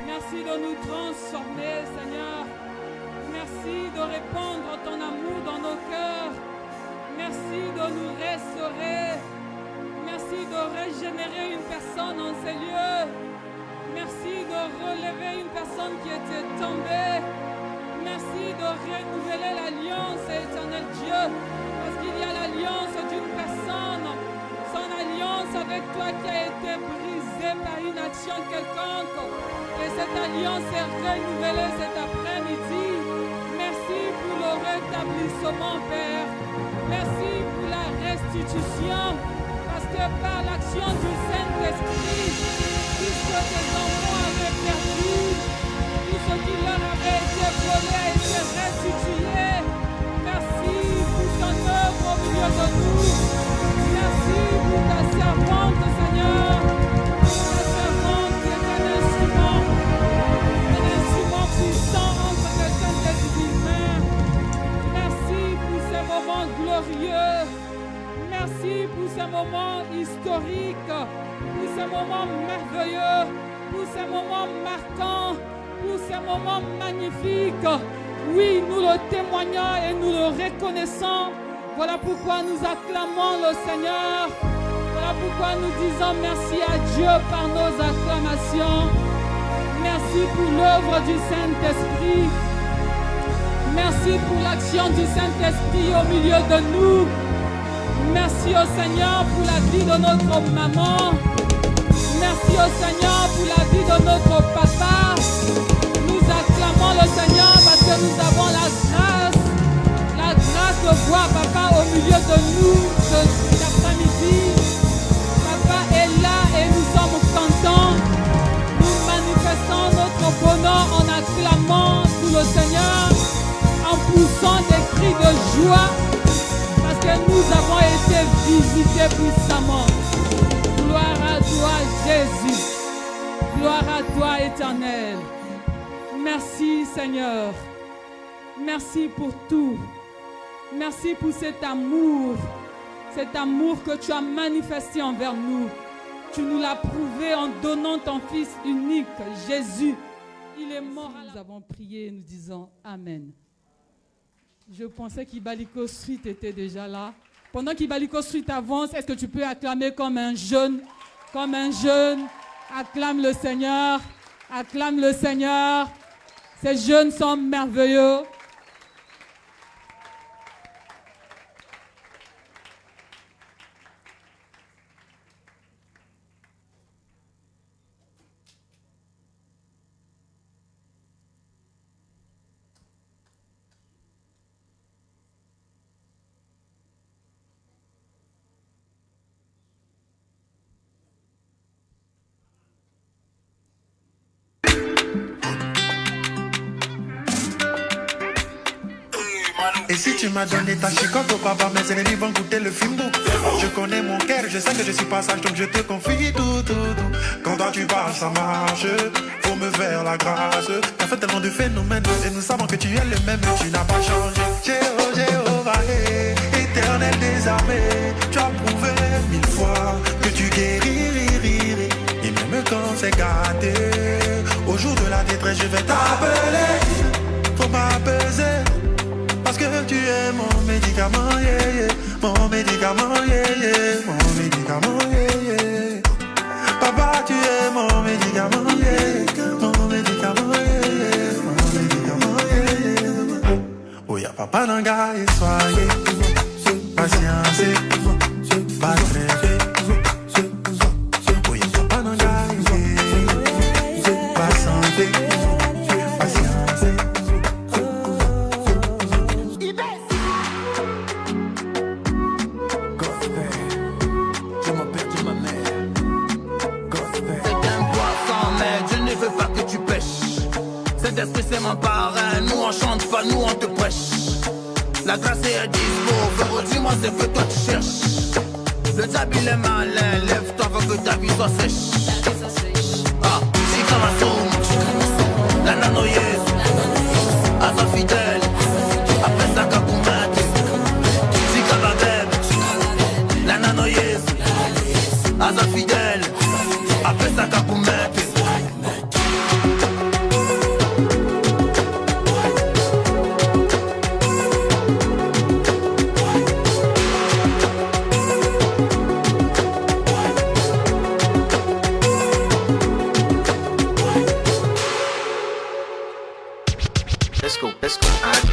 Merci de nous transformer, Seigneur. Merci de répandre ton amour dans nos cœurs. Merci de nous restaurer. Merci de régénérer une personne en ces lieux. Merci de relever une personne qui était tombée. Merci de renouveler l'alliance, éternel Dieu, parce qu'il y a l'alliance d'une personne, son alliance avec toi qui a été brisée par une action quelconque. Et cette alliance est renouvelée cet après-midi. Merci pour le rétablissement, Père. Merci pour la restitution, parce que par l'action du Saint-Esprit, tout ce que tes enfants avaient perdu, tout ce qui leur avait été volé a été restitué. Merci pour ton œuvre au milieu de nous. Merci pour ta servante, Seigneur. Ta servante qui est un instrument puissant entre tes saintes et divines mains. Merci pour ces moments glorieux. Merci pour ces moments historiques, pour ces moments merveilleux, pour ces moments marquants, pour ces moments magnifiques. Oui, nous le témoignons et nous le reconnaissons. Voilà pourquoi nous acclamons le Seigneur. Voilà pourquoi nous disons merci à Dieu par nos acclamations. Merci pour l'œuvre du Saint-Esprit. Merci pour l'action du Saint-Esprit au milieu de nous. Merci au Seigneur pour la vie de notre maman. Merci au Seigneur pour la vie de notre papa. Nous acclamons le Seigneur parce que nous avons la grâce de voir papa au milieu de nous cet après-midi. Papa est là et nous sommes contents. Nous manifestons notre bonheur en acclamant tout le Seigneur, en poussant des cris de joie parce que nous avons été visités puissamment. Gloire à toi, Jésus. Gloire à toi, Éternel. Merci, Seigneur. Merci pour tout. Merci pour cet amour que tu as manifesté envers nous. Tu nous l'as prouvé en donnant ton Fils unique, Jésus. Il est mort. Nous avons prié et nous disons Amen. Je pensais qu'Ibaliko Street était déjà là. Pendant qu'Ibaliko Street avance, est-ce que tu peux acclamer comme un jeune? Comme un jeune, acclame le Seigneur. Acclame le Seigneur. Ces jeunes sont merveilleux.
Et si tu m'as donné ta chicotte au papa, mes ennemis vont goûter le fimbo. Je connais mon cœur, je sais que je suis pas sage, donc je te confie tout. Quand toi tu parles, ça marche, faut me faire la grâce. T'as fait tellement de phénomènes, et nous savons que tu es le même, tu n'as pas changé. Jéhovah, éternel des armées, tu as prouvé 1000 fois que tu guéris. Et même quand c'est gâté, au jour de la détresse, je vais t'appeler. Faut m'apaiser. Parce que tu es mon médicament, yeah, yeah. Mon médicament, yeah, yeah. Mon médicament, yeah, yeah. Papa, tu es mon médicament, yeah. Mon médicament, yeah. Mon médicament, yeah. Oh, y'a papa n'anga et soyez patience, pas très. Oh, y'a papa n'anga et patience, patience.
Je m'en perds ma mère. C'est un poisson, mais je ne veux pas que tu pêches. Cet esprit c'est mon parrain. Nous on chante pas, nous on te prêche. La grâce est dispo, frérot, dis-moi ce que toi tu cherches. Le diable il est malin, lève-toi avant que ta vie soit sèche. Ah, si comme un son, la nanoyeuse, à sa fidèle, après sa cacoumate. Si comme un bébé, la nanoyeuse, à sa fidèle, après sa cacoumate.
Let's go. Adi.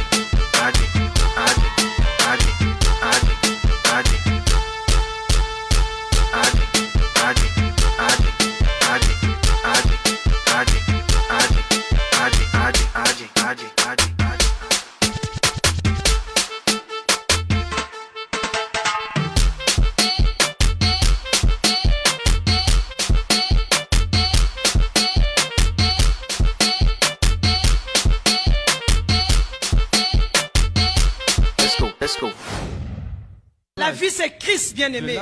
Let's go.
La vie, c'est Christ, bien-aimé.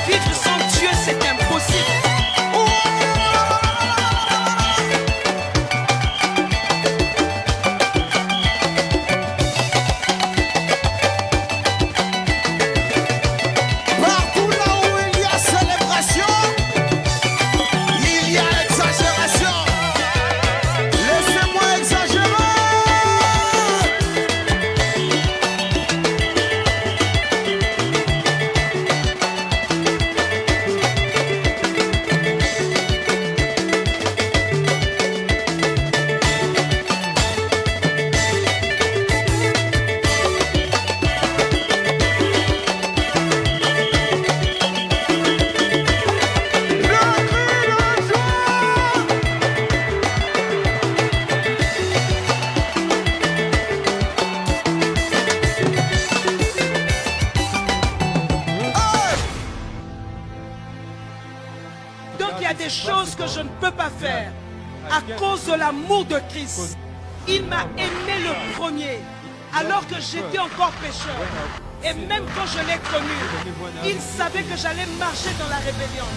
Vivre sans Dieu, c'est impossible.
Partout là où il y a célébration, il y a exagération. Laissez-moi exagérer.
Donc il y a des choses que je ne peux pas faire à cause de l'amour de Christ. Il m'a aimé le premier, alors que j'étais encore pécheur. Et même quand je l'ai connu, il savait que j'allais marcher dans la rébellion.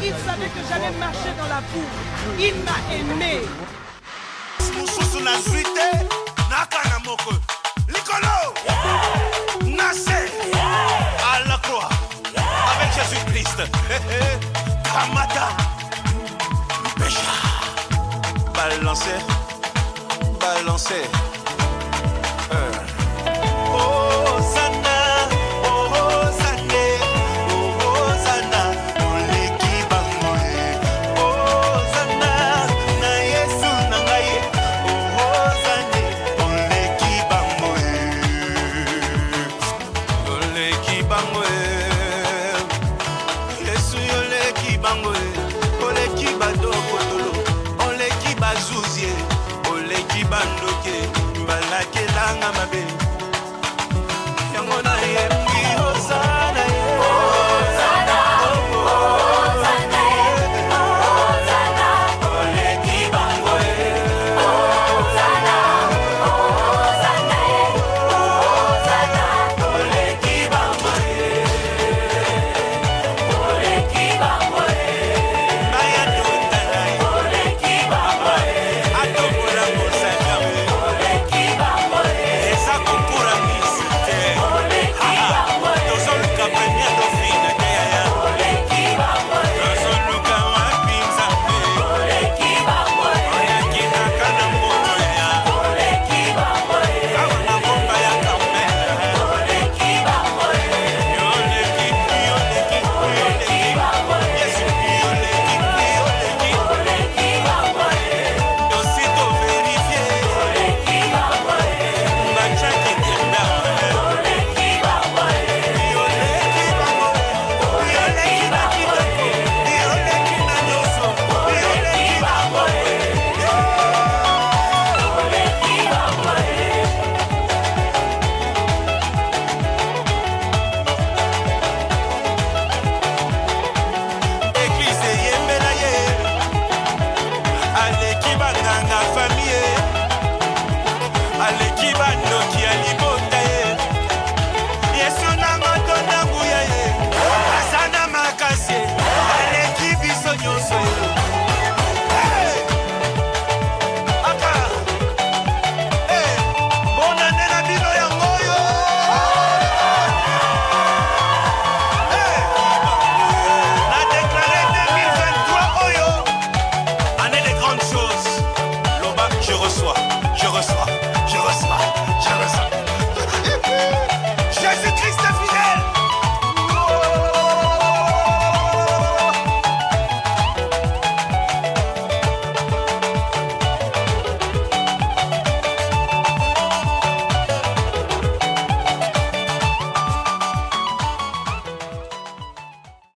Il savait que j'allais marcher dans la boue. Il m'a aimé.
À la croix, avec Jésus-Christ. Kamata, pécha. Balancez.